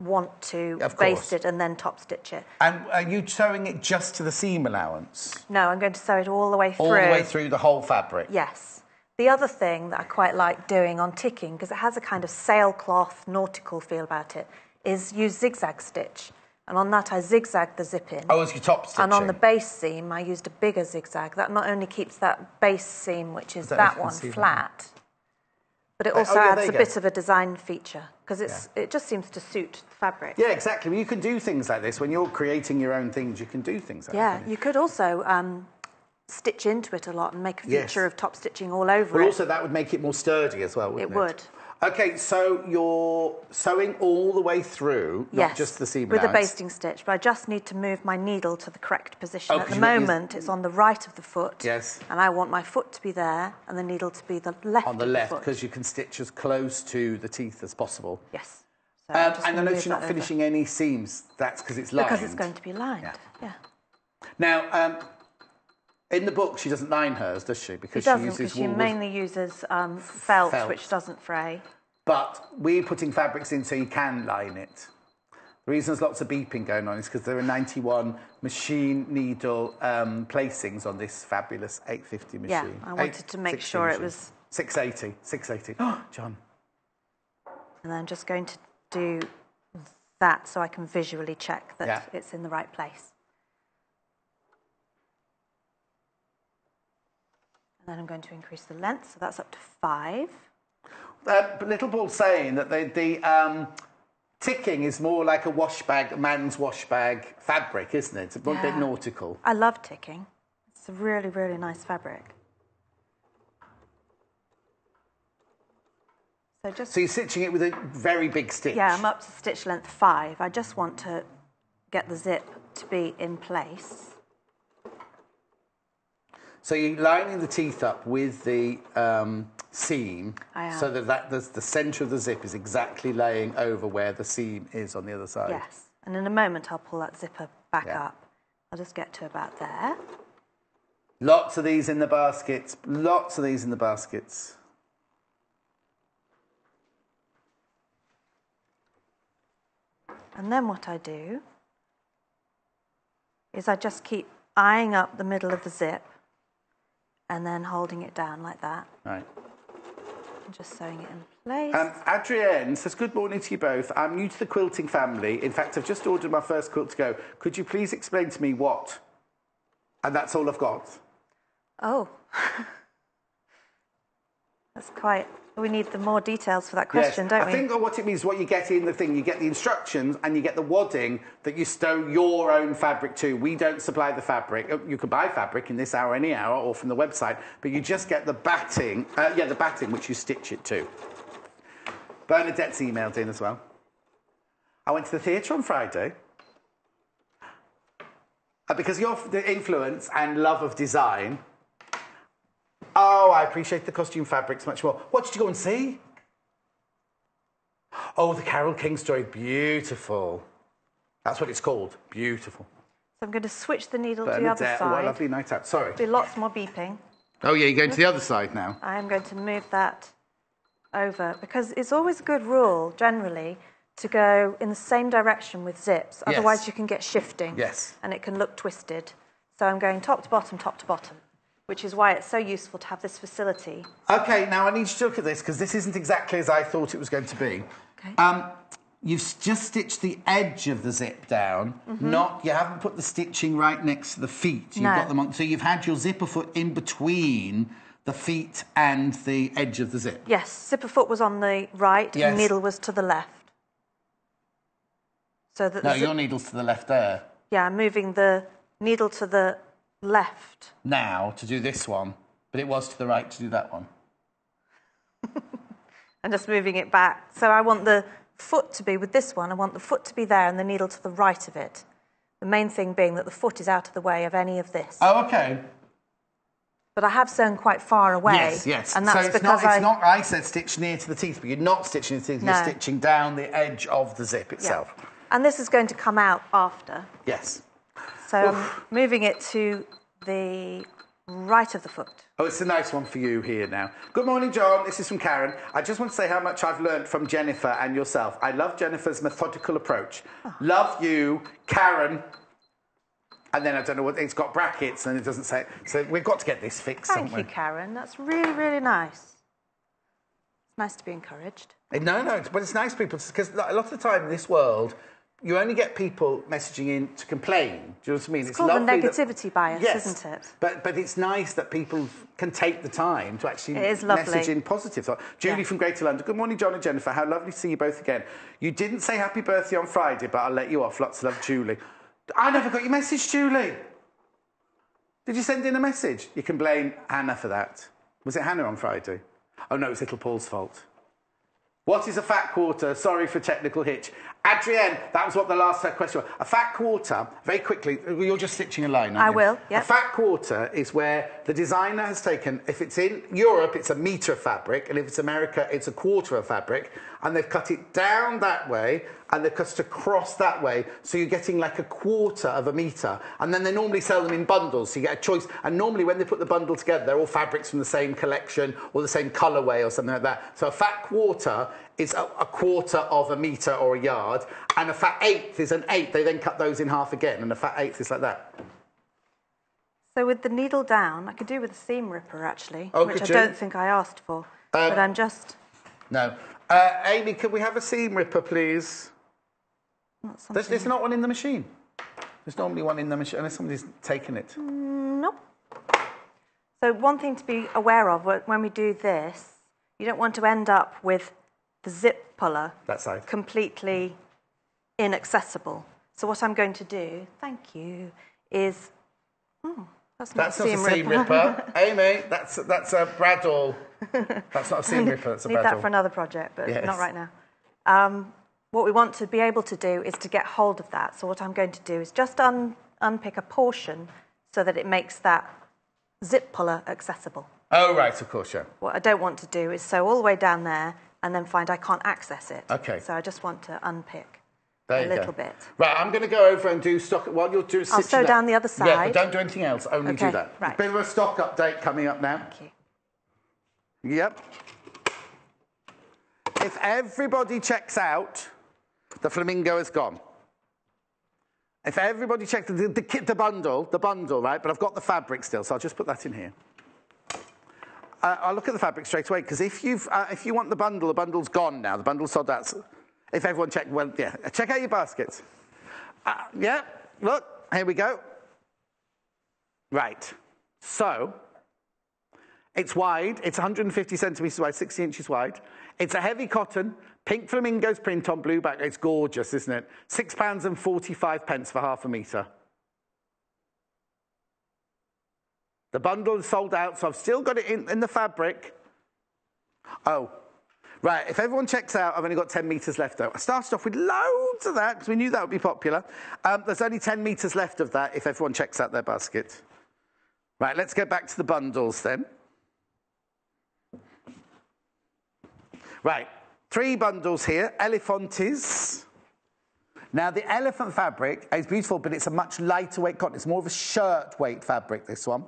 want to baste it and then top stitch it. And are you sewing it just to the seam allowance? No, I'm going to sew it all the way through. All the way through the whole fabric? Yes. The other thing that I quite like doing on ticking, because it has a kind of sailcloth, nautical feel about it, is use zigzag stitch. And on that, I zigzag the zip in. Oh, as you top stitching? And on the base seam, I used a bigger zigzag. That not only keeps that base seam, which is that one, flat, but it also adds a bit of a design feature, because it just seems to suit the fabric. Yeah, exactly. Well, you can do things like this. When you're creating your own things, you can do things like that. Yeah, you could also stitch into it a lot and make a feature of top stitching all over it. But also that would make it more sturdy as well, wouldn't it? It would. Okay, so you're sewing all the way through, not just the seam allowance. With a basting stitch, but I just need to move my needle to the correct position. At the moment, it's on the right of the foot. Yes. And I want my foot to be there and the needle to be the left on the left, because you can stitch as close to the teeth as possible. Yes. So and I notice you're not finishing any seams. That's because it's lined. Because it's going to be lined, yeah. Now, in the book, she doesn't line hers, does she? Because she mainly uses felt, which doesn't fray. But we're putting fabrics in so you can line it. The reason there's lots of beeping going on is because there are 91 machine needle placings on this fabulous 850 machine. Yeah, I wanted to make sure it was... 680. Oh, John. And I'm just going to do that so I can visually check that it's in the right place. And then I'm going to increase the length, so that's up to 5. Little Paul's saying that the ticking is more like a man's wash bag fabric, isn't it? It's a bit nautical. I love ticking. It's a really, really nice fabric. So you're stitching it with a very big stitch? Yeah, I'm up to stitch length 5. I just want to get the zip to be in place. So you're lining the teeth up with the seam, so that the centre of the zip is exactly laying over where the seam is on the other side. Yes, and in a moment I'll pull that zipper back up. I'll just get to about there. Lots of these in the baskets. Lots of these in the baskets. And then what I do is I just keep eyeing up the middle of the zip and then holding it down like that. Right. And just sewing it in place. Adrienne says, good morning to you both. I'm new to the quilting family. In fact, I've just ordered my first quilt to go. Could you please explain to me what? And that's all I've got. Oh. That's quite... We need the more details for that question, don't we? I think what it means is what you get in the thing. You get the instructions and you get the wadding that you sew your own fabric to. We don't supply the fabric. You can buy fabric in this hour, any hour, or from the website, but you just get the batting, the batting which you stitch it to. Bernadette's emailed in as well. I went to the theatre on Friday. Because of the influence and love of design... Oh, I appreciate the costume fabrics much more. What did you go and see? Oh, the Carole King story. Beautiful. That's what it's called. Beautiful. So I'm going to switch the needle to the other side. Oh, what a lovely night out. Sorry. There'll be lots more beeping. Oh, yeah, you're going to the other side now. I am going to move that over, because it's always a good rule, generally, to go in the same direction with zips. Otherwise, you can get shifting. Yes. And it can look twisted. So I'm going top to bottom, which is why it's so useful to have this facility. OK, now I need you to look at this, because this isn't exactly as I thought it was going to be. OK. You've just stitched the edge of the zip down, you haven't put the stitching right next to the feet. You've got them on, so you've had your zipper foot in between the feet and the edge of the zip. Yes, zipper foot was on the right, and the needle was to the left. So that your needle's to the left there. Yeah, I'm moving the needle to the left. Now, to do this one, but it was to the right to do that one. I'm just moving it back. So I want the foot to be with this one. I want the foot to be there and the needle to the right of it. The main thing being that the foot is out of the way of any of this. Oh, okay. But I have sewn quite far away. Yes, yes. And that's so it's because not, I said stitch near to the teeth, but you're not stitching the teeth, No. you're stitching down the edge of the zip itself. Yeah. And this is going to come out after. Yes. So I'm moving it to the right of the foot. Oh, it's a nice one for you here now. Good morning, John. This is from Karen. I just want to say how much I've learned from Jennifer and yourself. I love Jennifer's methodical approach. Oh. Love you, Karen. And then I don't know what, it's got brackets and it doesn't say. So we've got to get this fixed, Thank you, Karen. That's really, really nice. It's nice to be encouraged. No, but it's nice people, because a lot of the time in this world, you only get people messaging in to complain. Do you know what I mean? It's called the negativity bias, yes, isn't it? But it's nice that people can take the time to actually message in positive thought. Julie from Greater London. Good morning, John and Jennifer. How lovely to see you both again. You didn't say happy birthday on Friday, but I'll let you off. Lots of love, Julie. I never got your message, Julie. Did you send in a message? You can blame Hannah for that. Was it Hannah on Friday? Oh, no, it's little Paul's fault. What is a fat quarter? Sorry for technical hitch. Adrienne, that was what the last question was. A fat quarter, very quickly, you're just stitching a line, aren't you? I will, yeah. A fat quarter is where the designer has taken, if it's in Europe, it's a metre of fabric, and if it's America, it's a quarter of fabric, and they've cut it down that way, and they've cut it across that way, so you're getting like a quarter of a metre. And then they normally sell them in bundles, so you get a choice. And normally when they put the bundle together, they're all fabrics from the same collection or the same colourway or something like that. So a fat quarter is a quarter of a metre or a yard, and a fat eighth is an eighth. They then cut those in half again, and a fat eighth is like that. So with the needle down, I could do with a seam ripper, actually, oh, which I don't think I asked for, but I'm just... No. Amy, could we have a seam ripper, please? There's not one in the machine. There's normally one in the machine, unless somebody's taken it. Nope. So one thing to be aware of, when we do this, you don't want to end up with the zip puller that side completely inaccessible. So what I'm going to do, thank you, is... that's not a seam ripper. Amy, that's a bradawl. That's not a seam ripper, that's a bradawl. Need that for another project, but not right now. What we want to be able to do is to get hold of that. So what I'm going to do is just unpick a portion so that it makes that zip puller accessible. Oh, right, of course, yeah. What I don't want to do is sew all the way down there and then find I can't access it. Okay. So I just want to unpick a little bit. Right, I'm going to go over and do stock... While you're doing I'll sew down the other side. Yeah, but don't do anything else, only do that. Right. Bit of a stock update coming up now. Thank you. Yep. If everybody checks out, the flamingo is gone. If everybody checks the bundle, right? But I've got the fabric still, so I'll just put that in here. I'll look at the fabric straight away, because if you want the bundle's gone now. The bundle's sold out. If everyone check, well, yeah, check out your baskets. Yeah, look, here we go. Right, so it's wide. It's 150 centimetres wide, 60 inches wide. It's a heavy cotton, pink flamingos print on blue back. It's gorgeous, isn't it? £6.45 for half a metre. The bundle is sold out, so I've still got it in the fabric. Oh, right, if everyone checks out, I've only got 10 metres left, though. I started off with loads of that, because we knew that would be popular. There's only 10 metres left of that if everyone checks out their basket. Right, let's get back to the bundles, then. Right, 3 bundles here, Elephantes. Now, the elephant fabric is beautiful, but it's a much lighter weight cotton. It's more of a shirt weight fabric, this one.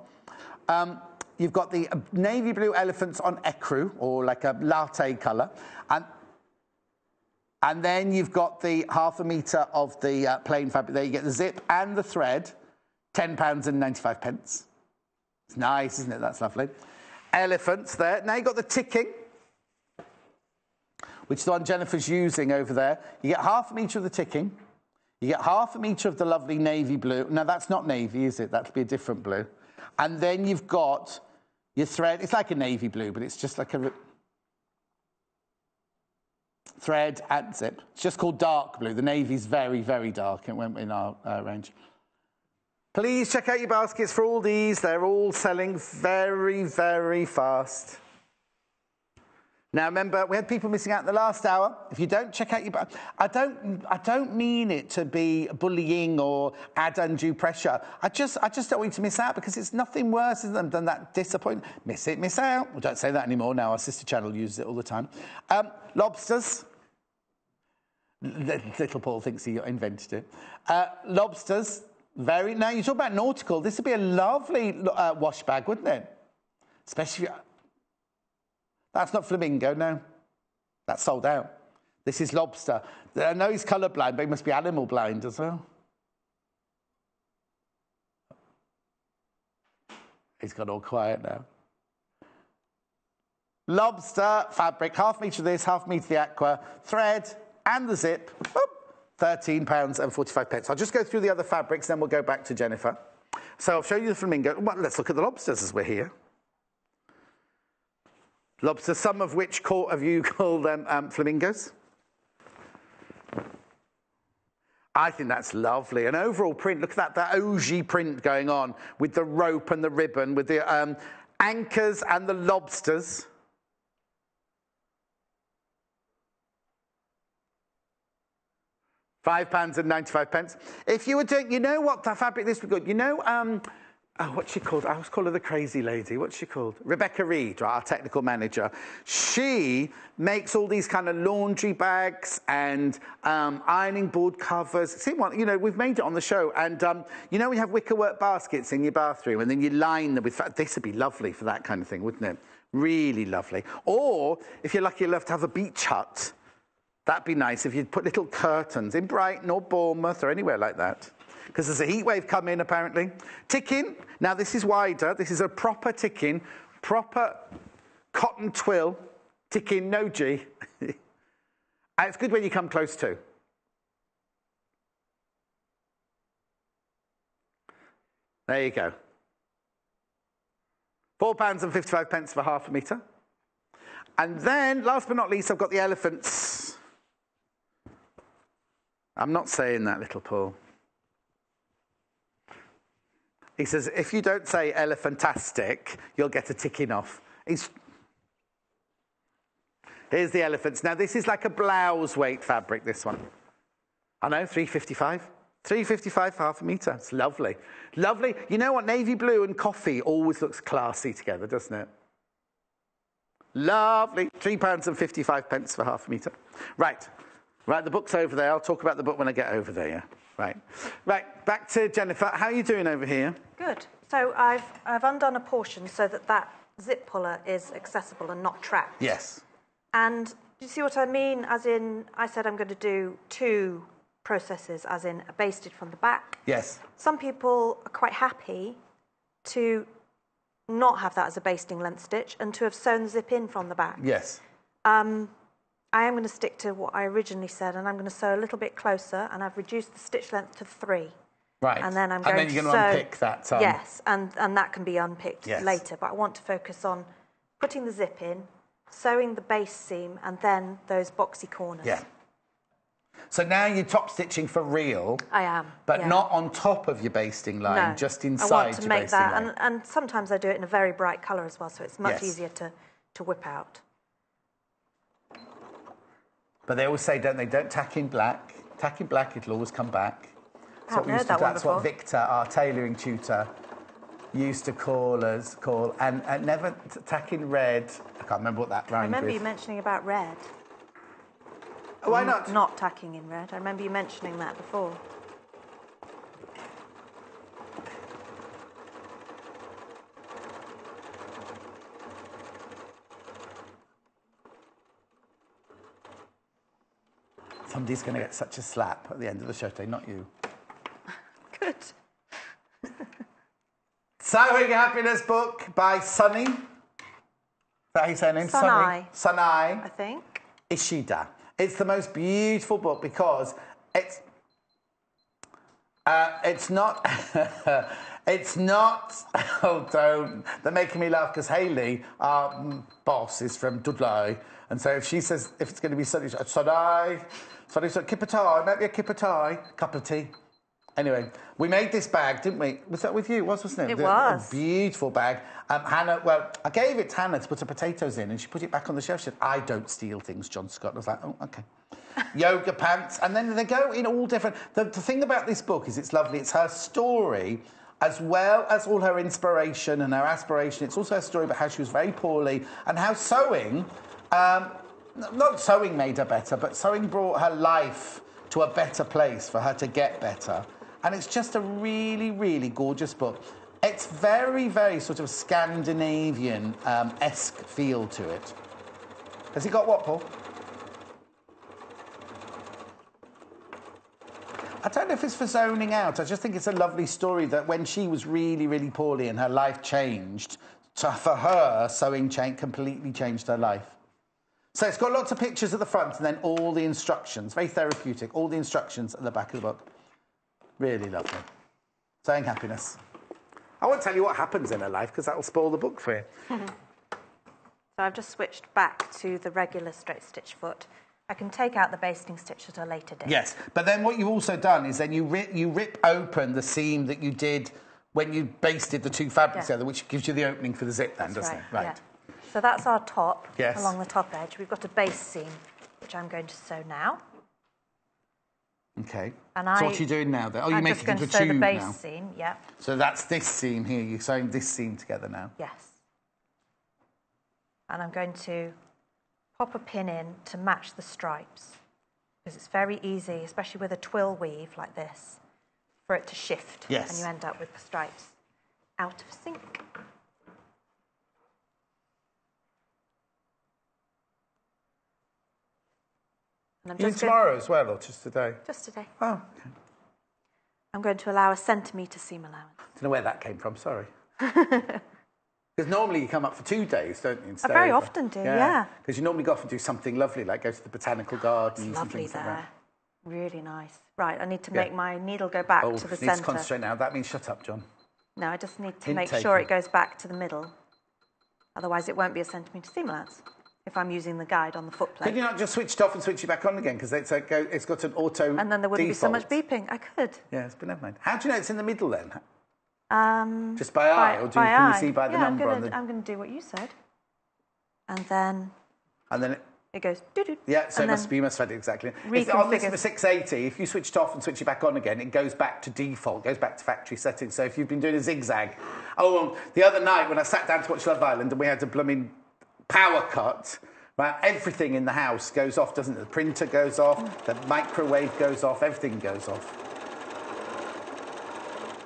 You've got the navy blue elephants on ecru, or like a latte colour. And then you've got the half a metre of the plain fabric. There you get the zip and the thread, £10.95. It's nice, isn't it? That's lovely. Elephants there. Now you've got the ticking, which is the one Jennifer's using over there. You get half a metre of the ticking. You get half a metre of the lovely navy blue. Now, that's not navy, is it? That'll be a different blue. And then you've got your thread. It's like a navy blue, but it's just like a thread and zip. It's just called dark blue. The navy's very, very dark. It went in our range. Please check out your baskets for all these. They're all selling very, very fast. Now remember, we had people missing out in the last hour. If you don't check out your... I don't mean it to be bullying or add undue pressure. I just don't want you to miss out because it's nothing worse than that disappointment. Miss it, miss out. We don't say that anymore now. Our sister channel uses it all the time. Lobsters. Little Paul thinks he invented it. Lobsters. Now, you talk about nautical. This would be a lovely wash bag, wouldn't it? Especially... That's not flamingo, no. That's sold out. This is lobster. I know he's colourblind, but he must be animal blind as well. He's got all quiet now. Lobster fabric, £half metre this, £half metre the aqua, thread and the zip, £13.45. I'll just go through the other fabrics, then we'll go back to Jennifer. So I'll show you the flamingo. Well, let's look at the lobsters as we're here. Lobsters, some of which you call them flamingos. I think that's lovely. An overall print, look at that QAYG print going on with the rope and the ribbon, with the anchors and the lobsters. £5.95. If you were doing, you know what, the fabric this would be good. You know, what's she called? I always call her the crazy lady. What's she called? Rebecca Reed, right, our technical manager. She makes all these kind of laundry bags and ironing board covers. See what, you know, we've made it on the show. And, you know, we have wickerwork baskets in your bathroom and then you line them with, this would be lovely for that kind of thing, wouldn't it? Really lovely. Or, if you're lucky enough to have a beach hut, that'd be nice if you'd put little curtains in Brighton or Bournemouth or anywhere like that. Because there's a heat wave coming, apparently. Ticking. Now, this is wider. This is a proper ticking, proper cotton twill. Ticking, no G. It's good when you come close to. There you go. £4.55 for half a metre. And then, last but not least, I've got the elephants. I'm not saying that, little Paul. He says, if you don't say elephantastic, you'll get a ticking off. Here's the elephants. Now, this is like a blouse weight fabric, this one. I know, £3.55. £3.55 for half a metre. It's lovely. Lovely. You know what? Navy blue and coffee always looks classy together, doesn't it? Lovely. £3.55 for half a metre. Right. Right, the book's over there. I'll talk about the book when I get over there, yeah. Right. Right, back to Jennifer. How are you doing over here? Good. So I've undone a portion so that zip puller is accessible and not trapped. Yes. And do you see what I mean? As in, I said I'm going to do 2 processes, as in a basted from the back. Yes. Some people are quite happy to not have that as a basting length stitch and to have sewn the zip in from the back. Yes. I am going to stick to what I originally said, and I'm going to sew a little bit closer, and I've reduced the stitch length to 3. Right. And then I'm going to you're going to unpick that. Yes, and that can be unpicked yes. later, but I want to focus on putting the zip in, sewing the base seam, and then those boxy corners. Yeah. So now you're top stitching for real. I am. But not on top of your basting line, no, just inside I want to your make basting that, line. and sometimes I do it in a very bright colour as well, so it's much yes. easier to whip out. But they always say, don't they, don't tack in black. Tack in black, it'll always come back. That's what Victor, our tailoring tutor, used to call, and never tack in red. I can't remember what that rhymed I remember with. you mentioning about red. Why not? Not tacking in red. I remember you mentioning that before. Somebody's going to get such a slap at the end of the show today, not you. Good. Sewing Happiness book by Sunny. Is that how you say her name? Sunai. Sunai. I think. Ishida. It's the most beautiful book because it's not. It's not. Oh, don't! They're making me laugh because Hayley, our boss, is from Dudley, and so if she says if it's going to be Sunny, Sunny, kip of tea, might be a kip of tea, cup of tea. Anyway, we made this bag, didn't we? Was that with you? Wasn't it? It was. A beautiful bag. Hannah, well, I gave it to Hannah to put her potatoes in, and she put it back on the shelf. She said, I don't steal things, John Scott. I was like, oh, OK. Yoga pants. And then they go in all different... The thing about this book is it's lovely. It's her story, as well as all her inspiration and her aspiration. It's also her story about how she was very poorly and how sewing... not sewing made her better, but sewing brought her life to a better place for her to get better. And it's just a really, really gorgeous book. It's very, very sort of Scandinavian-esque feel to it. Has he got what, Paul? I don't know if it's for zoning out. I just think it's a lovely story that when she was really, really poorly and her life changed, for her, sewing completely changed her life. So it's got lots of pictures at the front and then all the instructions. Very therapeutic. All the instructions at the back of the book. Really lovely. Sewing happiness. I won't tell you what happens in her life because that will spoil the book for you. So I've just switched back to the regular straight stitch foot. I can take out the basting stitch at a later date. Yes, but then what you've also done is then you rip open the seam that you did when you basted the two fabrics together, which gives you the opening for the zip then, doesn't it? Right. Yeah. So that's our top Yes. along the top edge. We've got a base seam, which I'm going to sew now. Okay. And so what are you doing now then? Oh, you're making it into a sew the tube base now. seam, yeah. So that's this seam here. You're sewing this seam together now. Yes. And I'm going to pop a pin in to match the stripes, because it's very easy, especially with a twill weave like this, for it to shift. Yes. And you end up with the stripes out of sync. And I'm just tomorrow as well, or just today? Just today. Oh, okay. I'm going to allow a centimetre seam allowance. I don't know where that came from, sorry. Because normally you come up for 2 days, don't you? I very often do, yeah. Because you normally go off and do something lovely, like go to the botanical gardens. It's lovely and things there. like that. Really nice. Right, I need to make my needle go back to the need centre. to concentrate now. That means shut up, John. No, I just need to Hint make taken. sure it goes back to the middle. Otherwise, it won't be a centimetre seam allowance if I'm using the guide on the foot plate. Could you not just switch it off and switch it back on again? Because it's got an auto And then there wouldn't be so much default. beeping. I could. Yes, but never mind. How do you know it's in the middle then? Just by eye, or can you see by the number on the... I'm going to do what you said. And then it goes doo-doo. Yeah, so and you must have had it exactly. On this reconfigures. for 680, if you switch it off and switch it back on again, it goes back to default, goes back to factory settings. So if you've been doing a zigzag... the other night when I sat down to watch Love Island and we had a blooming power cut, right, everything in the house goes off, doesn't it? The printer goes off, the microwave goes off, everything goes off.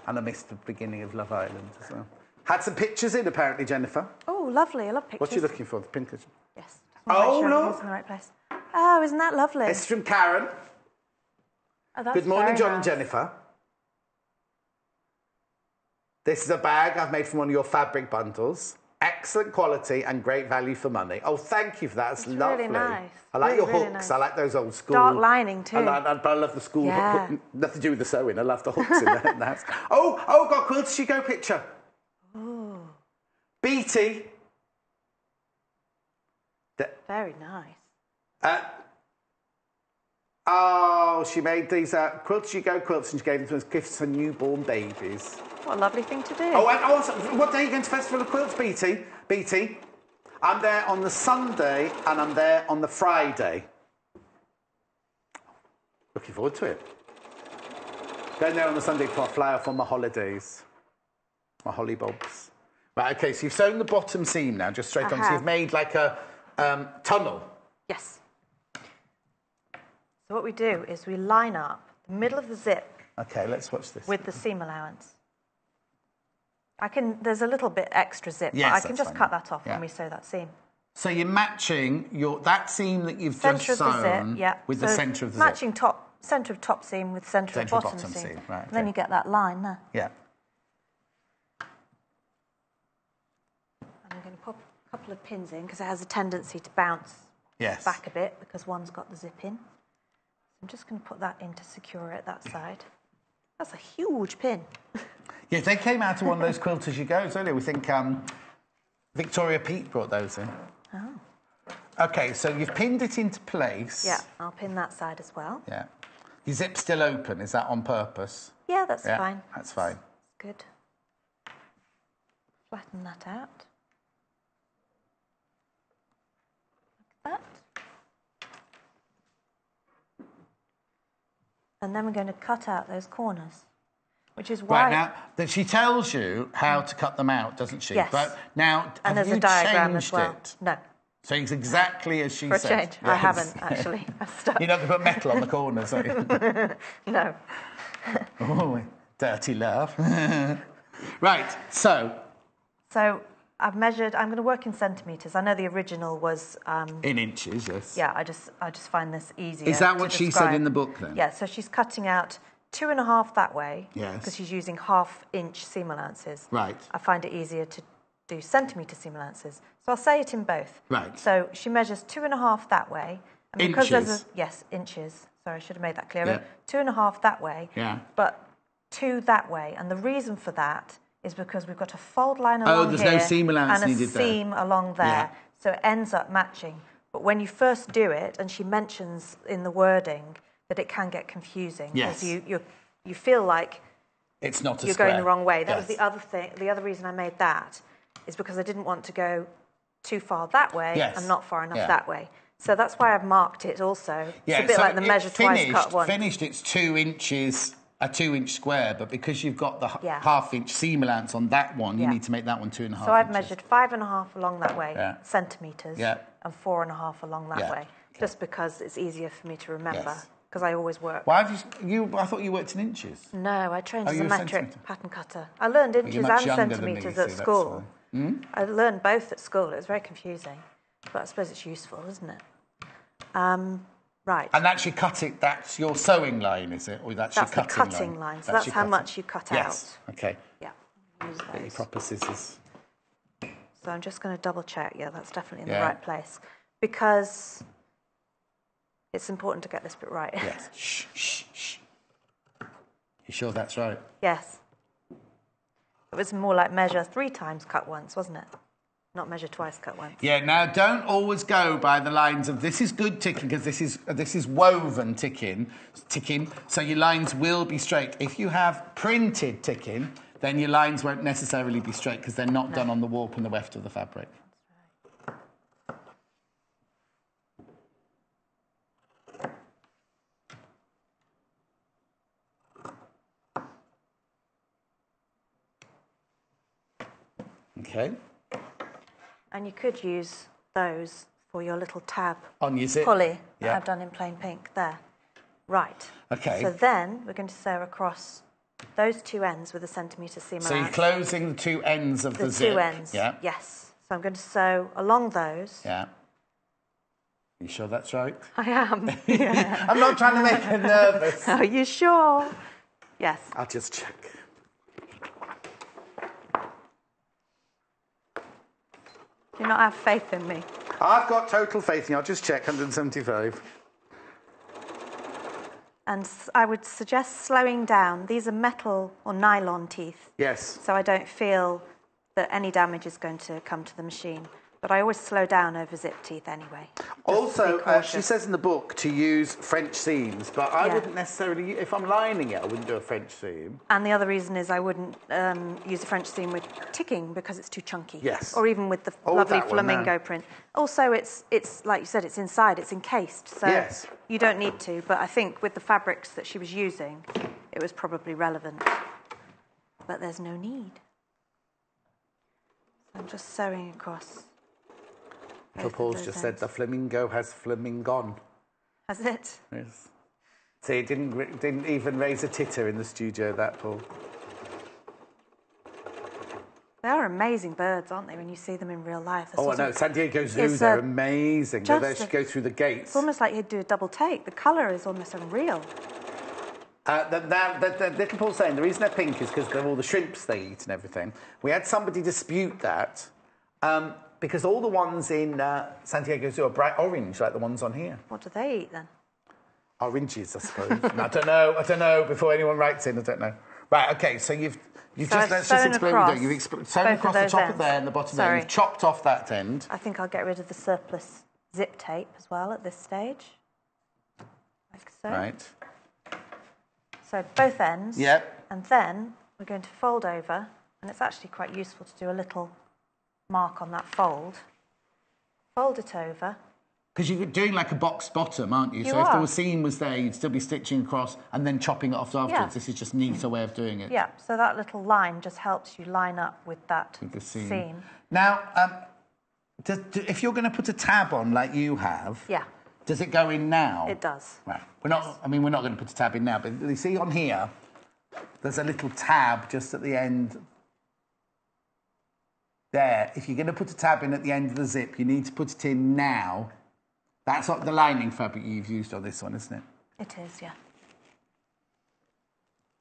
And I missed the beginning of Love Island as well. Had some pictures in, apparently, Jennifer. Oh, lovely. I love pictures. What are you looking for? The pin cushion? Yes. Just wanna make sure look. everything's in the right place. Oh, isn't that lovely? It's from Karen. Oh, that's Good morning, very John nice. and Jennifer. This is a bag I've made from one of your fabric bundles. Excellent quality and great value for money. Oh, thank you for that. It's lovely. really nice. I like Really, your really hooks. nice. I like those old school. Dark lining too. But I love the school Yeah. hook. Nothing to do with the sewing. I love the hooks in the house. Oh, got a quilt-as-you-go picture. Oh. Beatty. Very nice. She made these quilt-as-you-go quilts and she gave them as gifts for newborn babies. What a lovely thing to do. What day are you going to Festival of Quilts, Beatty? Beatty? I'm there on the Sunday and I'm there on the Friday. Looking forward to it. Going there on the Sunday for a fly off on my holidays. My holly bobs. Right, OK, so you've sewn the bottom seam now, just straight on. So you've made like a tunnel. Yes. So what we do is we line up the middle of the zip. OK, let's watch this. With the seam allowance. There's a little bit extra zip, Yes, but I can that's just fine. cut that off when we sew that seam. So you're matching that seam that you've Centre just of the sewn zip, yeah. with the centre of the matching zip. centre of top seam with centre of bottom seam. Right, And then you get that line there. Yeah. And I'm going to pop a couple of pins in because it has a tendency to bounce back a bit because one's got the zip in. I'm just going to put that in to secure it that side. That's a huge pin. Yeah, they came out of one of those quilt-as-you-go's earlier. We think Victoria Peat brought those in. Oh. OK, so you've pinned it into place. Yeah, I'll pin that side as well. Yeah. Your zip's still open. Is that on purpose? Yeah, that's fine. That's fine. Good. Flatten that out. Like that. And then we're going to cut out those corners, which is why... Right, now, that she tells you how to cut them out, doesn't she? Yes. But now, and have there's you a diagram changed as well. it? No. So it's exactly as she For a said. change. I haven't, actually. I've stuck. You don't have to put metal on the corners, don't you? No. Oh, dirty love. Right, so... So I've measured... I'm going to work in centimetres. I know the original was... in inches, yes. Yeah, I just find this easier. Is that what to she describe. said in the book, then? Yeah, so she's cutting out 2.5 that way. Yes. Because she's using 1/2 inch seam allowances. Right. I find it easier to do centimetre seam allowances. So I'll say it in both. Right. So she measures 2.5 that way. And because inches? there's a, yes, inches. Sorry, I should have made that clearer. Yeah. 2.5 that way. Yeah. But 2 that way. And the reason for that is because we've got a fold line along there's here no seam allowance and a needed there. seam along there. Yeah. So it ends up matching. But when you first do it, and she mentions in the wording that it can get confusing. Yes. Because you feel like it's not a you're square. going the wrong way. That Yes. was the other thing. The other reason I made that is because I didn't want to go too far that way Yes. and not far enough Yeah. that way. So that's why I've marked it also. Yeah, it's a bit so like the measure twice, cut once. Finished, it's 2 inches, a 2-inch square, but because you've got the 1/2-inch seam allowance on that one, you need to make that one 2.5 inches. So I've measured 5.5 along that way, centimetres, Yeah. and 4.5 along that Yeah. way, just because it's easier for me to remember, Yes. because I always work. Why have you? I thought you worked in inches. No, I trained as a you're a metric centimetre. pattern cutter. I learned inches you're much and younger than me, centimetres you at see, that's school. why. I learned both at school. It was very confusing, but I suppose it's useful, isn't it? Right. And that's your cutting. That's your sewing line, is it? Or that's your That's the cutting cutting line? line. So that's your how cutting. much you cut Yes. out. Okay. Yeah. Use Get your those. proper scissors. So I'm just going to double check. Yeah, that's definitely in Yeah. the right place, because it's important to get this bit right. Yes. Shh, shh, shh. You sure that's right? Yes. It was more like measure 3 times, cut once, wasn't it? Not measure twice, cut once. Yeah. Now, don't always go by the lines of this is good ticking because this is woven ticking. So your lines will be straight. If you have printed ticking, then your lines won't necessarily be straight because they're not done on the warp and the weft of the fabric. Okay. And you could use those for your little tab On your zip. pulley that Yeah. I've done in plain pink there. Right. Okay. So then we're going to sew across those 2 ends with a centimetre seam So you're allowance. closing the 2 ends of the zip. 2 ends. Yeah. Yes. So I'm going to sew along those. Yeah. You sure that's right? I am. Yeah. I'm not trying to make her nervous. Are you sure? Yes. I'll just check. Do you not have faith in me? I've got total faith in you. I'll just check 175. And I would suggest slowing down. These are metal or nylon teeth, Yes. so I don't feel that any damage is going to come to the machine. But I always slow down over zip teeth anyway. Also, she says in the book to use French seams, but I wouldn't necessarily, if I'm lining it, I wouldn't do a French seam. And the other reason is I wouldn't use a French seam with ticking because it's too chunky. Yes. Or even with the Or with lovely that one, flamingo no. print. Also, it's like you said, it's inside, it's encased, so Yes. you don't need to. But I think with the fabrics that she was using, it was probably relevant. But there's no need. So I'm just sewing across. Paul's just said the flamingo has flamingon. Has it? Yes. See, it didn't even raise a titter in the studio, that Paul. They are amazing birds, aren't they, when you see them in real life? Oh, I know. San Diego Zoo, It's they're amazing. They just actually go through the gates. It's almost like you'd do a double take. The colour is almost unreal. The little Paul's saying the reason they're pink is because of all the shrimps they eat and everything. We had somebody dispute that because all the ones in San Diego Zoo are bright orange, like the ones on here. What do they eat then? Oranges, I suppose. I don't know. Before anyone writes in, I don't know. Right, okay, so you've So just, I've let's sewn just explain what you're doing. You've sewn both of across the those top of ends. there and the bottom there. Sorry. You've chopped off that end. I think I'll get rid of the surplus zip tape as well at this stage. Like so. Right. So both ends. Yep. And then we're going to fold over, and it's actually quite useful to do a little mark on that fold. Fold it over. Because you're doing like a box bottom, aren't you? You so are. if there was seam was there, you'd still be stitching across and then chopping it off afterwards. Yeah. This is just a neater way of doing it. Yeah, so that little line just helps you line up with that With the seam. seam. Now, if you're going to put a tab on like you have, Yeah. does it go in now? It does. Right. We're not going to put a tab in now, but you see on here, there's a little tab just at the end. There. If you're going to put a tab in at the end of the zip, you need to put it in now. That's what the lining fabric you've used on this one, isn't it? It is, yeah.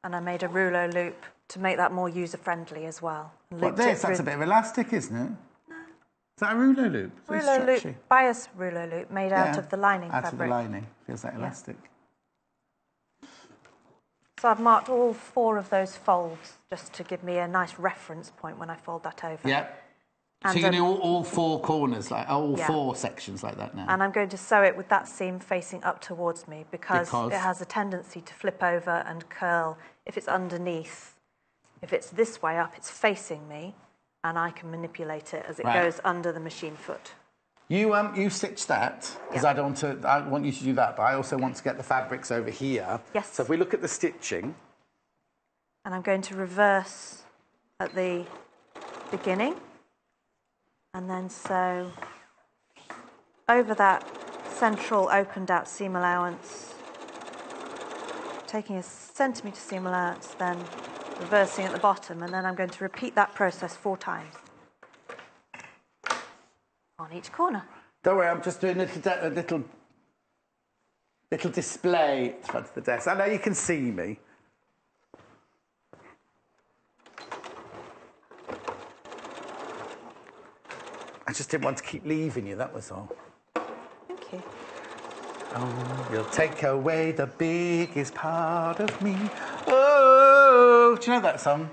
And I made a rouleau loop to make that more user-friendly as well. What, this? That's a bit of elastic, isn't it? No. Is that a rouleau loop? Rouleau loop, bias rouleau loop made out of the lining fabric. Out of the lining. Feels like elastic. So I've marked all 4 of those folds just to give me a nice reference point when I fold that over. Yeah. So you're going to do all 4 corners, like all 4 sections like that now. And I'm going to sew it with that seam facing up towards me because it has a tendency to flip over and curl if it's underneath. If it's this way up, it's facing me, and I can manipulate it as it goes under the machine foot. You stitch that because I want you to do that, but I also want to get the fabrics over here. Yes. So if we look at the stitching, and I'm going to reverse at the beginning, and then sew over that central opened out seam allowance, taking a centimetre seam allowance, then reversing at the bottom, and then I'm going to repeat that process 4 times. On each corner. Don't worry, I'm just doing a little display at the front of the desk. I know you can see me. I just didn't want to keep leaving you, that was all. Thank you. Oh, you'll take away the biggest part of me. Oh, do you know that song?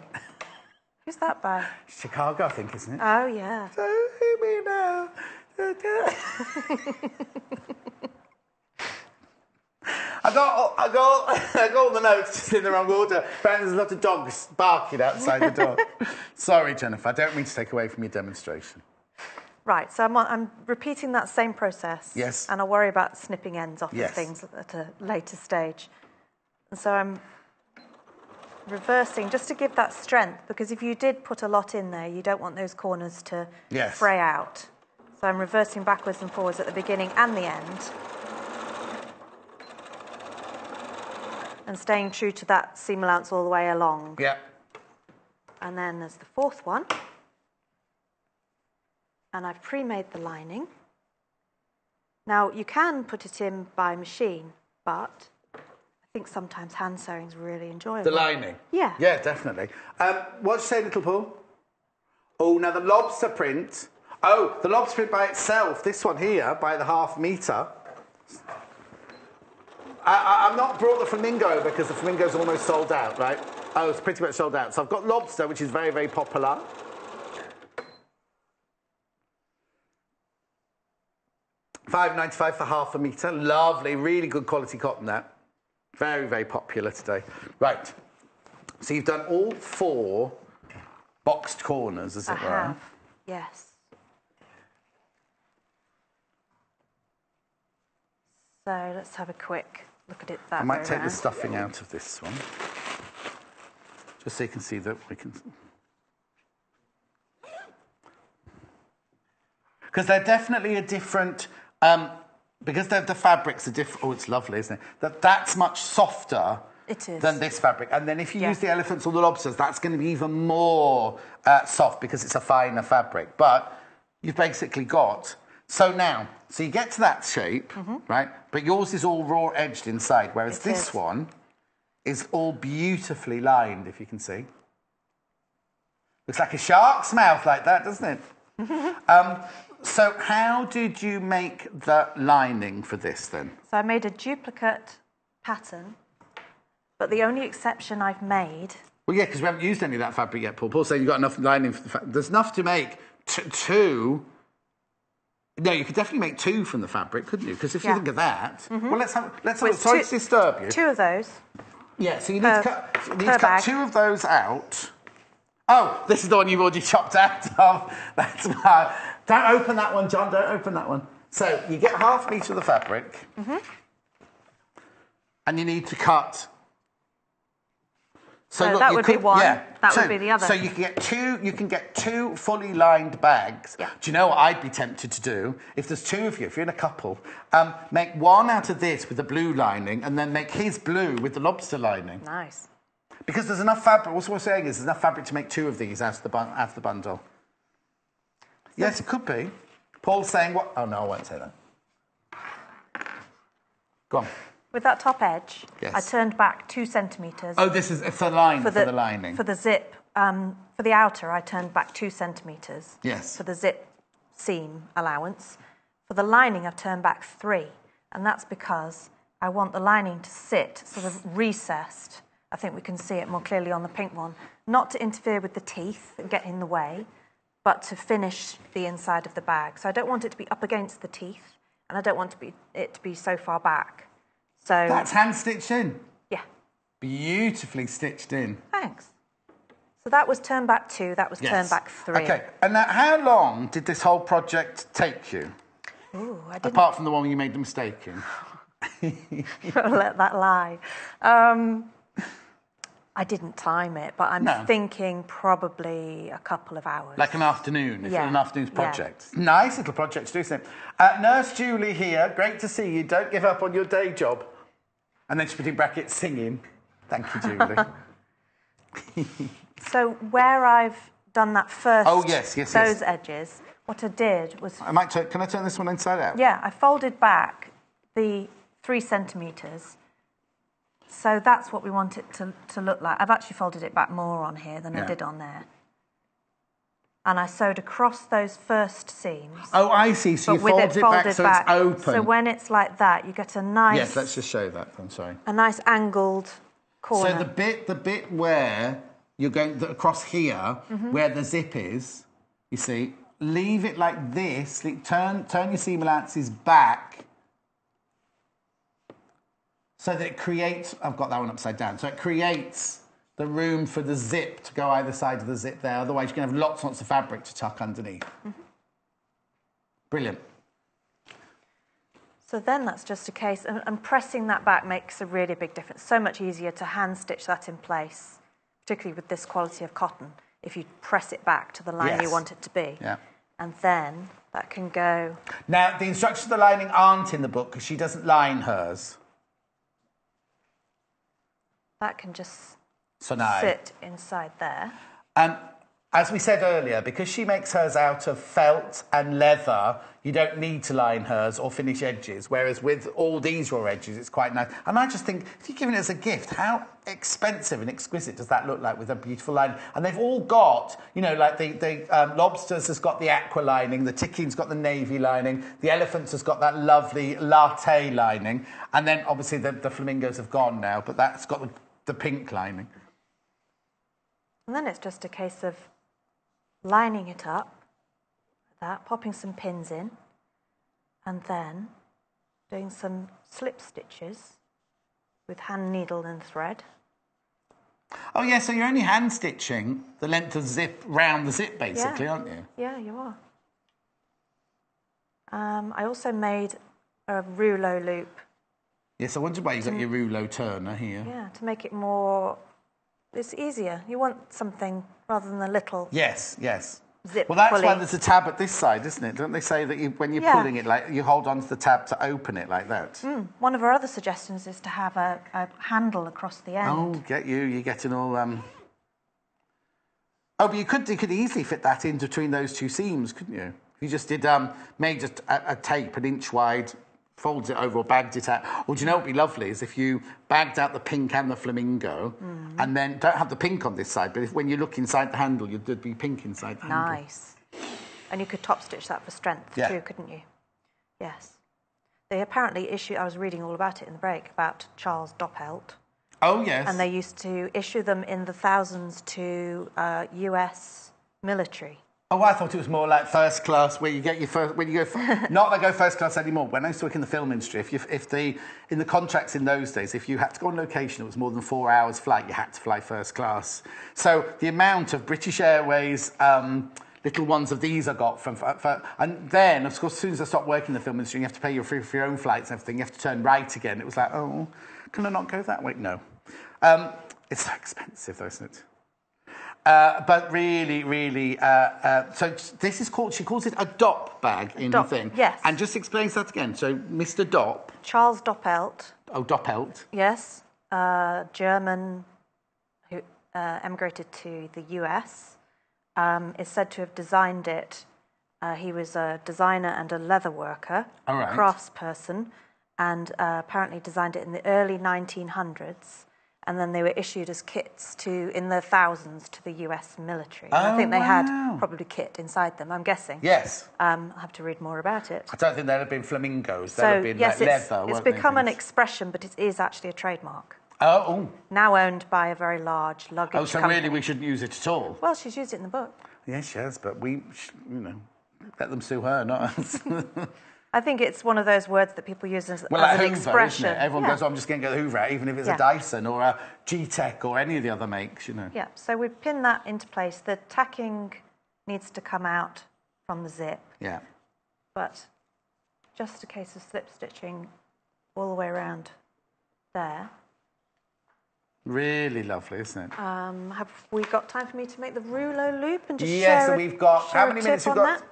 Who's that by? Chicago, I think, isn't it? Oh, yeah. So hear me now. I got all the notes just in the wrong order. Apparently there's a lot of dogs barking outside the door. Sorry, Jennifer, I don't mean to take away from your demonstration. Right, so I'm repeating that same process. Yes. And I'll worry about snipping ends off Yes. of things at a later stage. And so I'm reversing just to give that strength, because if you did put a lot in there, you don't want those corners to fray out. So I'm reversing backwards and forwards at the beginning and the end. And staying true to that seam allowance all the way along. Yeah. And then there's the 4th one. And I've pre-made the lining. Now, you can put it in by machine, but I think sometimes hand sewing is really enjoyable. The lining? Yeah. Yeah, definitely. What'd you say, little Paul? Oh, now the lobster print. Oh, the lobster print by itself, this one here, by the ½ metre. I've not brought the flamingo because the flamingo's almost sold out, right? Oh, it's pretty much sold out. So I've got lobster, which is very, very popular. $5.95 for ½ metre. Lovely, really good quality cotton, that. Very, very popular today. Right. So you've done all 4 boxed corners, as it were. I have, yes. So let's have a quick look at it that way. I might take around. the stuffing out of this one, just so you can see that we can... Because they're definitely a different... because the fabrics are different... Oh, it's lovely, isn't it? That's much softer than this fabric. And then if you use the elephants or the lobsters, that's going to be even more soft because it's a finer fabric. But you've basically got... So you get to that shape, right? But yours is all raw edged inside, whereas this one is all beautifully lined, if you can see. Looks like a shark's mouth like that, doesn't it? So how did you make the lining for this then? So I made a duplicate pattern, but the only exception I've made... Well, yeah, because we haven't used any of that fabric yet, Paul. Paul's saying you've got enough lining for the fabric. There's enough to make 2... No, you could definitely make 2 from the fabric, couldn't you? Because if you think of that... Well, let's have... Sorry to disturb you. 2 of those. Yeah, so you need to cut 2 of those out. Oh, this is the one you've already chopped out of. That's why. Don't open that one, John. Don't open that one. So you get half a metre of the fabric. And you need to cut. So look, that would be one. Yeah, that would be the other. So you can get 2. You can get 2 fully lined bags. Yeah. Do you know what I'd be tempted to do? If there's 2 of you, if you're in a couple, make one out of this with the blue lining, and then make his blue with the lobster lining. Nice. Because there's enough fabric. What we're saying is there's enough fabric to make 2 of these out of the bundle. Yes, it could be. Paul's saying what? Oh no, I won't say that. Go on. With that top edge, yes. I turned back 2 centimetres. Oh, this is for the line, for the lining. For the zip, for the outer, I turned back 2 centimetres. Yes. For the zip seam allowance. For the lining, I've turned back 3. And that's because I want the lining to sit sort of recessed. I think we can see it more clearly on the pink one. Not to interfere with the teeth and get in the way, but to finish the inside of the bag. So I don't want it to be up against the teeth, and I don't want it to be so far back. So that's hand stitched in. Yeah. Beautifully stitched in. Thanks. So that was turn back 2, that was turn back 3. Okay, and now how long did this whole project take you? Ooh, I didn't... Apart from the one you made the mistake in. Let that lie. I didn't time it, but I'm thinking probably a couple of hours. Like an afternoon, if it's an afternoon's project. Yeah. Nice little project to do something. Nurse Julie here, great to see you. Don't give up on your day job. And then she put in brackets singing. Thank you, Julie. So where I've done that first, those edges, what I did was... Can I turn this one inside out? Yeah, I folded back the 3 centimetres. So that's what we want it to look like. I've actually folded it back more on here than I did on there. And I sewed across those first seams. Oh, I see. So you folded it back so it's open. So when it's like that, you get a nice... Yes, let's just show that. I'm sorry. A nice angled corner. So the bit where you're going across here, where the zip is, you see, leave it like this. Turn your seam allowances back. So that it creates... I've got that one upside down. So it creates the room for the zip to go either side of the zip there. Otherwise, you're going to have lots and lots of fabric to tuck underneath. Brilliant. So then that's just a case... And pressing that back makes a really big difference. So much easier to hand-stitch that in place, particularly with this quality of cotton, if you press it back to the line you want it to be. Yeah. And then that can go... Now, the instructions for the lining aren't in the book because she doesn't line hers. That can just sit inside there. As we said earlier, because she makes hers out of felt and leather, you don't need to line hers or finish edges, whereas with all these raw edges, it's quite nice. And I just think, if you're giving it as a gift, how expensive and exquisite does that look like with a beautiful lining? And they've all got, you know, like the Lobsters has got the aqua lining, the Ticking's got the navy lining, the Elephants has got that lovely latte lining, and then obviously the Flamingos have gone now, but that's got the pink lining. And then it's just a case of lining it up, like that, popping some pins in, and then doing some slip stitches with hand needle and thread. Oh, yeah, so you're only hand stitching the length of zip round the zip, basically, aren't you? Yeah, you are. I also made a rouleau loop. Yes, I wondered why you got your rouleau turner here. Yeah, to make it more... It's easier. You want something rather than a little... Yes. Zip well, that's pulley. why there's a tab at this side, isn't it? Don't they say that when you're pulling it, like you hold on to the tab to open it like that? One of our other suggestions is to have a handle across the end. Oh, you're getting all... Oh, but you could easily fit that in between those two seams, couldn't you? If you just did made just a tape an inch wide, folds it over or bagged it out. Or do you know what would be lovely is if you bagged out the pink and the flamingo and then don't have the pink on this side, but when you look inside the handle, there'd be pink inside the handle. Nice. And you could top stitch that for strength too, couldn't you? Yes. They apparently issue, I was reading all about it in the break, about Charles Dopp. Oh, yes. And they used to issue them in the thousands to US military Oh, I thought it was more like first class, where you get your first, when you go, not that I go first class anymore. When I used to work in the film industry, in the contracts in those days, if you had to go on location, it was more than 4 hours flight, you had to fly first class. So the amount of British Airways, little ones of these I got and then, of course, as soon as I stopped working in the film industry, you have to pay for your own flights and everything, you have to turn right again. It was like, oh, can I not go that way? No. It's so expensive, though, isn't it? But really, really, so this is called, she calls it a Dopp bag in the thing. Yes. And just explains that again. So Mr. Dopp. Charles Doppelt. Oh, Doppelt. Yes. German who emigrated to the US, is said to have designed it. He was a designer and a leather worker, All right. craftsperson, and apparently designed it in the early 1900s. And then they were issued as kits in the thousands to the US military. And I think they had probably kit inside them, I'm guessing. Yes. I'll have to read more about it. I don't think there'd have been flamingos. There'd have been yes, like leather. it's become an expression, but it is actually a trademark. Oh. Now owned by a very large luggage so company. really we shouldn't use it at all? Well, she's used it in the book. Yes, she has, but let them sue her, not us. I think it's one of those words that people use as like an Hoover, expression. Isn't it? Everyone goes, oh, I'm just going to get the Hoover out, even if it's a Dyson or a G-Tech or any of the other makes, Yeah, so we pin that into place. The tacking needs to come out from the zip. Yeah. But just a case of slip stitching all the way around there. Really lovely, isn't it? Have we got time for me to make the rouleau loop and just yes, and we've got, how many minutes we've got?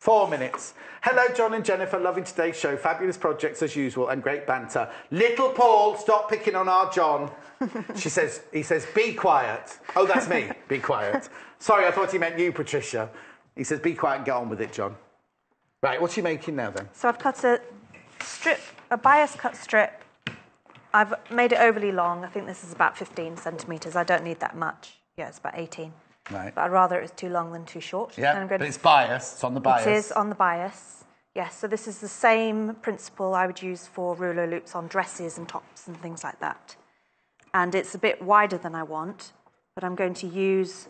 4 minutes. Hello, John and Jennifer. Loving today's show. Fabulous projects as usual and great banter. Little Paul, stop picking on our John. He says, be quiet. Oh, that's me. Be quiet. Sorry, I thought he meant you, Patricia. He says, be quiet and get on with it, John. Right, what's he making now then? So I've cut a bias cut strip. I've made it overly long. I think this is about 15 centimetres. I don't need that much. Yeah, it's about 18. Right. But I'd rather it was too long than too short. Yeah, but it's bias. It's on the bias. It is on the bias. Yes, so this is the same principle I would use for rouleau loops on dresses and tops and things like that. And it's a bit wider than I want, but I'm going to use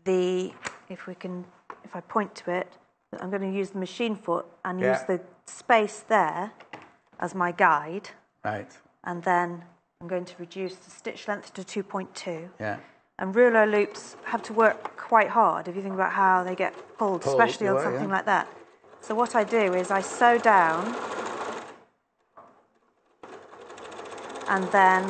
if I point to it, I'm going to use the machine foot and use the space there as my guide. Right. And then I'm going to reduce the stitch length to 2.2. Yeah. And rouleau loops have to work quite hard if you think about how they get pulled especially on something like that. So what I do is I sew down and then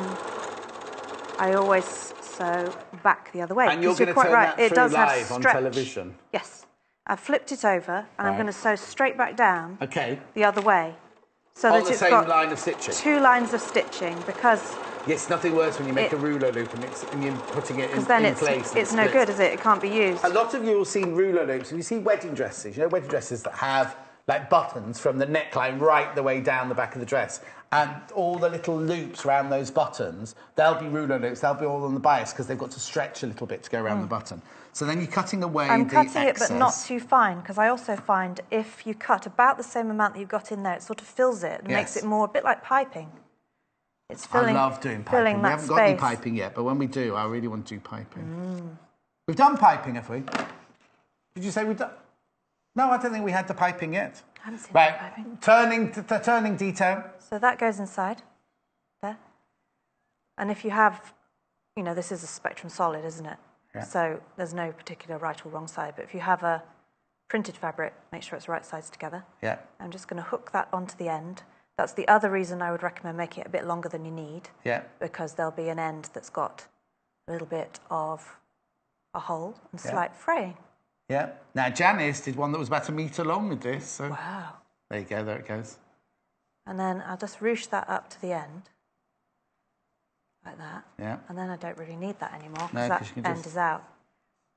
I always sew back the other way. And you're going to turn that through live on television? Yes. I've flipped it over and I'm going to sew straight back down the other way. So on that the it's same got line of stitching? 2 lines of stitching because... Yes, nothing worse when you make a rouleau loop and you're putting it in place. Because then it's no good, is it? It can't be used. A lot of you will see rouleau loops. If you see wedding dresses, wedding dresses that have like buttons from the neckline right the way down the back of the dress. And all the little loops around those buttons, they'll be rouleau loops. They'll be all on the bias because they've got to stretch a little bit to go around the button. So then you're cutting away I'm the excess. cutting it, but not too fine, because I also find if you cut about the same amount that you've got in there, it sort of fills it and makes it more a bit like piping. It's filling. I love doing piping. We haven't got any piping yet, but when we do, I really want to do piping. We've done piping, have we? Did you say we've done? No, I don't think we had the piping yet. I haven't seen the piping. Turning detail. So that goes inside there. And if you have, this is a spectrum solid, isn't it? Yeah. So there's no particular right or wrong side. But if you have a printed fabric, make sure it's right sides together. Yeah. I'm just going to hook that onto the end. That's the other reason I would recommend making it a bit longer than you need. Yeah. Because there'll be an end that's got a little bit of a hole and slight fraying. Yeah. Now, Janice did one that was about 1 metre long with this. So wow. There you go. There it goes. And then I'll just ruche that up to the end. Like that. Yeah. And then I don't really need that anymore because that end is out.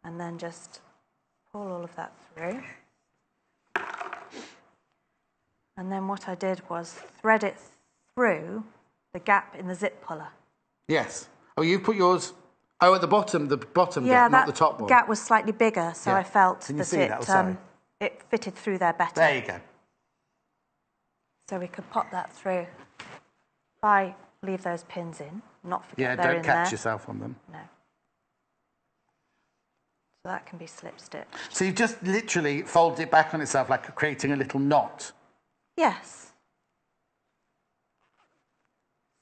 And then just pull all of that through. And then what I did was thread it through the gap in the zip puller. Yes. Oh, you put yours... Oh, at the bottom bit, not the top one. Yeah, that gap was slightly bigger, so I felt that it fitted through there better. There you go. So we could pop that through. If I leave those pins in, not forget they're in there. Yeah, don't catch yourself on them. No. So that can be slip stitched. So you've just literally folded it back on itself like creating a little knot. Yes.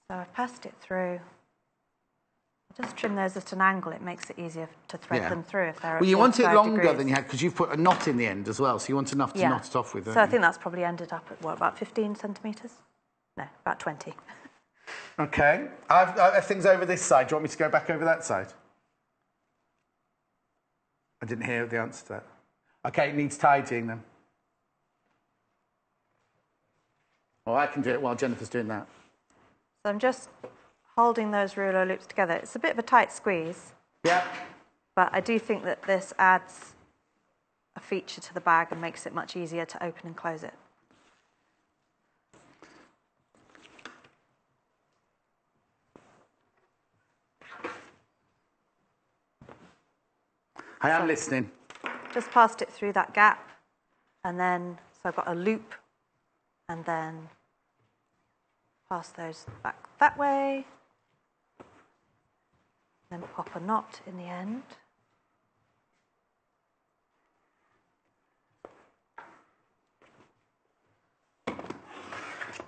So I've passed it through. Just trim those at an angle. It makes it easier to thread them through if they're at Well, you want it 45 longer degrees. than you had because you've put a knot in the end as well, so you want enough to knot it off with. So I think that's probably ended up at, what, about 15 centimetres? No, about 20. Okay. I've things over this side. Do you want me to go back over that side? I didn't hear the answer to that. Okay, it needs tidying then. Well, I can do it while Jennifer's doing that. So I'm just holding those ruler loops together. It's a bit of a tight squeeze. Yeah. But I do think that this adds a feature to the bag and makes it much easier to open and close it. I am listening. Just passed it through that gap, and then, so I've got a loop, and then pass those back that way, then pop a knot in the end.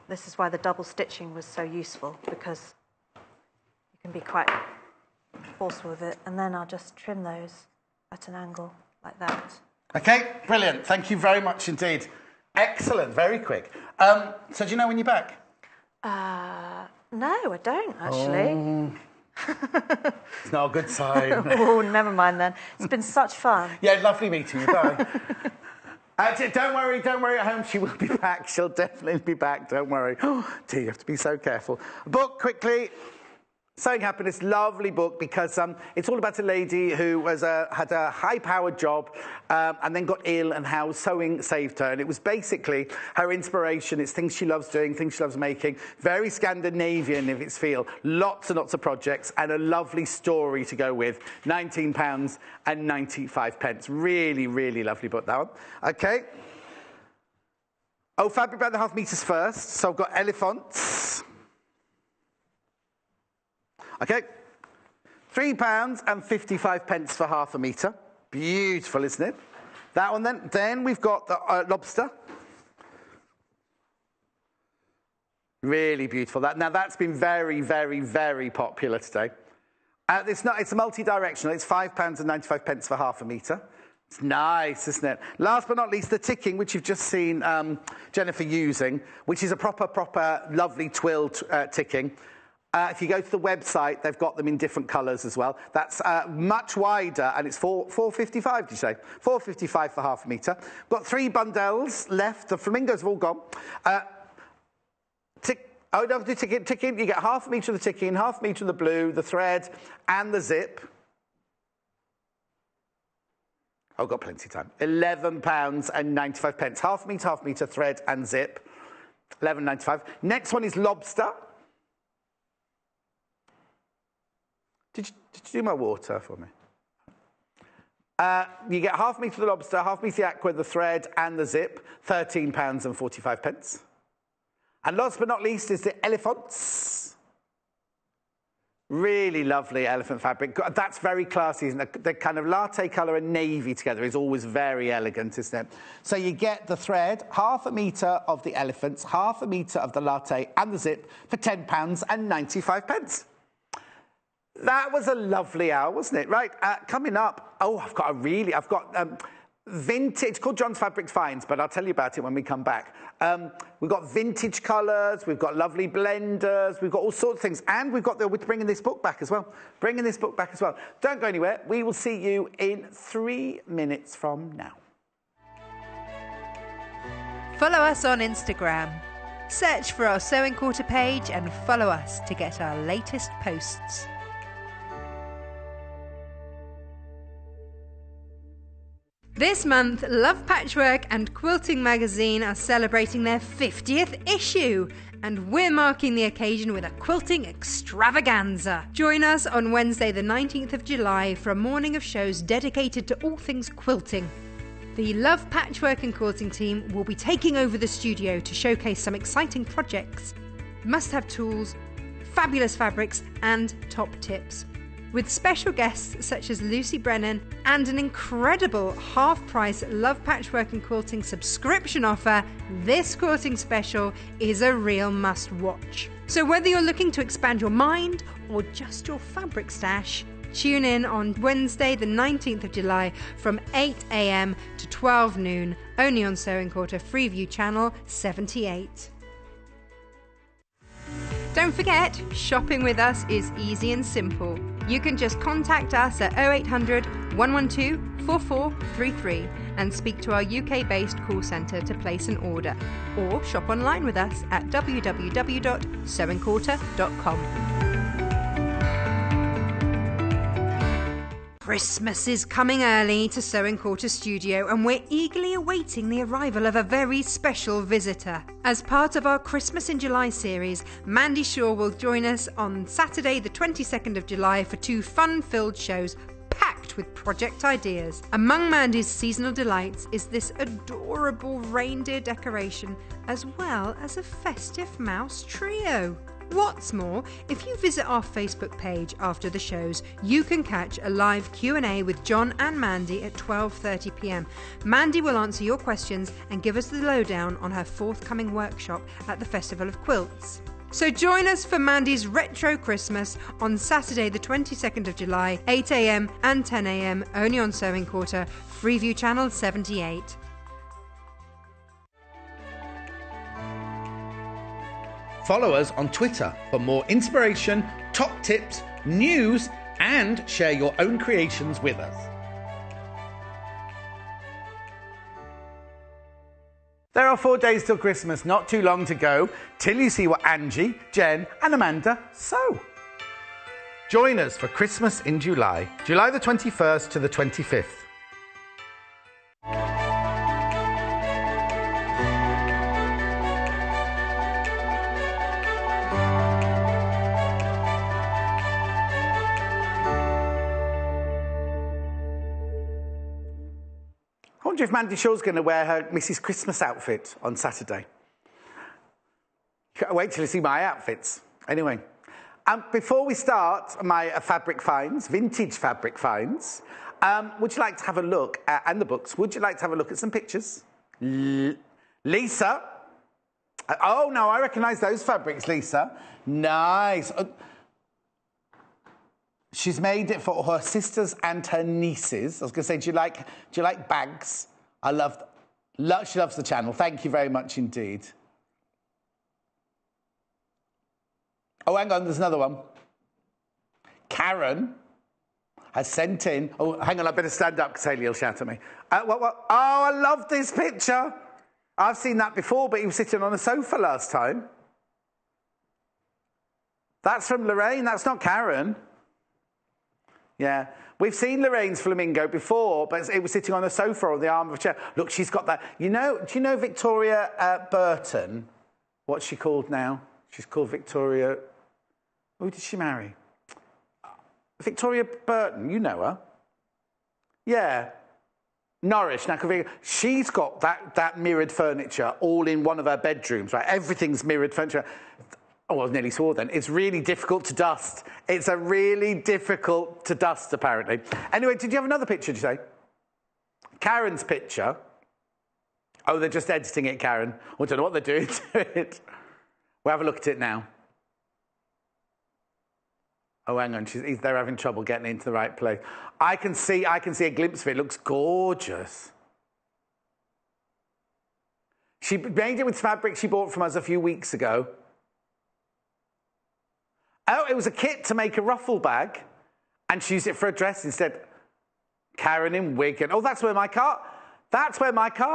This is why the double stitching was so useful, because you can be quite forceful with it, and then I'll just trim those at an angle like that. Okay, brilliant. Thank you very much indeed. Excellent, very quick. So do you know when you're back? No, I don't, actually. It's not a good sign. Oh, never mind then. It's been such fun. Yeah, lovely meeting you. Bye. Don't worry at home. She will be back. She'll definitely be back. Don't worry. Oh, dear, you have to be so careful. Book quickly. Sewing Happiness, lovely book because it's all about a lady who was had a high-powered job and then got ill and how sewing saved her. And it was basically her inspiration. It's things she loves doing, things she loves making. Very Scandinavian in its feel. Lots and lots of projects and a lovely story to go with. £19.95. Really, really lovely book, that one. Okay. Oh, fabric about the half metres first. So I've got elephants. Okay, £3.55 for half a metre. Beautiful, isn't it? That one then. Then we've got the lobster. Really beautiful. Now that's been very, very, very popular today. It's a multi-directional. It's £5.95 for half a metre. It's nice, isn't it? Last but not least, the ticking, which you've just seen Jennifer using, which is a proper, lovely twill ticking. If you go to the website, they've got them in different colours as well. That's much wider, and it's £4.55, did you say? £4.55 for half a metre. Got 3 bundles left. The flamingos have all gone. Don't do ticking. You get half a metre of the ticking, half a metre of the blue, the thread, and the zip. I've got plenty of time. £11.95. Half metre, thread, and zip. £11.95. Next one is lobster. Did you do my water for me? You get half metre of the lobster, half metre the aqua, the thread, and the zip. £13.45. And last but not least is the elephants. Really lovely elephant fabric. That's very classy, isn't it? The kind of latte colour and navy together is always very elegant, isn't it? So you get the thread, half a metre of the elephants, half a metre of the latte, and the zip for £10.95. That was a lovely hour, wasn't it? Right, coming up, I've got vintage, it's called John's Fabric Finds, but I'll tell you about it when we come back. We've got vintage colours, we've got lovely blenders, we've got all sorts of things, and we're bringing this book back as well. Don't go anywhere. We will see you in 3 minutes from now. Follow us on Instagram. Search for our Sewing Quarter page and follow us to get our latest posts. This month, Love Patchwork and Quilting magazine are celebrating their 50th issue, and we're marking the occasion with a quilting extravaganza. Join us on Wednesday the 19th of July for a morning of shows dedicated to all things quilting. The Love Patchwork and Quilting team will be taking over the studio to showcase some exciting projects, must-have tools, fabulous fabrics and top tips. With special guests such as Lucy Brennan and an incredible half-price Love Patchwork and Quilting subscription offer, this quilting special is a real must-watch. So whether you're looking to expand your mind or just your fabric stash, tune in on Wednesday the 19th of July from 8 a.m. to 12 noon, only on Sewing Quarter Freeview Channel 78. Don't forget, shopping with us is easy and simple. You can just contact us at 0800 112 4433 and speak to our UK-based call centre to place an order, or shop online with us at www.sewingquarter.com. Christmas is coming early to Sewing Quarter Studio, and we're eagerly awaiting the arrival of a very special visitor. As part of our Christmas in July series, Mandy Shaw will join us on Saturday the 22nd of July for 2 fun-filled shows packed with project ideas. Among Mandy's seasonal delights is this adorable reindeer decoration, as well as a festive mouse trio. What's more, if you visit our Facebook page after the shows, you can catch a live Q&A with John and Mandy at 12:30 p.m. Mandy will answer your questions and give us the lowdown on her forthcoming workshop at the Festival of Quilts. So join us for Mandy's Retro Christmas on Saturday the 22nd of July, 8 a.m. and 10 a.m. only on Sewing Quarter, Freeview Channel 78. Follow us on Twitter for more inspiration, top tips, news, and share your own creations with us. There are 4 days till Christmas, not too long to go, till you see what Angie, Jen and Amanda sew. Join us for Christmas in July, July the 21st to the 25th. I wonder if Mandy Shaw's going to wear her Mrs. Christmas outfit on Saturday. Wait till you see my outfits. Anyway, before we start my fabric finds, vintage fabric finds, would you like to have a look at, and the books, would you like to have a look at some pictures? Lisa. Oh, no, I recognise those fabrics, Lisa. Nice. She's made it for her sisters and her nieces. I was going to say, do you like bags? She loves the channel. Thank you very much indeed. Oh, hang on, there's another one. Karen has sent in... Oh, hang on, I better stand up because Haley will shout at me. What? Oh, I love this picture. I've seen that before, but he was sitting on a sofa last time. That's from Lorraine. That's not Karen. Yeah, we've seen Lorraine's flamingo before, but it was sitting on a sofa or the arm of a chair. Look, she's got that. Do you know Victoria Burton? What's she called now? She's called Victoria. Who did she marry? Victoria Burton, you know her. Yeah. Norwich. Now, she's got that mirrored furniture all in one of her bedrooms, right? Everything's mirrored furniture. Oh, I nearly swore then. It's really difficult to dust. It's a really difficult to dust, apparently. Anyway, did you have another picture, did you say? Karen's picture. Oh, they're just editing it, Karen. I don't know what they're doing to it. We'll have a look at it now. Oh, hang on. They're having trouble getting into the right place. I can see a glimpse of it. It looks gorgeous. She made it with fabric she bought from us a few weeks ago. Oh, it was a kit to make a ruffle bag, and she used it for a dress instead. Karen in Wigan. Oh, that's where my car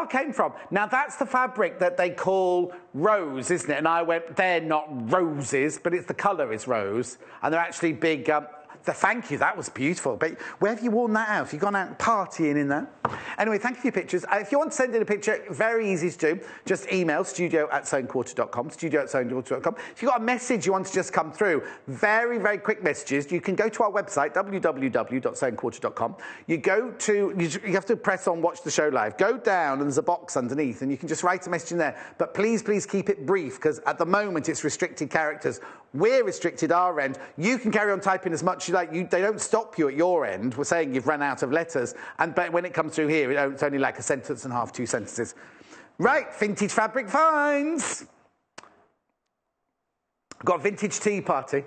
came from. Now, that's the fabric that they call rose, isn't it? And I went, they're not roses, but the colour is rose, and they're actually big... Thank you, that was beautiful. But where have you worn that out? Have you gone out partying in that? Anyway, thank you for your pictures. If you want to send in a picture, very easy to do. Just email studio@sewingquarter.com, studio@sewingquarter.com. If you've got a message you want to just come through, very, very quick messages. You can go to our website, www.sewingquarter.com. You have to press on Watch the Show Live. Go down, and there's a box underneath, and you can just write a message in there. But please, please keep it brief, because at the moment it's restricted characters. We're restricted our end. You can carry on typing as much as you like. They don't stop you at your end. We're saying you've run out of letters. But when it comes through here, it's only like a sentence and a half, 2 sentences. Right, vintage fabric finds. Got vintage tea party.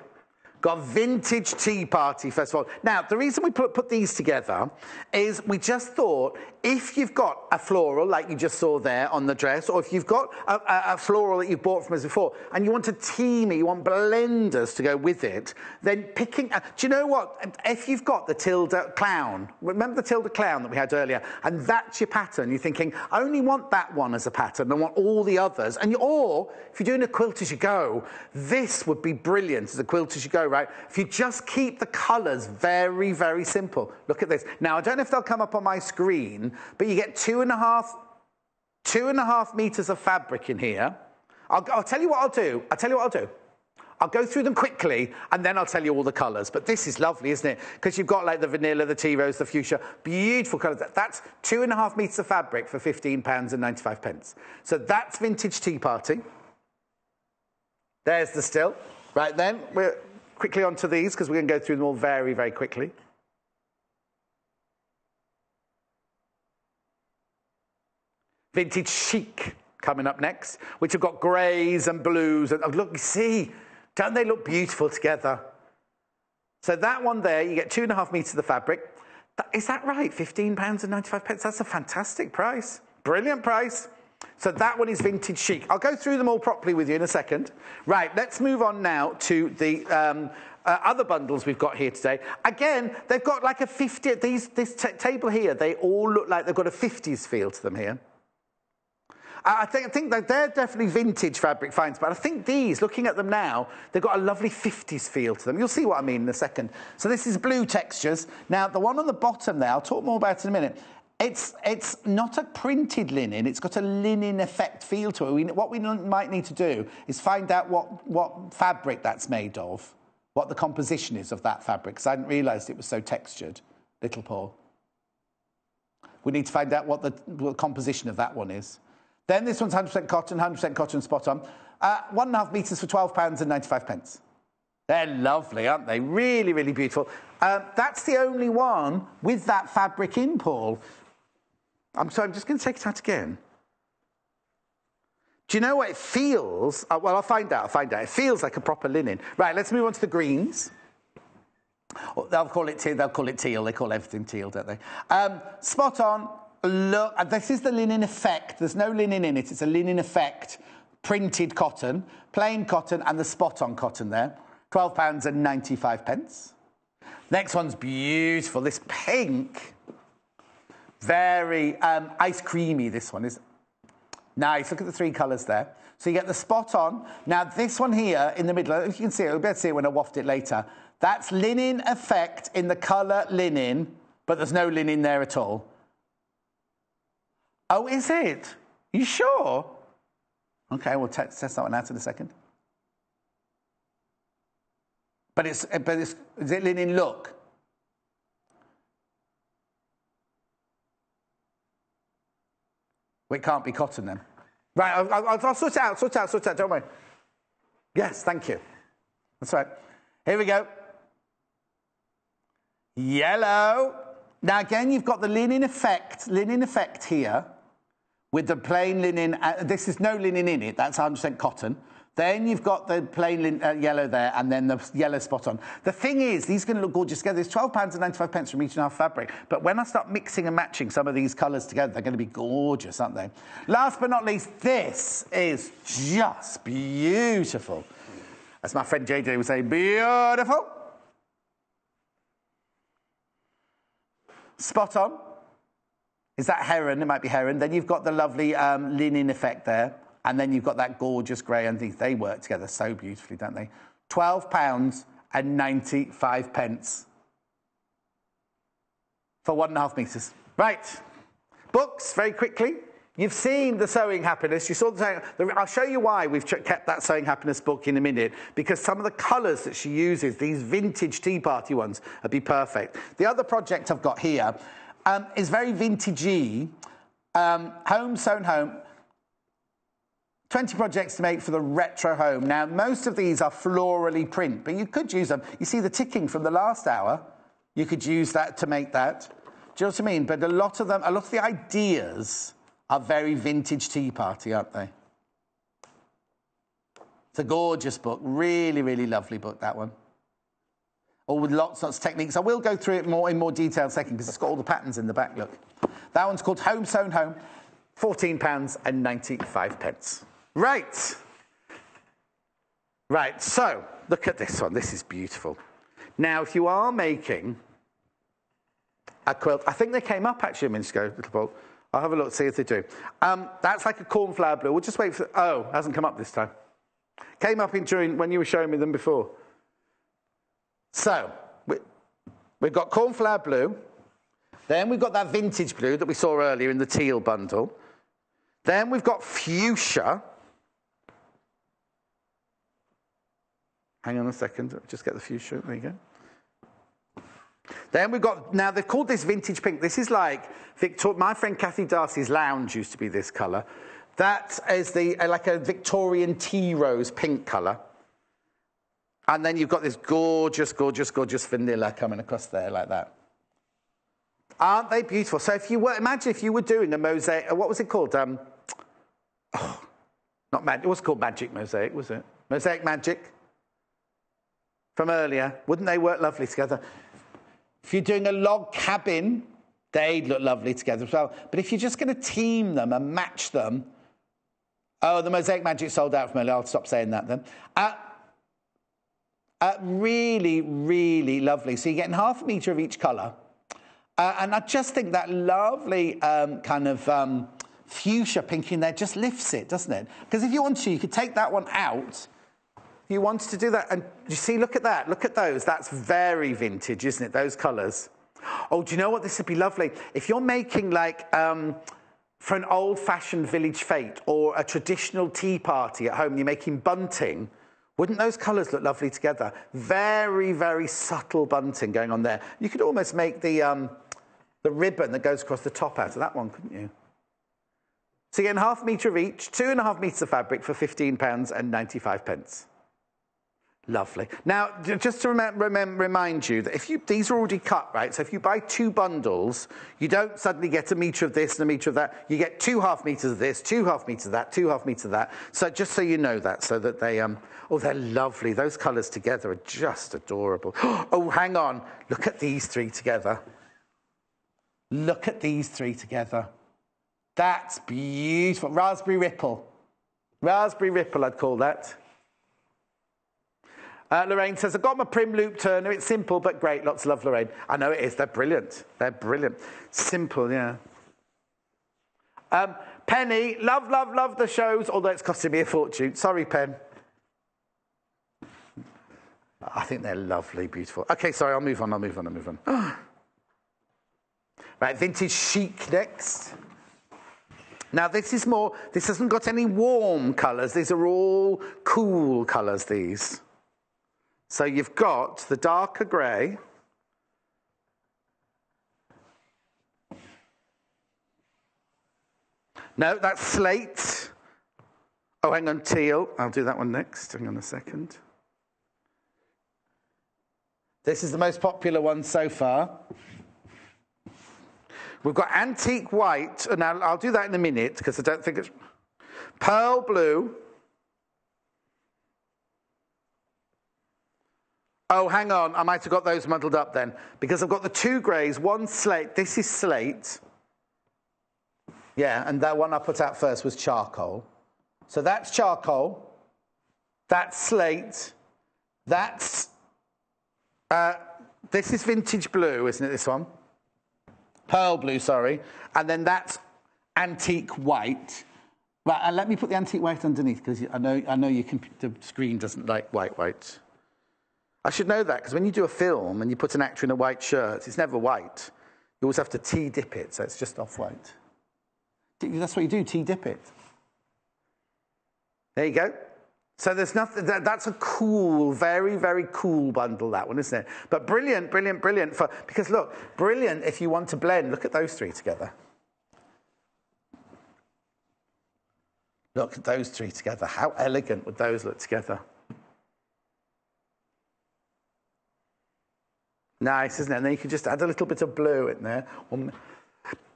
Got vintage tea party, first of all. Now, the reason we put these together is we just thought if you've got a floral, like you just saw there on the dress, or if you've got a floral that you've bought from us before, and you want to team it, you want blenders to go with it, then picking... do you know what? If you've got the Tilda clown, remember the Tilda clown that we had earlier, and that's your pattern, you're thinking, I only want that one as a pattern, I want all the others. Or, if you're doing a quilt-as-you-go, this would be brilliant as a quilt-as-you-go, right? If you just keep the colours very, very simple. Look at this. Now, I don't know if they'll come up on my screen, but you get 2.5 metres of fabric in here. I'll tell you what I'll do. I'll go through them quickly, and then I'll tell you all the colours. But this is lovely, isn't it? Because you've got like the vanilla, the tea rose, the fuchsia. Beautiful colours. That's 2.5 metres of fabric for £15.95. So that's vintage tea party. There's the still. Right then, we're quickly onto these, because we're going to go through them all very, very quickly. Vintage chic coming up next, which have got greys and blues. And oh, look, you see, don't they look beautiful together? So that one there, you get 2.5 metres of the fabric. Is that right? £15.95. That's a fantastic price. Brilliant price. So that one is vintage chic. I'll go through them all properly with you in a second. Right, let's move on now to the other bundles we've got here today. Again, they've got like a 50... This table here, they all look like they've got a 50s feel to them here. I think that they're definitely vintage fabric finds, but I think these, looking at them now, they've got a lovely 50s feel to them. You'll see what I mean in a second. So this is blue textures. Now, the one on the bottom there, I'll talk more about it in a minute. It's not a printed linen. It's got a linen effect feel to it. What we might need to do is find out what fabric that's made of, what the composition is of that fabric, because I hadn't realised it was so textured, little Paul. We need to find out what the composition of that one is. Then this one's 100% cotton spot on. 1.5 metres for £12.95. They're lovely, aren't they? Really, really beautiful. That's the only one with that fabric in, Paul. I'm sorry, I'm just going to take it out again. Do you know what it feels? Well, I'll find out. It feels like a proper linen. Right, let's move on to the greens. They'll call it teal. They call everything teal, don't they? Spot on. Look, this is the linen effect. There's no linen in it. It's a linen effect. Printed cotton, plain cotton, and the spot-on cotton there. £12.95. Next one's beautiful. This pink, very ice creamy, this one is. Nice. Look at the 3 colours there. So you get the spot-on. Now, this one here in the middle, if you can see it, you'll be able to see it when I waft it later. That's linen effect in the colour linen, but there's no linen there at all. Oh, is it? You sure? Okay, we'll test that one out in a second. But is it linen look? Well, it can't be cotton then. Right, I'll sort it out, don't worry. Yes, thank you. That's right. Here we go. Yellow. Now, again, you've got the linen effect here with the plain linen. This is no linen in it. That's 100% cotton. Then you've got the plain yellow there, and then the yellow spot on. The thing is, these are going to look gorgeous together. It's £12.95 from each and a half fabric. But when I start mixing and matching some of these colours together, they're going to be gorgeous, aren't they? Last but not least, this is just beautiful. As my friend JJ would say, beautiful. Spot on. Is that heron? It might be heron. Then you've got the lovely linen effect there. And then you've got that gorgeous grey underneath. They work together so beautifully, don't they? £12.95 for 1.5 metres. Right. Books, very quickly. You've seen the Sewing Happiness. You saw the sewing. I'll show you why we've kept that Sewing Happiness book in a minute, because some of the colours that she uses, these vintage tea party ones, would be perfect. The other project I've got here is very vintagey. Home Sewn Home. 20 projects to make for the retro home. Now, most of these are florally print, but you could use them. You see the ticking from the last hour? You could use that to make that. Do you know what I mean? But a lot of the ideas are very vintage tea party, aren't they? It's a gorgeous book. Really, really lovely book, that one. All with lots of techniques. I will go through it in more detail in a second because it's got all the patterns in the back, look. That one's called Home Sewn Home, £14.95. Right. Right, so look at this one. This is beautiful. Now, if you are making a quilt, I think they came up actually a minute ago, little bolt. I'll have a look, see if they do. That's like a cornflower blue. We'll just wait for, oh, it hasn't come up this time. Came up during when you were showing me them before. So, we've got cornflower blue. Then we've got that vintage blue that we saw earlier in the teal bundle. Then we've got fuchsia. Hang on a second, just get the fuchsia, there you go. Then we've got, now they've called this vintage pink. This is like, my friend Kathy Darcy's lounge used to be this colour. That is like a Victorian tea rose pink colour. And then you've got this gorgeous, gorgeous, gorgeous vanilla coming across there like that. Aren't they beautiful? So if you were, imagine if you were doing a mosaic, what was it called? Not magic, it was called Magic Mosaic, was it? Mosaic Magic from earlier. Wouldn't they work lovely together? If you're doing a log cabin, they'd look lovely together as well. But if you're just going to team them and match them, oh, the Mosaic Magic sold out from earlier. I'll stop saying that then. Really, really lovely. So you're getting half a metre of each colour. And I just think that lovely kind of fuchsia pink in there just lifts it, doesn't it? Because if you want to, you could take that one out. If you wanted to do that, and you see, look at that, look at those. That's very vintage, isn't it, those colours? Oh, do you know what? This would be lovely. If you're making, like, for an old-fashioned village fete or a traditional tea party at home, you're making bunting, wouldn't those colours look lovely together? Very, very subtle bunting going on there. You could almost make the ribbon that goes across the top out of that one, couldn't you? So you're getting half a metre of each, 2.5 metres of fabric for £15.95. Lovely. Now, just to remind you that if these are already cut, right? So if you buy 2 bundles, you don't suddenly get a metre of this and a metre of that. You get 2.5 metres of this, 2.5 metres of that, 2.5 metres of that. So just so you know that, so that they, oh, they're lovely. Those colours together are just adorable. Oh, hang on. Look at these 3 together. Look at these 3 together. That's beautiful. Raspberry Ripple. Raspberry Ripple, I'd call that. Lorraine says, I've got my prim loop turner. It's simple, but great. Lots of love, Lorraine. I know it is. They're brilliant. They're brilliant. Simple, yeah. Penny, love, love, love the shows, although it's costing me a fortune. Sorry, Pen. I think they're lovely, beautiful. Okay, sorry, I'll move on. Right, vintage chic next. Now, this hasn't got any warm colours. These are all cool colours, these. So you've got the darker grey. No, that's slate. Oh, hang on, teal. I'll do that one next. Hang on a second. This is the most popular one so far. We've got antique white. Now, I'll do that in a minute because I don't think it's... Pearl blue. Oh, hang on. I might have got those muddled up then. Because I've got the 2 greys, 1 slate. This is slate. Yeah, and that one I put out first was charcoal. So that's charcoal. That's slate. That's... this is vintage blue, isn't it, this one? Pearl blue, sorry. And then that's antique white. Right, and let me put the antique white underneath, because I know the screen doesn't like white. I should know that, because when you do a film and you put an actor in a white shirt, it's never white. You always have to tea dip it, so it's just off-white. That's what you do, tea dip it. There you go. So there's nothing, that's a cool, very, very cool bundle, that one, isn't it? But brilliant, brilliant, brilliant. Because look, brilliant if you want to blend. Look at those 3 together. Look at those three together. How elegant would those look together? Nice, isn't it? And then you can just add a little bit of blue in there.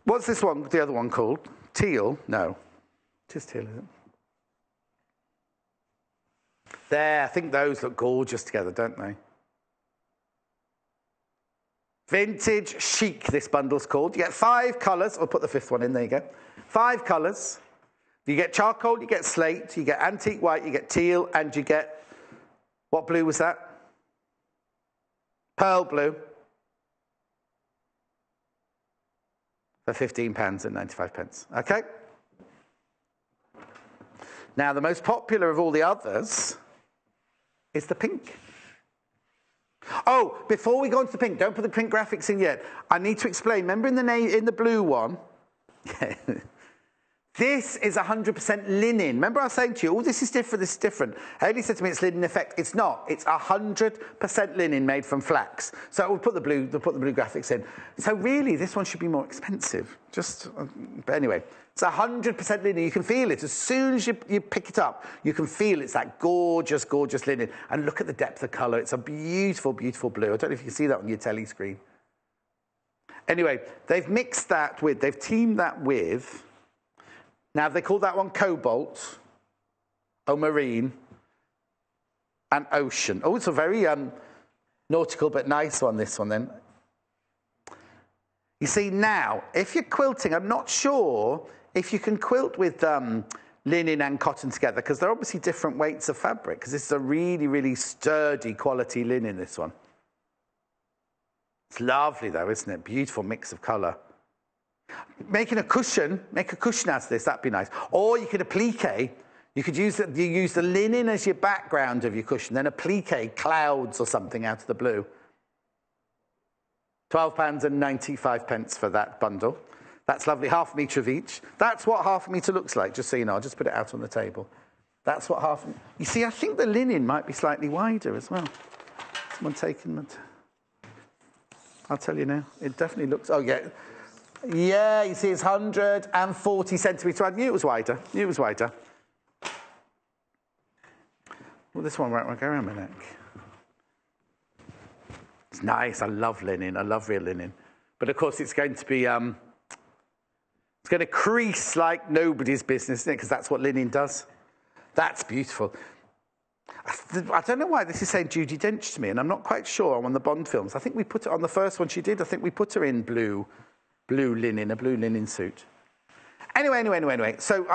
What's this one, the other one called? Teal? No. It is teal, isn't it? There, I think those look gorgeous together, don't they? Vintage chic, this bundle's called. You get 5 colours. I'll put the 5th one in, there you go. 5 colours. You get charcoal, you get slate, you get antique white, you get teal, and you get, what blue was that? Pearl blue. For £15.95. Okay? Now, the most popular of all the others is the pink. Oh, before we go into the pink, don't put the pink graphics in yet. I need to explain. Remember in the blue one? This is 100% linen. Remember I was saying to you, oh, this is different, this is different. Haley said to me it's linen effect. It's not. It's 100% linen made from flax. So we'll put the blue graphics in. So really, this one should be more expensive. But anyway, it's 100% linen. You can feel it. As soon as you pick it up, you can feel it's that gorgeous, gorgeous linen. And look at the depth of colour. It's a beautiful, beautiful blue. I don't know if you can see that on your telly screen. Anyway, they've teamed that with... Now, they call that one cobalt, or marine, and ocean. Oh, it's a very nautical but nice one, this one then. You see, now, if you're quilting, I'm not sure if you can quilt with linen and cotton together, because they're obviously different weights of fabric, because this is a really, really sturdy quality linen, this one. It's lovely, though, isn't it? Beautiful mix of colour. Making a cushion, make a cushion out of this, that'd be nice. Or you could applique, you use the linen as your background of your cushion, then applique clouds or something out of the blue. £12.95 for that bundle. That's lovely, ½ metre of each. That's what ½ metre looks like, just so you know. I'll just put it out on the table. That's what you see, I think the linen might be slightly wider as well. Someone taken it. I'll tell you now. It definitely looks, oh yeah. Yeah, you see it's 140 centimetres wide. I knew it was wider. Well, this one won't go around my neck. It's nice. I love linen. I love real linen. But, of course, it's going to be... it's going to crease like nobody's business, isn't it? Because that's what linen does. That's beautiful. I don't know why this is saying Judi Dench to me, and I'm not quite sure. I'm on the Bond films. I think we put it on the first one she did. I think we put her in blue linen, a blue linen suit. Anyway. So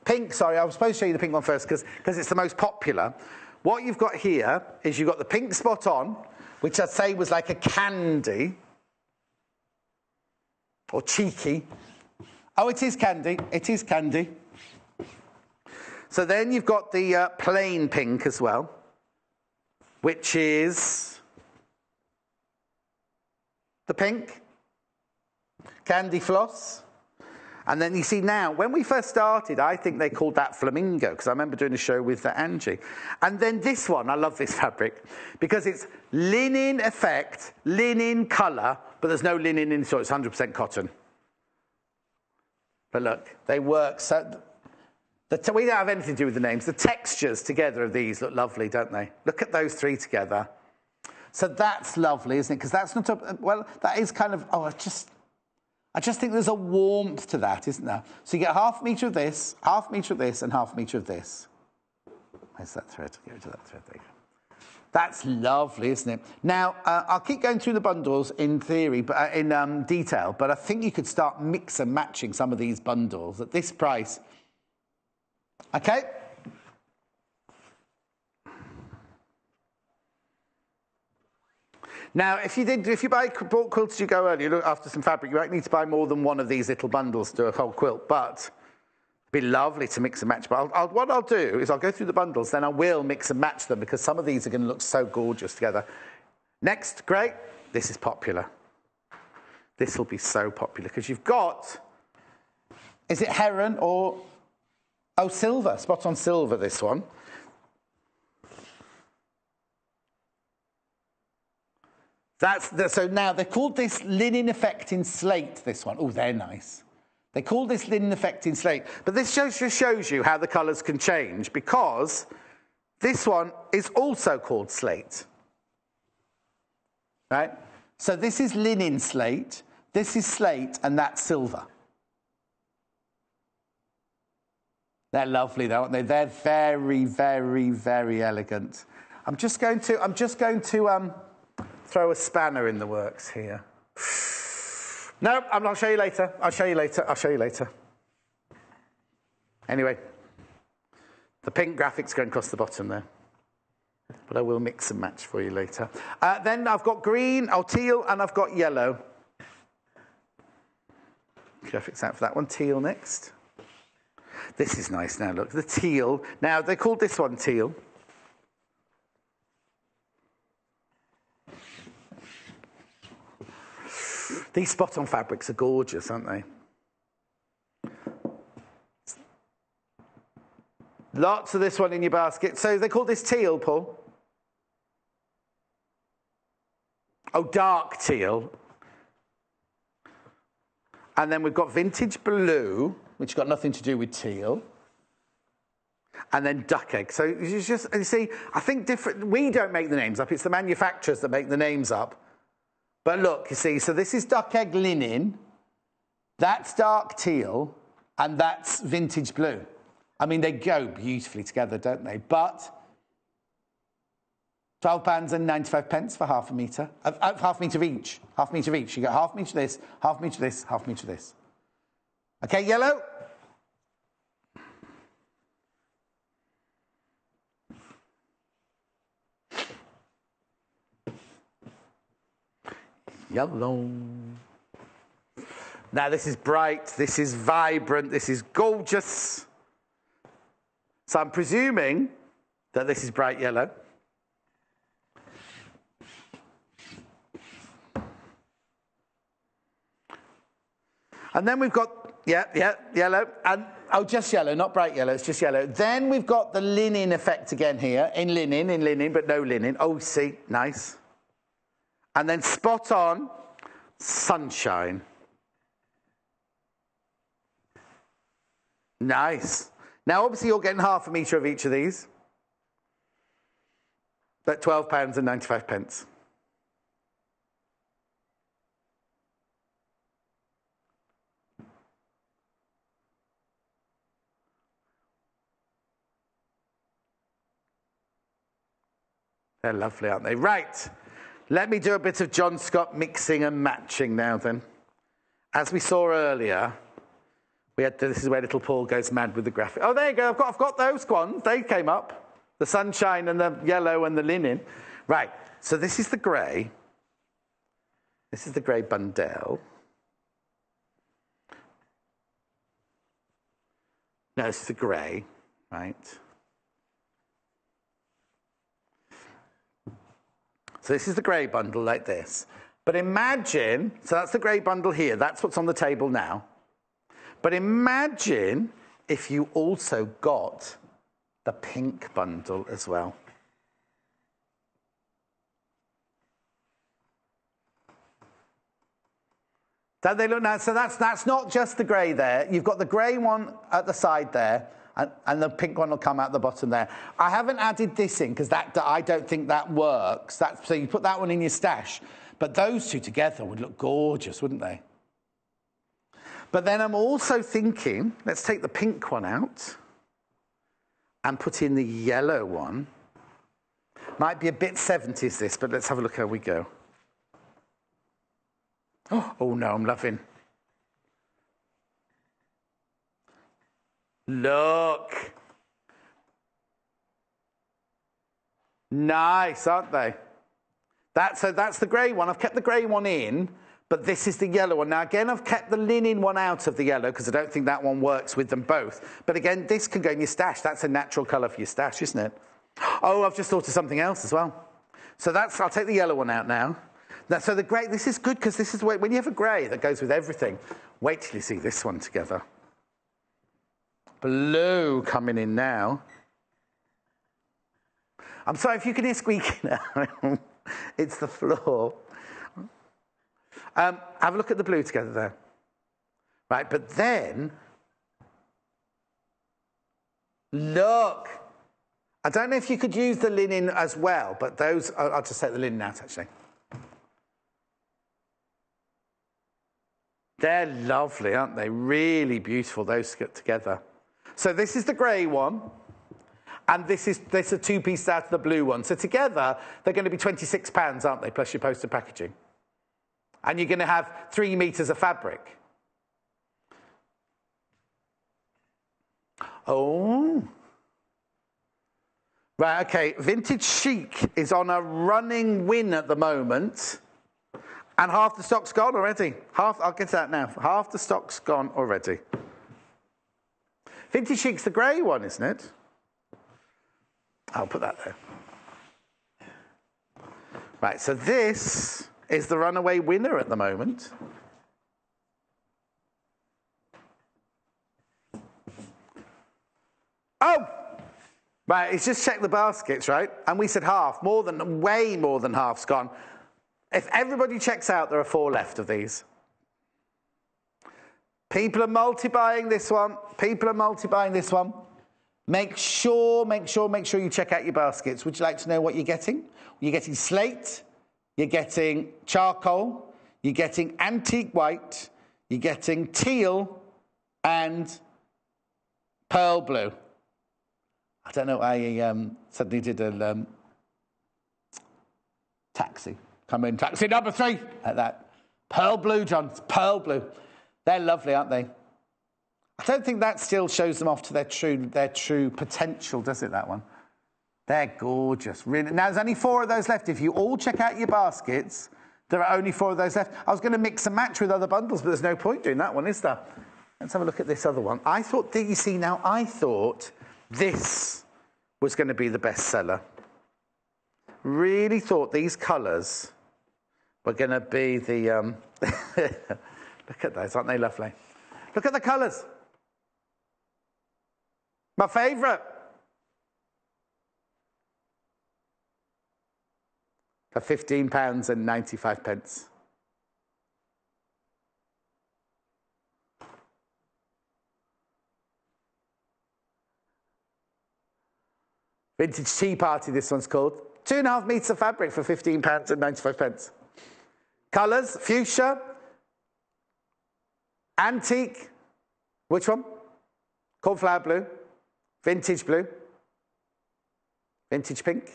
pink, sorry, I was supposed to show you the pink one first because it's the most popular. What you've got here is you've got the pink spot on, which I'd say was like a candy. Or cheeky. Oh, it is candy. It is candy. So then you've got the plain pink as well, which is the pink. Candy floss. And then you see now, when we first started, I think they called that flamingo, because I remember doing a show with Angie. And then this one, I love this fabric, because it's linen effect, linen colour, but there's no linen in, so it's 100% cotton. But look, they work so... we don't have anything to do with the names. The textures together of these look lovely, don't they? Look at those three together. So that's lovely, isn't it? Because that's not a... Well, that is kind of... Oh, I just think there's a warmth to that, isn't there? So you get ½ metre of this, ½ metre of this, and ½ metre of this. Where's that thread? Get rid of that thread. There you go. That's lovely, isn't it? Now, I'll keep going through the bundles in theory, but in detail, but I think you could start mix and matching some of these bundles at this price. Okay? Now, if you bought quilt-as-you-go earlier, look after some fabric, you might need to buy more than one of these little bundles to do a whole quilt, but it'd be lovely to mix and match. But what I'll do is I'll go through the bundles, then I will mix and match them, because some of these are going to look so gorgeous together. Next, great, this is popular. This will be so popular, because you've got, is it heron or, oh, silver, spot on silver, this one. So now, they've called this linen effect in slate, this one. Oh, they're nice. They call this linen affecting slate. But this just shows you how the colours can change, because this one is also called slate. Right? So this is linen slate, this is slate, and that's silver. They're lovely, though, aren't they? They're very, very, very elegant. I'm just going to throw a spanner in the works here. No, I'll show you later. I'll show you later. Anyway, the pink graphic's going across the bottom there. But I will mix and match for you later. Then I've got green, teal, and I've got yellow. Graphics out for that one. Teal next. This is nice now, look. The teal. Now, they called this one teal. These spot-on fabrics are gorgeous, aren't they? Lots of this one in your basket. So they call this teal, Paul? Oh, dark teal. And then we've got vintage blue, which got nothing to do with teal. And then duck egg. So you see, I think we don't make the names up. It's the manufacturers that make the names up. But look, you see, so this is duck egg linen, that's dark teal, and that's vintage blue. I mean, they go beautifully together, don't they? But £12.95 for half a metre. Half a metre of each. Half a metre of each. You get half a metre of this, half a metre of this, half a metre of this. Okay, yellow. Yellow. Now this is bright, this is vibrant, this is gorgeous. So I'm presuming that this is bright yellow. And then we've got, yellow. And, just yellow, not bright yellow, it's just yellow. Then we've got the linen effect again here, in linen, but no linen. Oh, see, nice. And then spot on, sunshine. Nice. Now, obviously, you're getting half a metre of each of these. At £12.95. They're lovely, aren't they? Right. Let me do a bit of John Scott mixing and matching now then. As we saw earlier, this is where little Paul goes mad with the graphic. Oh, there you go. I've got those ones. They came up. The sunshine and the yellow and the linen. Right. So this is the grey. This is the grey bundle. No, this is the grey. Right. So this is the grey bundle like this. But imagine, so that's the grey bundle here. That's what's on the table now. But imagine if you also got the pink bundle as well. Don't they look nice? So that's not just the grey there. You've got the grey one at the side there, and the pink one will come out the bottom there. I haven't added this in because I don't think that works. So you put that one in your stash. But those two together would look gorgeous, wouldn't they? But then I'm also thinking, let's take the pink one out and put in the yellow one. Might be a bit 70s this, but let's have a look how we go. Oh no, I'm loving. Look. Nice, aren't they? So that's the grey one. I've kept the grey one in, but this is the yellow one. Now, again, I've kept the linen one out of the yellow because I don't think that one works with them both. But again, this can go in your stash. That's a natural colour for your stash, isn't it? Oh, I've just thought of something else as well. So I'll take the yellow one out now. So the grey, this is good because this is when you have a grey that goes with everything. Wait till you see this one together. Blue coming in now. I'm sorry if you can hear squeaking now. It's the floor. Have a look at the blue together there. Right, but then, look. I don't know if you could use the linen as well, but those, I'll just take the linen out, actually. They're lovely, aren't they? Really beautiful, those get together. So this is the grey one, and this is a two pieces out of the blue one. So together, they're going to be £26, aren't they, plus your postage packaging. And you're going to have 3 metres of fabric. Oh. Right, okay, Vintage Chic is on a running win at the moment. And half the stock's gone already. I'll get to that now. Half the stock's gone already. Vintage Chic's the grey one, isn't it? I'll put that there. Right, so this is the runaway winner at the moment. Oh! Right, it's just checked the baskets, right? And we said half, way more than half's gone. If everybody checks out, there are 4 left of these. People are multi-buying this one. People are multi-buying this one. Make sure you check out your baskets. Would you like to know what you're getting? You're getting slate, you're getting charcoal, you're getting antique white, you're getting teal, and pearl blue. I don't know, I suddenly did a taxi. Come in, taxi number 3, like that. Pearl blue, John, it's pearl blue. They're lovely, aren't they? I don't think that still shows them off to their true potential, does it, that one? They're gorgeous. Really. Now, there's only 4 of those left. If you all check out your baskets, there are only 4 of those left. I was going to mix and match with other bundles, but there's no point doing that one, is there? Let's have a look at this other one. I thought this was going to be the best seller. Really thought these colours were going to be the... Look at those, aren't they lovely? Look at the colours. My favourite. For £15.95. Vintage Tea Party, this one's called. 2.5 metres of fabric for £15.95. Colours, fuchsia, antique, which one? Cornflower blue, vintage blue, vintage pink,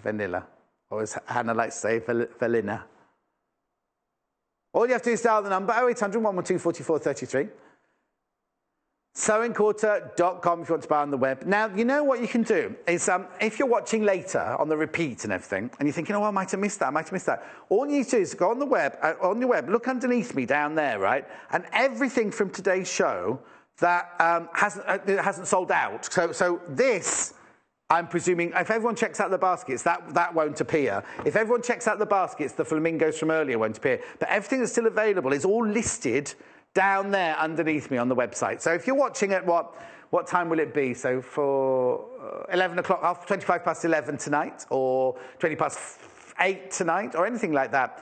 vanilla. Or as Hannah likes to say, vanilla. All you have to do is dial the number 0800 112 44 33. Sewingquarter.com if you want to buy on the web. Now, you know what you can do is if you're watching later on the repeat and everything, and you're thinking, oh, I might have missed that, all you need to do is go on the web, look underneath me down there, right? And everything from today's show that hasn't sold out. So this, I'm presuming, if everyone checks out the baskets, that won't appear. If everyone checks out the baskets, the flamingos from earlier won't appear. But everything that's still available is all listed down there underneath me on the website. So if you're watching at what time will it be? So for 11 o'clock, 25 past 11 tonight, or 20 past 8 tonight, or anything like that.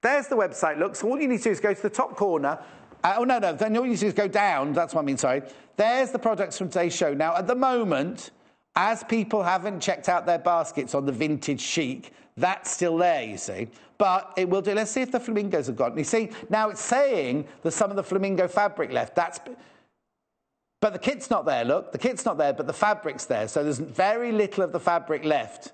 There's the website, look. So all you need to do is go to the top corner. Then all you need to do is go down. That's what I mean, sorry. There's the products from today's show. Now, at the moment, as people haven't checked out their baskets on the Vintage Chic, that's still there, you see. But it will do. Let's see if the flamingos have got. You see, now it's saying there's some of the flamingo fabric left. But the kit's not there, look. The kit's not there, but the fabric's there. So there's very little of the fabric left.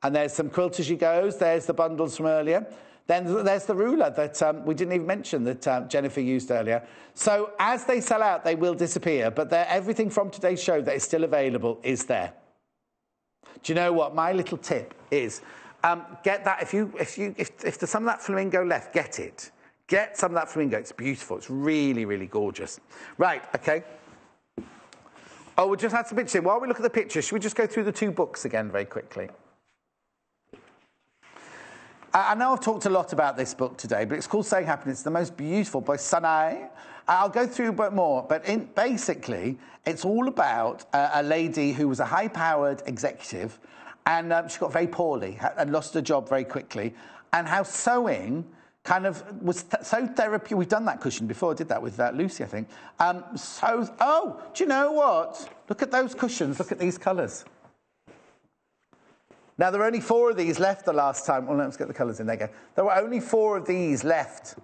And there's some quilt-as-you-goes. There's the bundles from earlier. Then there's the ruler that we didn't even mention that Jennifer used earlier. So as they sell out, they will disappear. But everything from today's show that is still available is there. Do you know what? My little tip is get that. If there's some of that flamingo left, get it. Get some of that flamingo. It's beautiful. It's really, really gorgeous. Right, okay. Oh, we'll just add some pictures in. While we look at the pictures, should we just go through the 2 books again very quickly? I know I've talked a lot about this book today, but it's called Saying Happiness. It's the most beautiful by Sanai. I'll go through a bit more, but basically, it's all about a lady who was a high-powered executive, and she got very poorly and lost her job very quickly, and how sewing kind of was so therapeutic. We've done that cushion before. I did that with Lucy, I think. Oh, do you know what? Look at those cushions. Look at these colours. Now, there were only 4 of these left the last time. Well, let's get the colours in. There you go. There were only 4 of these left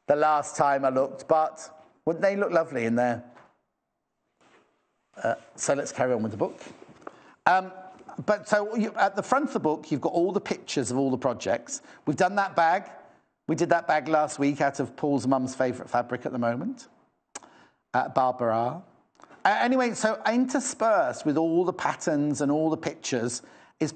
the last time I looked, but wouldn't they look lovely in there? So let's carry on with the book. At the front of the book, you've got all the pictures of all the projects. We've done that bag. We did that bag last week out of Paul's mum's favourite fabric at the moment, Barbara. Anyway, so interspersed with all the patterns and all the pictures is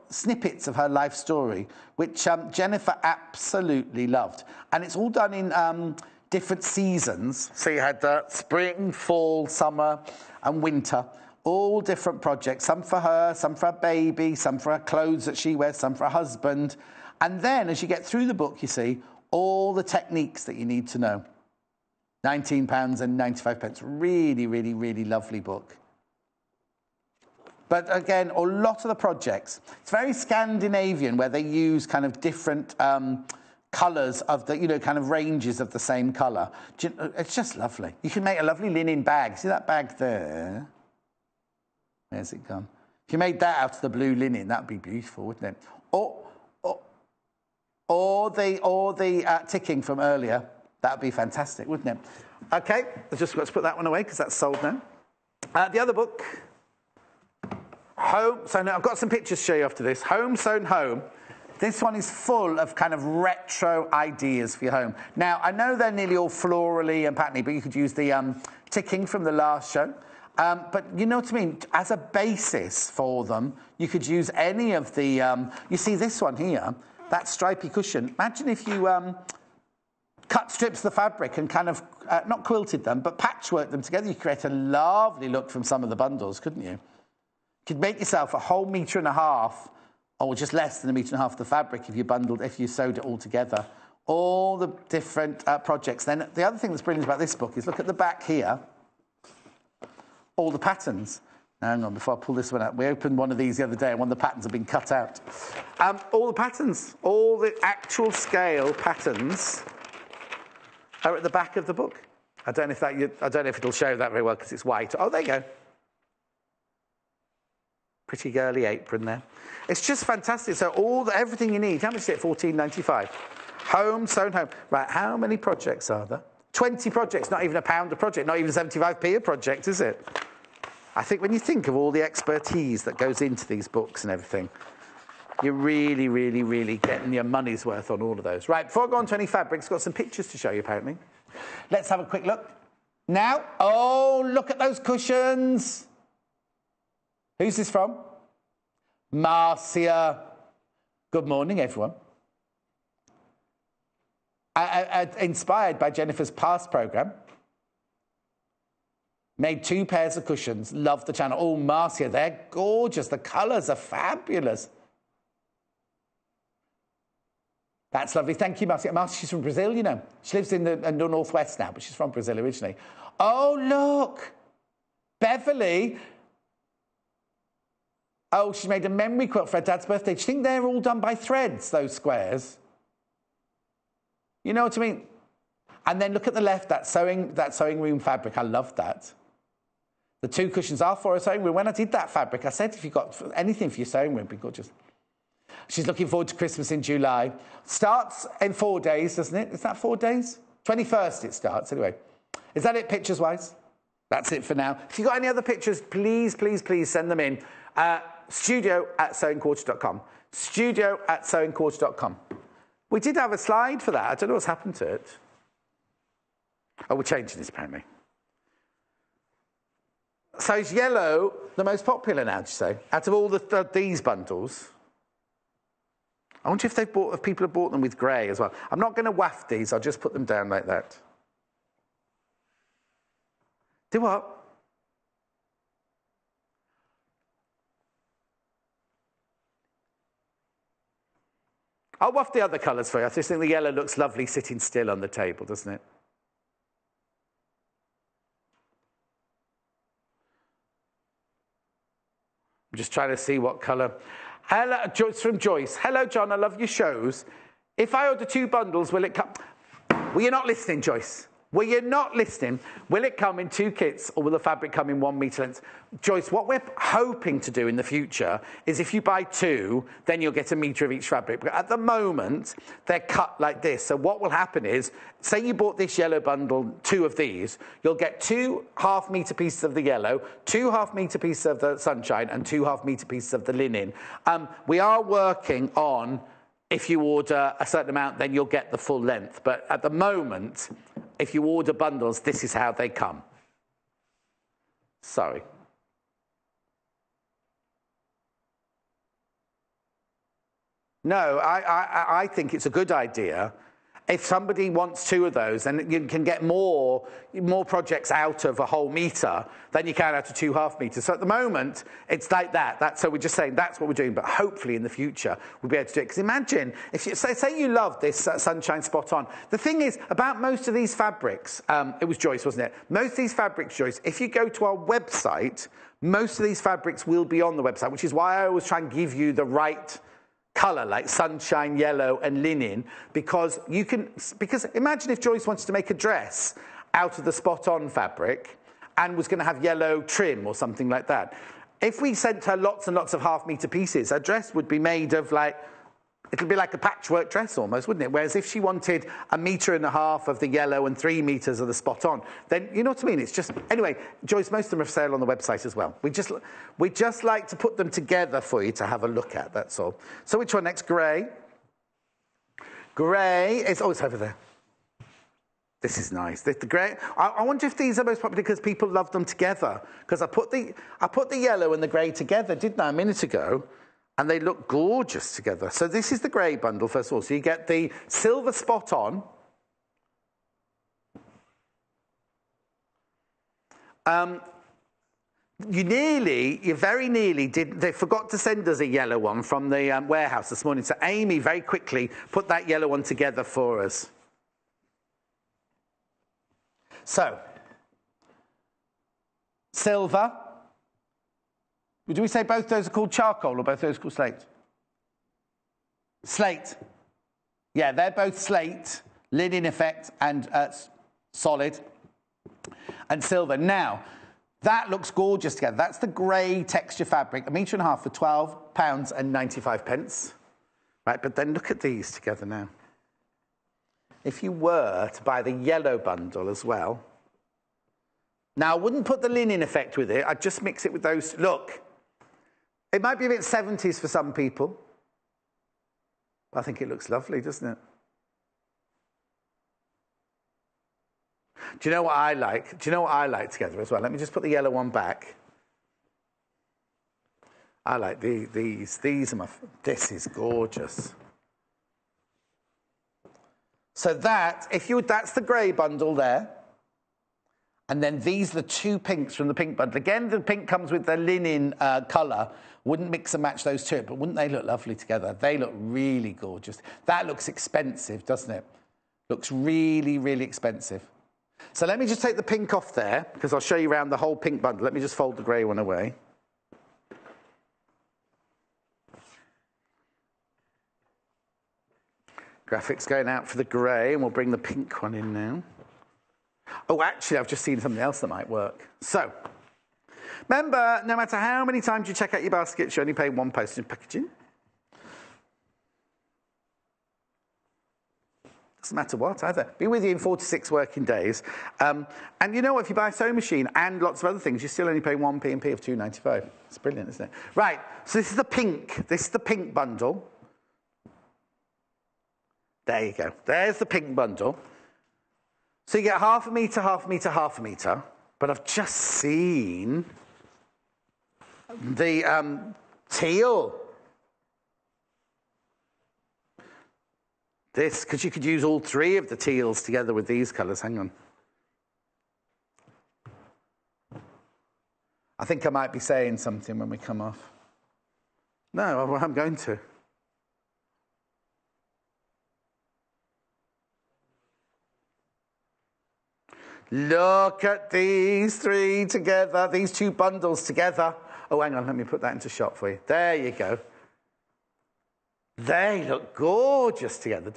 snippets of her life story, which Jennifer absolutely loved. And it's all done in different seasons. So you had spring, fall, summer, and winter. All different projects, some for her, some for her baby, some for her clothes that she wears, some for her husband. And then as you get through the book, you see all the techniques that you need to know. £19.95. Really, really, really lovely book. But again, a lot of the projects, it's very Scandinavian, where they use kind of different colours of the, kind of ranges of the same colour. It's just lovely. You can make a lovely linen bag. See that bag there? Where's it gone? If you made that out of the blue linen, that'd be beautiful, wouldn't it? Or the ticking from earlier. That'd be fantastic, wouldn't it? Okay, let's put that one away because that's sold now. The other book, Home. So now I've got some pictures to show you after this. Home Sewn Home. This one is full of kind of retro ideas for your home. Now, I know they're nearly all florally and patterny, but you could use the ticking from the last show. But you know what I mean? As a basis for them, you could use any of the... you see this one here, that stripy cushion. Imagine if you cut strips of the fabric and kind of, not quilted them, but patchworked them together. You create a lovely look from some of the bundles, couldn't you? You could make yourself a whole 1.5 meters, or just less than 1.5 meters of the fabric if you sewed it all together. All the different projects. Then the other thing that's brilliant about this book is look at the back here. All the patterns. Now, hang on, before I pull this one out. We opened one of these the other day and one of the patterns have been cut out. All the patterns, all the actual scale patterns are at the back of the book. I don't know if it'll show that very well because it's white. Oh, there you go. Pretty girly apron there. It's just fantastic. So everything you need. How much is it? £14.95. Home Sewn Home. Right, how many projects are there? 20 projects, not even £1 a project, not even 75p a project, is it? I think when you think of all the expertise that goes into these books and everything, you're really, really, really getting your money's worth on all of those. Right, before I go on to any fabrics, I've got some pictures to show you, apparently. Let's have a quick look. Now, oh, look at those cushions. Who's this from? Marcia. Good morning, everyone. Inspired by Jennifer's past programme. Made 2 pairs of cushions. Love the channel. Oh, Marcia, they're gorgeous. The colours are fabulous. That's lovely. Thank you, Marcia. Marcia, she's from Brazil, you know. She lives in the northwest now, but she's from Brazil originally. Oh, look. Beverly. Oh, she made a memory quilt for her dad's birthday. Do you think they're all done by threads, those squares? You know what I mean? And then look at the left, that sewing room fabric. I love that. The 2 cushions are for a sewing room. When I did that fabric, I said if you've got anything for your sewing room, it'd be gorgeous. She's looking forward to Christmas in July. Starts in 4 days, doesn't it? Is that 4 days? 21st it starts, anyway. Is that it, pictures-wise? That's it for now. If you've got any other pictures, please, please, please send them in. studio@sewingquarter.com. studio@sewingquarter.com. We did have a slide for that. I don't know what's happened to it. Oh, we're changing this, apparently. So is yellow the most popular now, do you say? Out of all these bundles? I wonder if people have bought them with grey as well. I'm not going to waft these. I'll just put them down like that. Do what? I'll waft the other colours for you. I just think the yellow looks lovely sitting still on the table, doesn't it? I'm just trying to see what colour. Hello, it's from Joyce. Hello, John. I love your shows. If I order 2 bundles, will it come? Well, you're not listening, Joyce. Well, you're not listening. Will it come in 2 kits, or will the fabric come in 1 metre length? Joyce, what we're hoping to do in the future is if you buy 2, then you'll get 1 metre of each fabric. But at the moment, they're cut like this. So what will happen is, say you bought this yellow bundle, 2 of these, you'll get 2 half-metre pieces of the yellow, 2 half-metre pieces of the sunshine, and 2 half-metre pieces of the linen. We are working on, if you order a certain amount, then you'll get the full length. But at the moment, if you order bundles, this is how they come. Sorry. No, I think it's a good idea. If somebody wants 2 of those, then you can get more projects out of a whole metre than you can out of 2 half metres. So at the moment, it's like that. So we're just saying that's what we're doing. But hopefully in the future, we'll be able to do it. Because imagine, if you say you love this sunshine spot on. The thing is, about most of these fabrics, it was Joyce, wasn't it? Most of these fabrics, Joyce, if you go to our website, most of these fabrics will be on the website, which is why I always try and give you the right colour, like sunshine, yellow, and linen, because imagine if Joyce wanted to make a dress out of the spot-on fabric and was going to have yellow trim or something like that. If we sent her lots and lots of half-metre pieces, her dress would be made of it'll be like a patchwork dress almost, wouldn't it? Whereas if she wanted 1.5 metres of the yellow and 3 metres of the spot-on, then you know what I mean? It's just... Anyway, Joyce, most of them are for sale on the website as well. We just like to put them together for you to have a look at, that's all. So which one next? Grey. Grey is... Oh, it's over there. This is nice. The grey... I wonder if these are most popular because people love them together. Because I put the yellow and the grey together, didn't I, a minute ago? And they look gorgeous together. So this is the grey bundle, first of all. So you get the silver spot on. You very nearly did. They forgot to send us a yellow one from the warehouse this morning. So Amy very quickly put that yellow one together for us. So, silver. Do we say both those are called charcoal or both those are called slate? Slate. Yeah, they're both slate, linen effect, and solid, and silver. Now, that looks gorgeous together. That's the grey texture fabric, 1.5 metres for £12.95. Right, but then look at these together now. If you were to buy the yellow bundle as well, now I wouldn't put the linen effect with it. I'd just mix it with those. Look. It might be a bit 70s for some people. I think it looks lovely, doesn't it? Do you know what I like? Do you know what I like together as well? Let me just put the yellow one back. I like these. These are this is gorgeous. So that's the grey bundle there. And then these are the 2 pinks from the pink bundle. Again, the pink comes with the linen colour. Wouldn't mix and match those 2, but wouldn't they look lovely together? They look really gorgeous. That looks expensive, doesn't it? Looks really, really expensive. So let me just take the pink off there, because I'll show you around the whole pink bundle. Let me just fold the grey one away. Graphics going out for the grey, and we'll bring the pink one in now. Oh, actually, I've just seen something else that might work. So, remember, no matter how many times you check out your baskets, you only pay £1 postage and packaging. Doesn't matter what, either. Be with you in 4 to 6 working days. And you know what? If you buy a sewing machine and lots of other things, you still only pay 1 P&P of £2.95. It's brilliant, isn't it? Right, so this is the pink. This is the pink bundle. There you go. There's the pink bundle. So you get 1/2 metre, 1/2 metre, 1/2 metre. But I've just seen the teal. This, because you could use all 3 of the teals together with these colours. Hang on. I think I might be saying something when we come off. No, I'm going to. Look at these 3 together, these 2 bundles together. Oh, hang on, let me put that into shot for you. There you go. They look gorgeous together.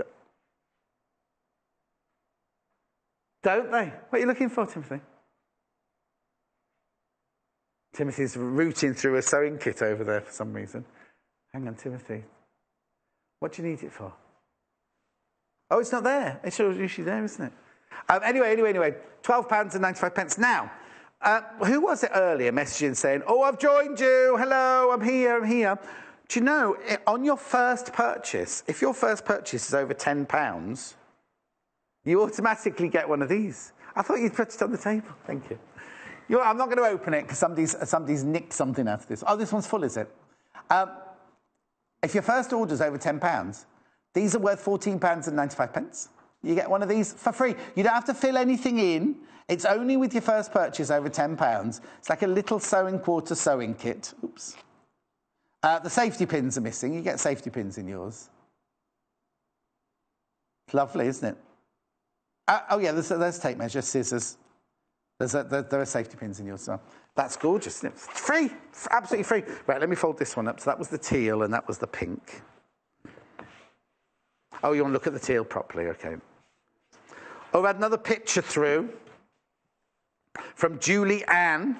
Don't they? What are you looking for, Timothy? Timothy's rooting through a sewing kit over there for some reason. Hang on, Timothy. What do you need it for? Oh, it's not there. It's usually there, isn't it? Anyway. £12.95. Now, who was it earlier messaging saying, oh, I've joined you. Hello, I'm here. Do you know, on your first purchase, if your first purchase is over £10, you automatically get one of these. I thought you'd put it on the table. Thank you. I'm not going to open it because somebody's nicked something out of this. Oh, this one's full, is it? If your first order's over £10, these are worth £14.95. You get one of these for free. You don't have to fill anything in. It's only with your first purchase over £10. It's like a little sewing quarter sewing kit. Oops. The safety pins are missing. You get safety pins in yours. It's lovely, isn't it? Oh, yeah, there's tape measure, scissors. There are safety pins in yours as well. That's gorgeous, isn't it? It's free. It's absolutely free. Right, let me fold this one up. So that was the teal and that was the pink. Oh, you want to look at the teal properly? Okay. Oh, we had another picture through from Julie Ann.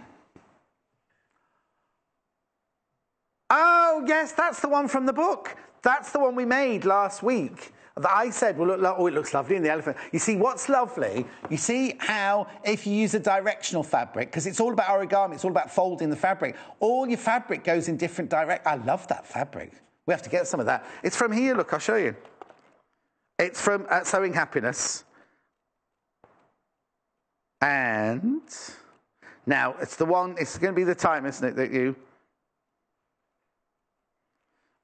Oh, yes, that's the one from the book. That's the one we made last week. That I said, well, it looks lovely in the elephant. You see, what's lovely, you see how if you use a directional fabric, because it's all about origami, it's all about folding the fabric, all your fabric goes in different directions. I love that fabric. We have to get some of that. It's from here, look, I'll show you. It's from Sewing Happiness. And now, it's the one, it's going to be the time, isn't it, that you...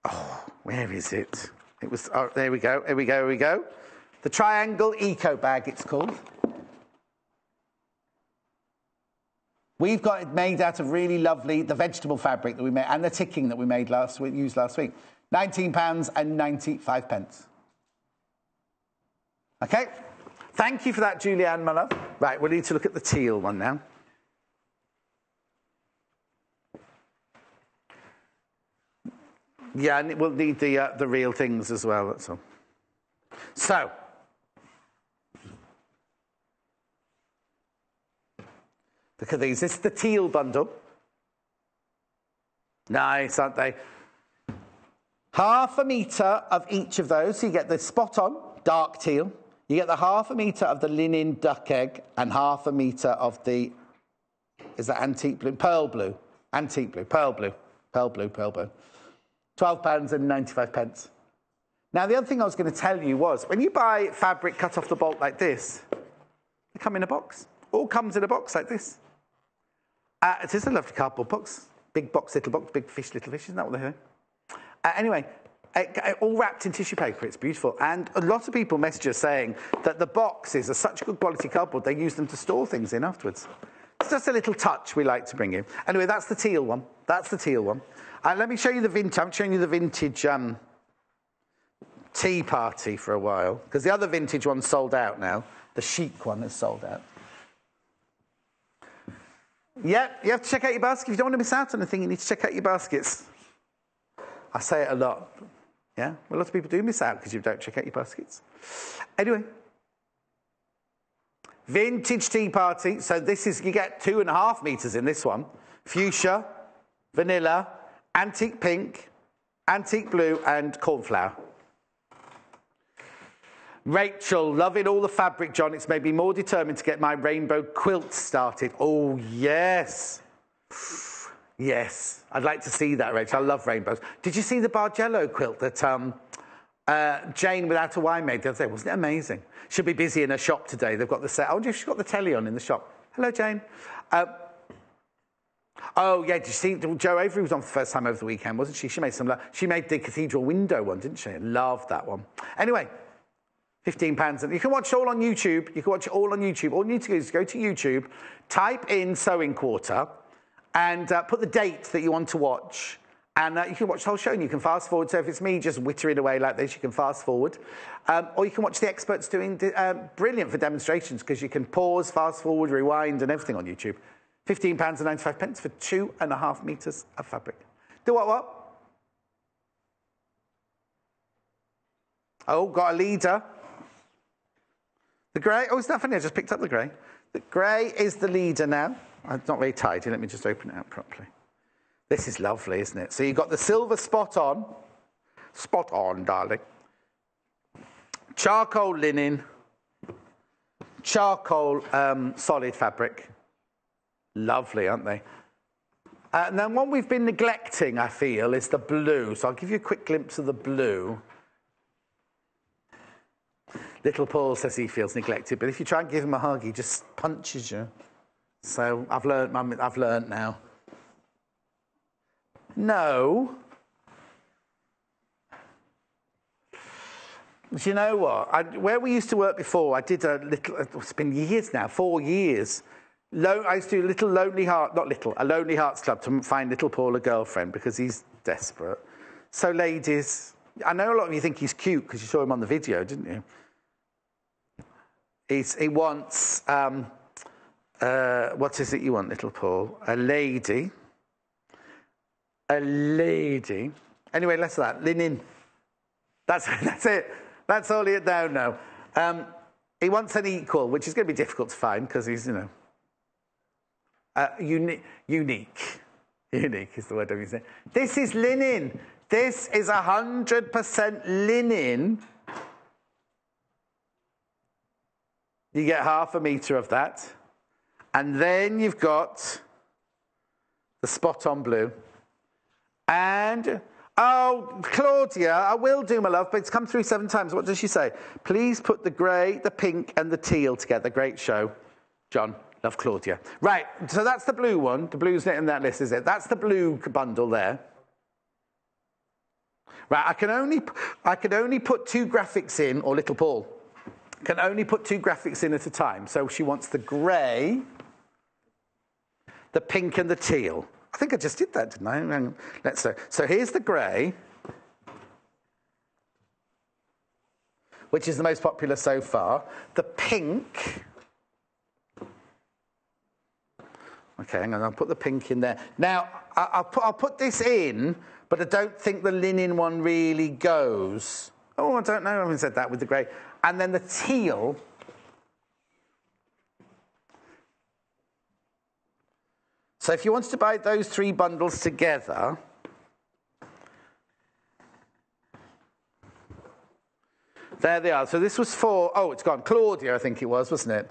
Oh, where is it? It was, oh, here we go. The Triangle Eco Bag, it's called. We've got it made out of really lovely, the vegetable fabric that we made, and the ticking that we made used last week. £19.95. Okay? Thank you for that, Julianne, my love. Right, we need to look at the teal one now. Yeah, and we'll need the real things as well, that's all. So, look at these. This is the teal bundle. Nice, aren't they? Half a metre of each of those. So you get the spot-on dark teal. You get the half a metre of the linen duck egg and half a metre of the, is that antique blue? Pearl blue. Antique blue. Pearl blue. £12.95. Now, the other thing I was going to tell you was, when you buy fabric cut off the bolt like this, they come in a box. All comes in a box like this. It is a lovely cardboard box. Big box, little box, big fish, little fish. Isn't that what they're doing? Anyway, all wrapped in tissue paper. It's beautiful. And a lot of people message us saying that the boxes are such good quality cardboard, they use them to store things in afterwards. It's just a little touch we like to bring you. Anyway, that's the teal one. Let me show you the vintage. I'm showing you the vintage tea party for a while, because the other vintage one's sold out now. The chic one is sold out. Yeah, you have to check out your basket. If you don't want to miss out on anything, you need to check out your baskets. I say it a lot. Yeah, well, a lot of people do miss out because you don't check out your baskets. Anyway. Vintage tea party. So this is, you get 2.5 metres in this one. Fuchsia, vanilla, antique pink, antique blue, and cornflower. Rachel, loving all the fabric, John. It's made me more determined to get my rainbow quilt started. Oh, yes. Yes. I'd like to see that, Rachel. I love rainbows. Did you see the Bargello quilt that Jane Without a Y made the other day? Wasn't it amazing? She'll be busy in her shop today. They've got the set. I wonder if she's got the telly on in the shop. Hello, Jane. Oh, yeah, did you see, Jo Avery was on for the first time over the weekend, wasn't she? She made the cathedral window one, didn't she? Loved that one. Anyway, £15. And you can watch it all on YouTube. All you need to do is go to YouTube, type in sewing quarter, and put the date that you want to watch. And you can watch the whole show and you can fast forward. So if it's me just wittering away like this, you can fast forward. Or you can watch the experts doing brilliant for demonstrations, because you can pause, fast forward, rewind, and everything on YouTube. £15.95 for 2.5 metres of fabric. Do what? Oh, got a leader. The grey, oh, isn't that funny? I just picked up the grey. The grey is the leader now. It's not very tidy. Let me just open it out properly. This is lovely, isn't it? So you've got the silver spot on. Spot on, darling. Charcoal linen. Charcoal solid fabric. Lovely, aren't they? And then one we've been neglecting, I feel, is the blue. So I'll give you a quick glimpse of the blue. Little Paul says he feels neglected, but if you try and give him a hug, he just punches you. So I've learnt, Mum, I've learnt now. No. Do you know what? Where we used to work before, I did a little, it's been years now, 4 years. I used to do a little Lonely Heart, not little, a Lonely Hearts Club to find Little Paul a girlfriend because he's desperate. So ladies, I know a lot of you think he's cute because you saw him on the video, didn't you? He wants, what is it you want, Little Paul? A lady. A lady. Anyway, less of that. Linen. That's it. That's all he had down now. He wants an equal, which is going to be difficult to find because he's, you know, unique. Unique is the word I'm using. This is linen. This is 100% linen. You get ½ a metre of that. And then you've got the spot on blue. And, oh, Claudia, I will do, my love, but it's come through 7 times. What does she say? Please put the grey, the pink, and the teal together. Great show. John, love Claudia. Right, so that's the blue one. The blue's not in that list, is it? That's the blue bundle there. Right, I can only put 2 graphics in, or Little Paul can only put 2 graphics in at a time. So she wants the grey, the pink, and the teal. I think I just did that, didn't I? Let's see. So here's the grey, which is the most popular so far. The pink. Okay, hang on. I'll put the pink in there. Now, I'll put this in, but I don't think the linen one really goes. Oh, I don't know. I haven't said that with the grey. And then the teal. So if you wanted to buy those 3 bundles together, there they are. So this was for, oh, it's gone. Claudia, I think it was, wasn't it?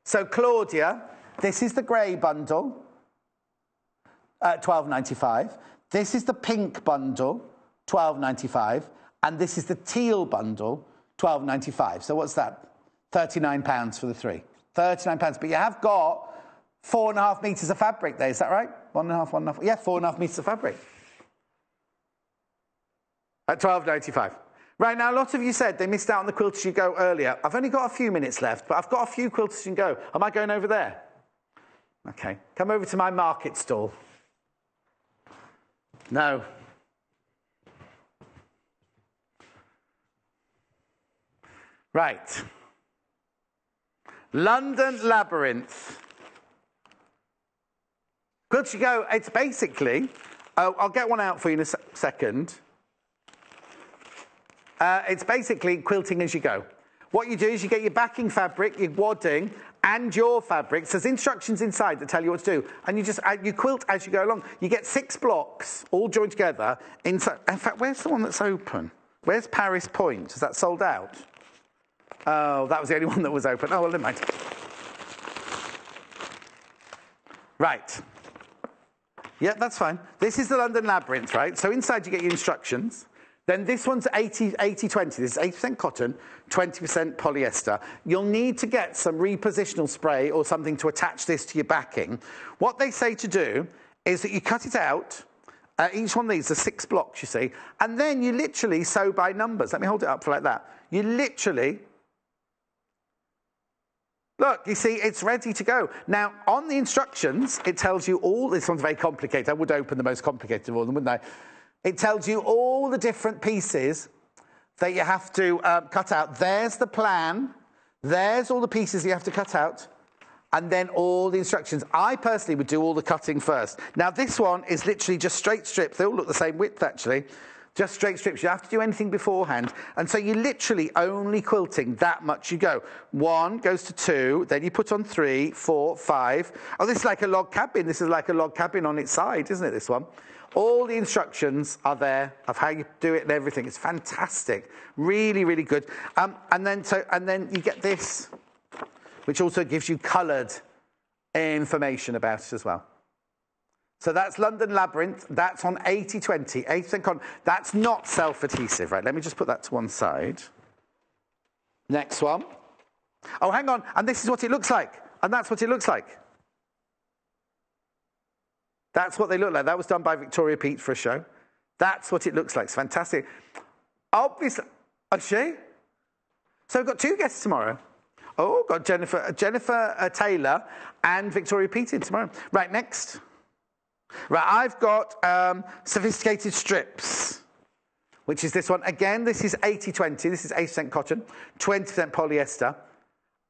So Claudia, this is the grey bundle, £12.95. This is the pink bundle, £12.95. And this is the teal bundle, £12.95. So what's that? £39 for the 3. £39. But you have got 4.5 metres of fabric there, is that right? 1.5. Yeah, 4.5 metres of fabric. At £12.95. Right, now a lot of you said they missed out on the Quilt-as-you-go earlier. I've only got a few minutes left, but I've got a few Quilt-as-you-go. Am I going over there? Okay, come over to my market stall. No. Right. London Labyrinth. Quilt-as-you-go, it's basically, I'll get one out for you in a second. It's basically quilting as you go. What you do is you get your backing fabric, your wadding, and your fabrics. There's instructions inside that tell you what to do. And you quilt as you go along. You get 6 blocks all joined together. In fact, where's the one that's open? Where's Paris Point? Is that sold out? Oh, that was the only one that was open. Oh, well, never mind. Right. Yeah, that's fine. This is the London Labyrinth, right? So inside you get your instructions. Then this one's 80-20. This is 80% cotton, 20% polyester. You'll need to get some repositional spray or something to attach this to your backing. What they say to do is that you cut it out. Each one of these are 6 blocks, you see. And then you literally sew by numbers. Let me hold it up for like that. You literally... Look, you see, it's ready to go. Now, on the instructions, it tells you all... This one's very complicated. I would open the most complicated of all of them, wouldn't I? It tells you all the different pieces that you have to cut out. There's the plan. There's all the pieces you have to cut out. And then all the instructions. I personally would do all the cutting first. Now, this one is literally just straight strips. They all look the same width, actually. Just straight strips. You don't have to do anything beforehand. And so you're literally only quilting that much you go. 1 goes to 2, then you put on 3, 4, 5. Oh, this is like a log cabin. This is like a log cabin on its side, isn't it, this one? All the instructions are there of how you do it and everything. It's fantastic. Really, really good. And then you get this, which also gives you coloured information about it as well. So that's London Labyrinth. That's on 80/20, 80% cotton. That's not self-adhesive, right? Let me just put that to one side. Next one. Oh, hang on. And this is what it looks like. And that's what it looks like. That's what they look like. That was done by Victoria Peat for a show. That's what it looks like. It's fantastic. Obviously, she? So we've got 2 guests tomorrow. Oh, got Jennifer Taylor and Victoria Peat in tomorrow. Right, next. Right, I've got sophisticated strips, which is this one. Again, this is 80/20. This is 80% cotton, 20% polyester.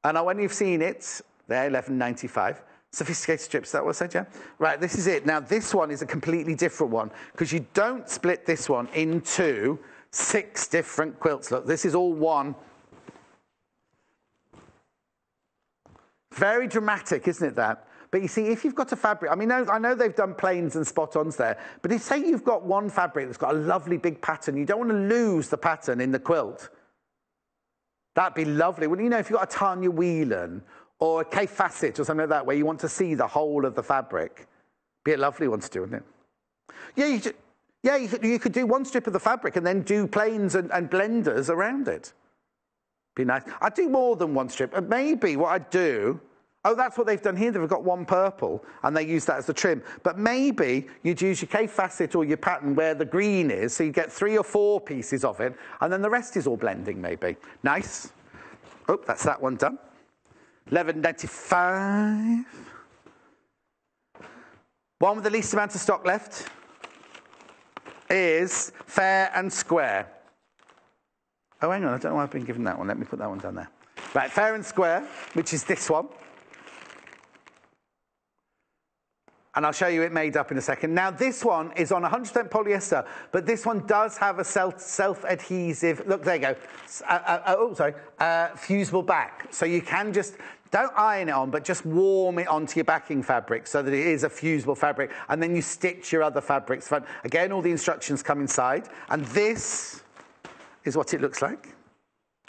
And when you've seen it, they're $11.95. Sophisticated strips, that was said, yeah? Right, this is it. Now, this one is a completely different one because you don't split this one into 6 different quilts. Look, this is all one. Very dramatic, isn't it, that? But you see, if you've got a fabric, I know they've done plains and spot-ons there, but if, say, you've got one fabric that's got a lovely big pattern, you don't want to lose the pattern in the quilt. That'd be lovely. Well, you know, if you've got a Tanya Whelan or a Kay Facet or something like that, where you want to see the whole of the fabric, be a lovely one to do, wouldn't it? Yeah, you could do one strip of the fabric and then do plains and blenders around it. Be nice. I'd do more than one strip. And maybe what I'd do... Oh, that's what they've done here. They've got one purple, and they use that as the trim. But maybe you'd use your Kay Facet or your pattern where the green is, so you get 3 or 4 pieces of it, and then the rest is all blending, maybe. Nice. Oh, that's that one done. $11.95. One with the least amount of stock left is Fair and Square. Oh, hang on. I don't know why I've been given that one. Let me put that one down there. Right, Fair and Square, which is this one. And I'll show you it made up in a second. Now, this one is on 100% polyester, but this one does have a self-adhesive... Look, there you go. Fusible back. So you can just... Don't iron it on, but just warm it onto your backing fabric so that it is a fusible fabric. And then you stitch your other fabrics. Again, all the instructions come inside. And this is what it looks like.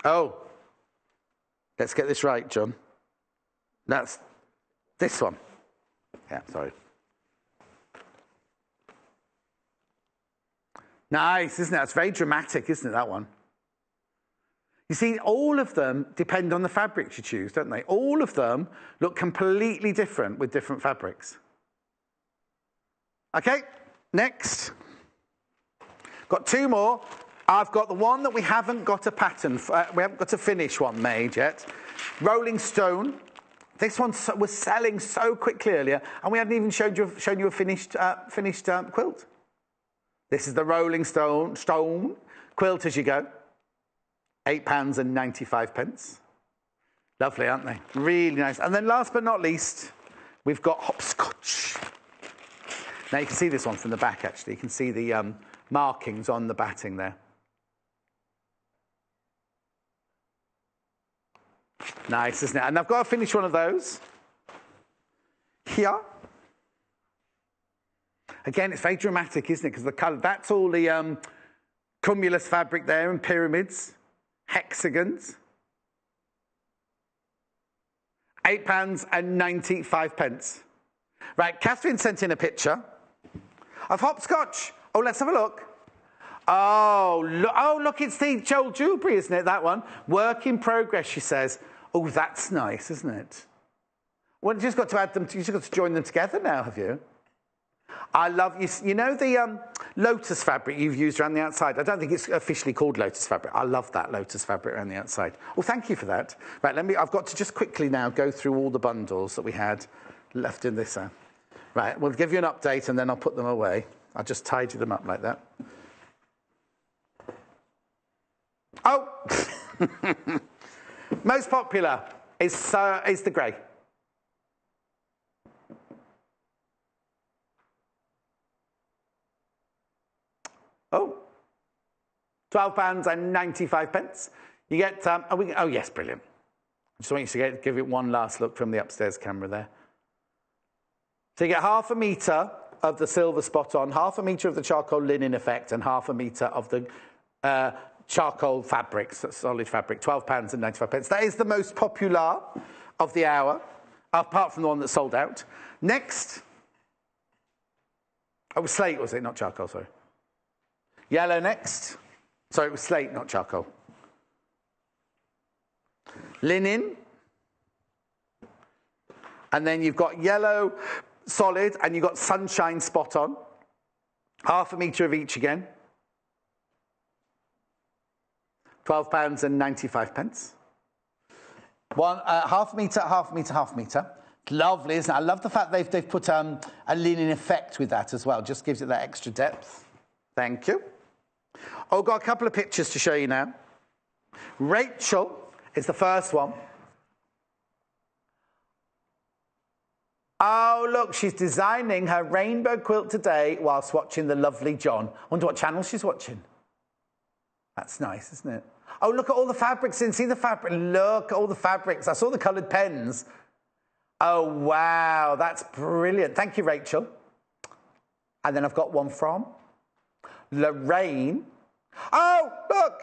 Oh. Let's get this right, John. That's this one. Yeah, sorry. Nice, isn't it? It's very dramatic, isn't it, that one? You see, all of them depend on the fabrics you choose, don't they? All of them look completely different with different fabrics. Okay, next. Got 2 more. I've got the one that we haven't got a pattern, we haven't got a finish one made yet. Rolling Stone. This one was selling so quickly earlier, and we hadn't even shown you a finished quilt. This is the Rolling Stone quilt-as-you-go. £8.95. Lovely, aren't they? Really nice. And then last but not least, we've got hopscotch. Now you can see this one from the back, actually. You can see the markings on the batting there. Nice, isn't it? And I've got to finish one of those. Here. Again, it's very dramatic, isn't it? Because the colour, that's all the cumulus fabric there and pyramids, hexagons. £8.95. Right, Catherine sent in a picture of hopscotch. Oh, let's have a look. Oh, look, it's the Joel Dewberry, isn't it, that one? Work in progress, she says. Oh, that's nice, isn't it? Well, you just got to add them, you just got to join them together now, have you? I love, you know the lotus fabric you've used around the outside? I don't think it's officially called lotus fabric. I love that lotus fabric around the outside. Well, thank you for that. Right, I've got to just quickly now go through all the bundles that we had left in this. Right, we'll give you an update and then I'll put them away. I'll just tidy them up like that. Oh! Most popular is the grey. Oh, £12.95. You get, oh yes, brilliant. I just want you to give it one last look from the upstairs camera there. So you get half a metre of the silver spot on, half a metre of the charcoal linen effect, and half a metre of the charcoal fabric, solid fabric, £12.95. That is the most popular of the hour, apart from the one that sold out. Next, oh, it was slate, was it? Not charcoal, sorry. Yellow next. Sorry, it was slate, not charcoal. Linen. And then you've got yellow solid, and you've got sunshine spot on. Half a metre of each again. £12.95. One, half a metre, half a metre, half a metre. Lovely, isn't it? I love the fact they've put a linen effect with that as well. Just gives it that extra depth. Thank you. Oh, got a couple of pictures to show you now. Rachel is the first one. Oh, look, she's designing her rainbow quilt today whilst watching the lovely John. I wonder what channel she's watching. That's nice, isn't it? Oh, look at all the fabrics in. See the fabric? Look at all the fabrics. I saw the coloured pens. Oh, wow. That's brilliant. Thank you, Rachel. And then I've got one from Lorraine. Oh, look.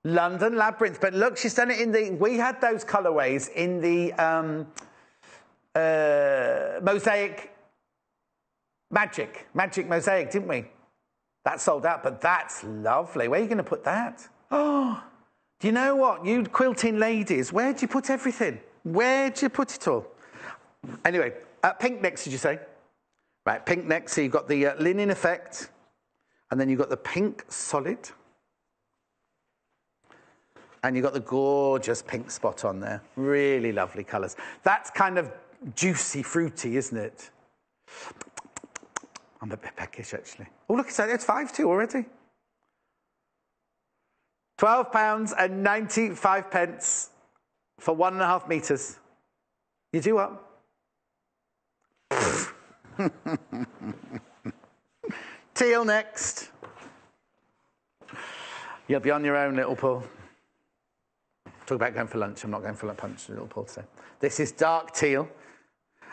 London Labyrinth. But look, she's done it in the... We had those colourways in the mosaic... Magic mosaic, didn't we? That sold out, but that's lovely. Where are you going to put that? Oh, do you know what? You quilting ladies, where do you put everything? Where do you put it all? Anyway, pink next, did you say? Right, pink next. So you've got the linen effect, and then you've got the pink solid, and you've got the gorgeous pink spot on there. Really lovely colours. That's kind of juicy, fruity, isn't it? I'm a bit peckish, actually. Oh, look, it's 5-2 already. £12.95 for 1.5 metres. You do what? Teal next. You'll be on your own, little Paul. Talk about going for lunch. I'm not going for lunch, little Paul, today. This is dark teal.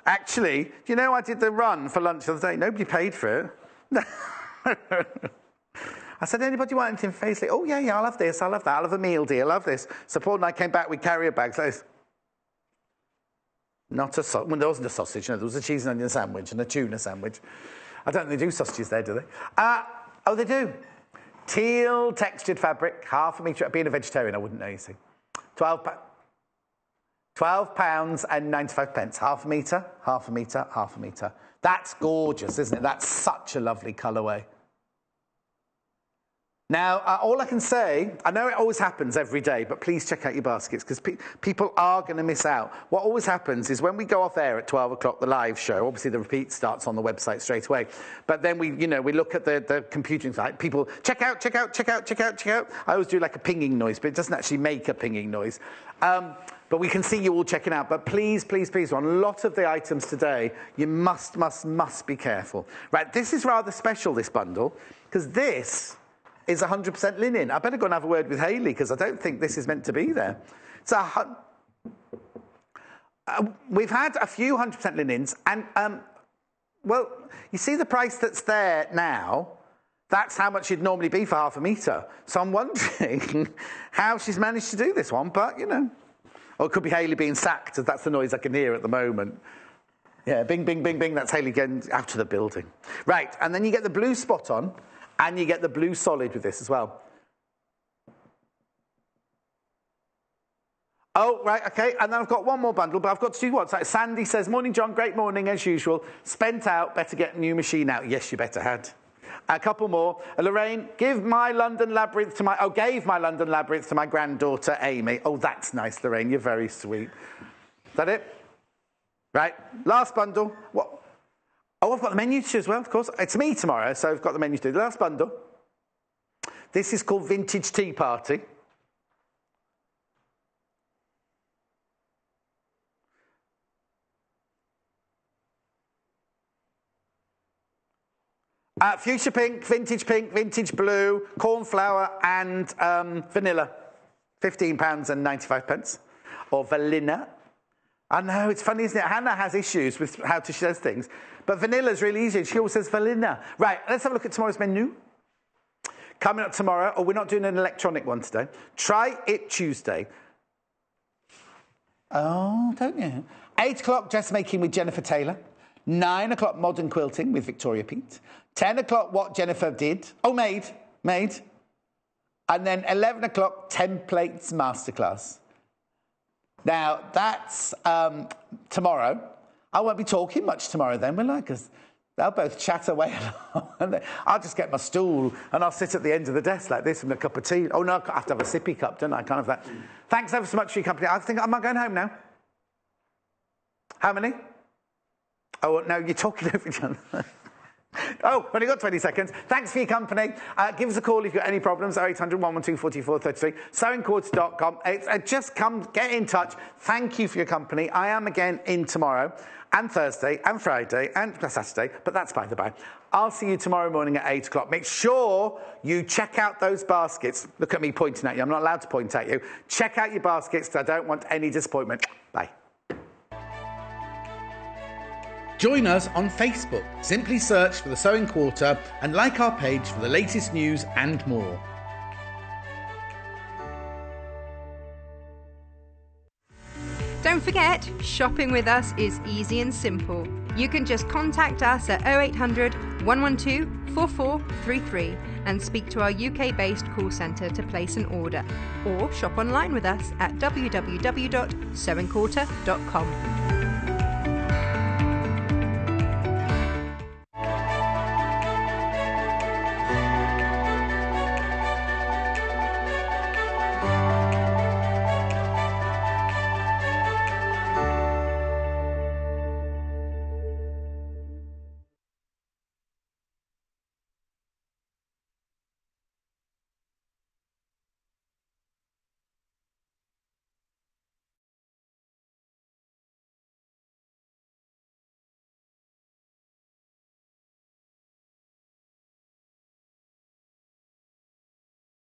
Actually, do you know I did the run for lunch the other day? Nobody paid for it. I said, anybody want anything for Paisley? Oh, yeah, I'll have this, I'll have that, I'll have a meal deal, I'll have this. So Paul and I came back with carrier bags like this. Not a sausage. Well, there wasn't a sausage, no, there was a cheese and onion sandwich and a tuna sandwich. I don't think they do sausages there, do they? Oh, they do. Teal textured fabric, half a metre. Being a vegetarian, I wouldn't know, you see. £12.95. Half a metre, half a metre, half a metre. That's gorgeous, isn't it? That's such a lovely colourway. Now, all I can say, I know it always happens every day, but please check out your baskets because people are going to miss out. What always happens is when we go off air at 12 o'clock, the live show, obviously the repeat starts on the website straight away. But then we look at the computing site. People, check out. I always do like a pinging noise, but it doesn't actually make a pinging noise. But we can see you all checking out. But please, on a lot of the items today, you must be careful. Right, this is rather special, this bundle, because this is 100% linen. I better go and have a word with Hayley, because I don't think this is meant to be there. We've had a few 100% linens, and, well, you see the price that's there now? That's how much it'd normally be for half a metre. So I'm wondering how she's managed to do this one, but, you know. Or it could be Hayley being sacked, as that's the noise I can hear at the moment. Yeah, bing, bing, bing, bing, that's Hayley getting out of the building. Right, and then you get the blue spot on, and you get the blue solid with this as well. Oh, right, okay, and then I've got one more bundle, but I've got to do what? So Sandy says, morning, John, great morning, as usual. Spent out, better get a new machine out. Yes, you better had. A couple more. Lorraine, gave my London Labyrinth to my granddaughter, Amy. Oh, that's nice, Lorraine, you're very sweet. Is that it? Right, last bundle. What? Oh, I've got the menu to do as well, of course. It's me tomorrow, so I've got the menu to do. The last bundle. This is called Vintage Tea Party. Fuchsia pink, vintage blue, cornflower and vanilla. £15.95. Or vanilla. I know, it's funny, isn't it? Hannah has issues with how she says things. But vanilla's really easy. She always says vanilla. Right, let's have a look at tomorrow's menu. Coming up tomorrow, we're not doing an electronic one today. Try It Tuesday. Oh, don't you? 8 o'clock, dressmaking with Jennifer Taylor. 9 o'clock, modern quilting with Victoria Pete. 10 o'clock, what Jennifer did. Oh, made. And then 11 o'clock, templates masterclass. Now, that's tomorrow. I won't be talking much tomorrow then, will I? Because they'll both chat away. I'll just get my stool and I'll sit at the end of the desk like this with a cup of tea. Oh, no, I have to have a sippy cup, don't I? Kind of that. Thanks ever so much for your company. I think, am I going home now? How many? Oh, no, you're talking over each other. Oh, only got 20 seconds. Thanks for your company. Give us a call if you've got any problems. 0800 112 4433. Sewingquilts.com. Just come, get in touch. Thank you for your company. I am again in tomorrow and Thursday and Friday and Saturday, but that's by the by. I'll see you tomorrow morning at 8 o'clock. Make sure you check out those baskets. Look at me pointing at you. I'm not allowed to point at you. Check out your baskets because I don't want any disappointment. Bye. Join us on Facebook. Simply search for The Sewing Quarter and like our page for the latest news and more. Don't forget, shopping with us is easy and simple. You can just contact us at 0800 112 4433 and speak to our UK-based call centre to place an order, or shop online with us at www.sewingquarter.com.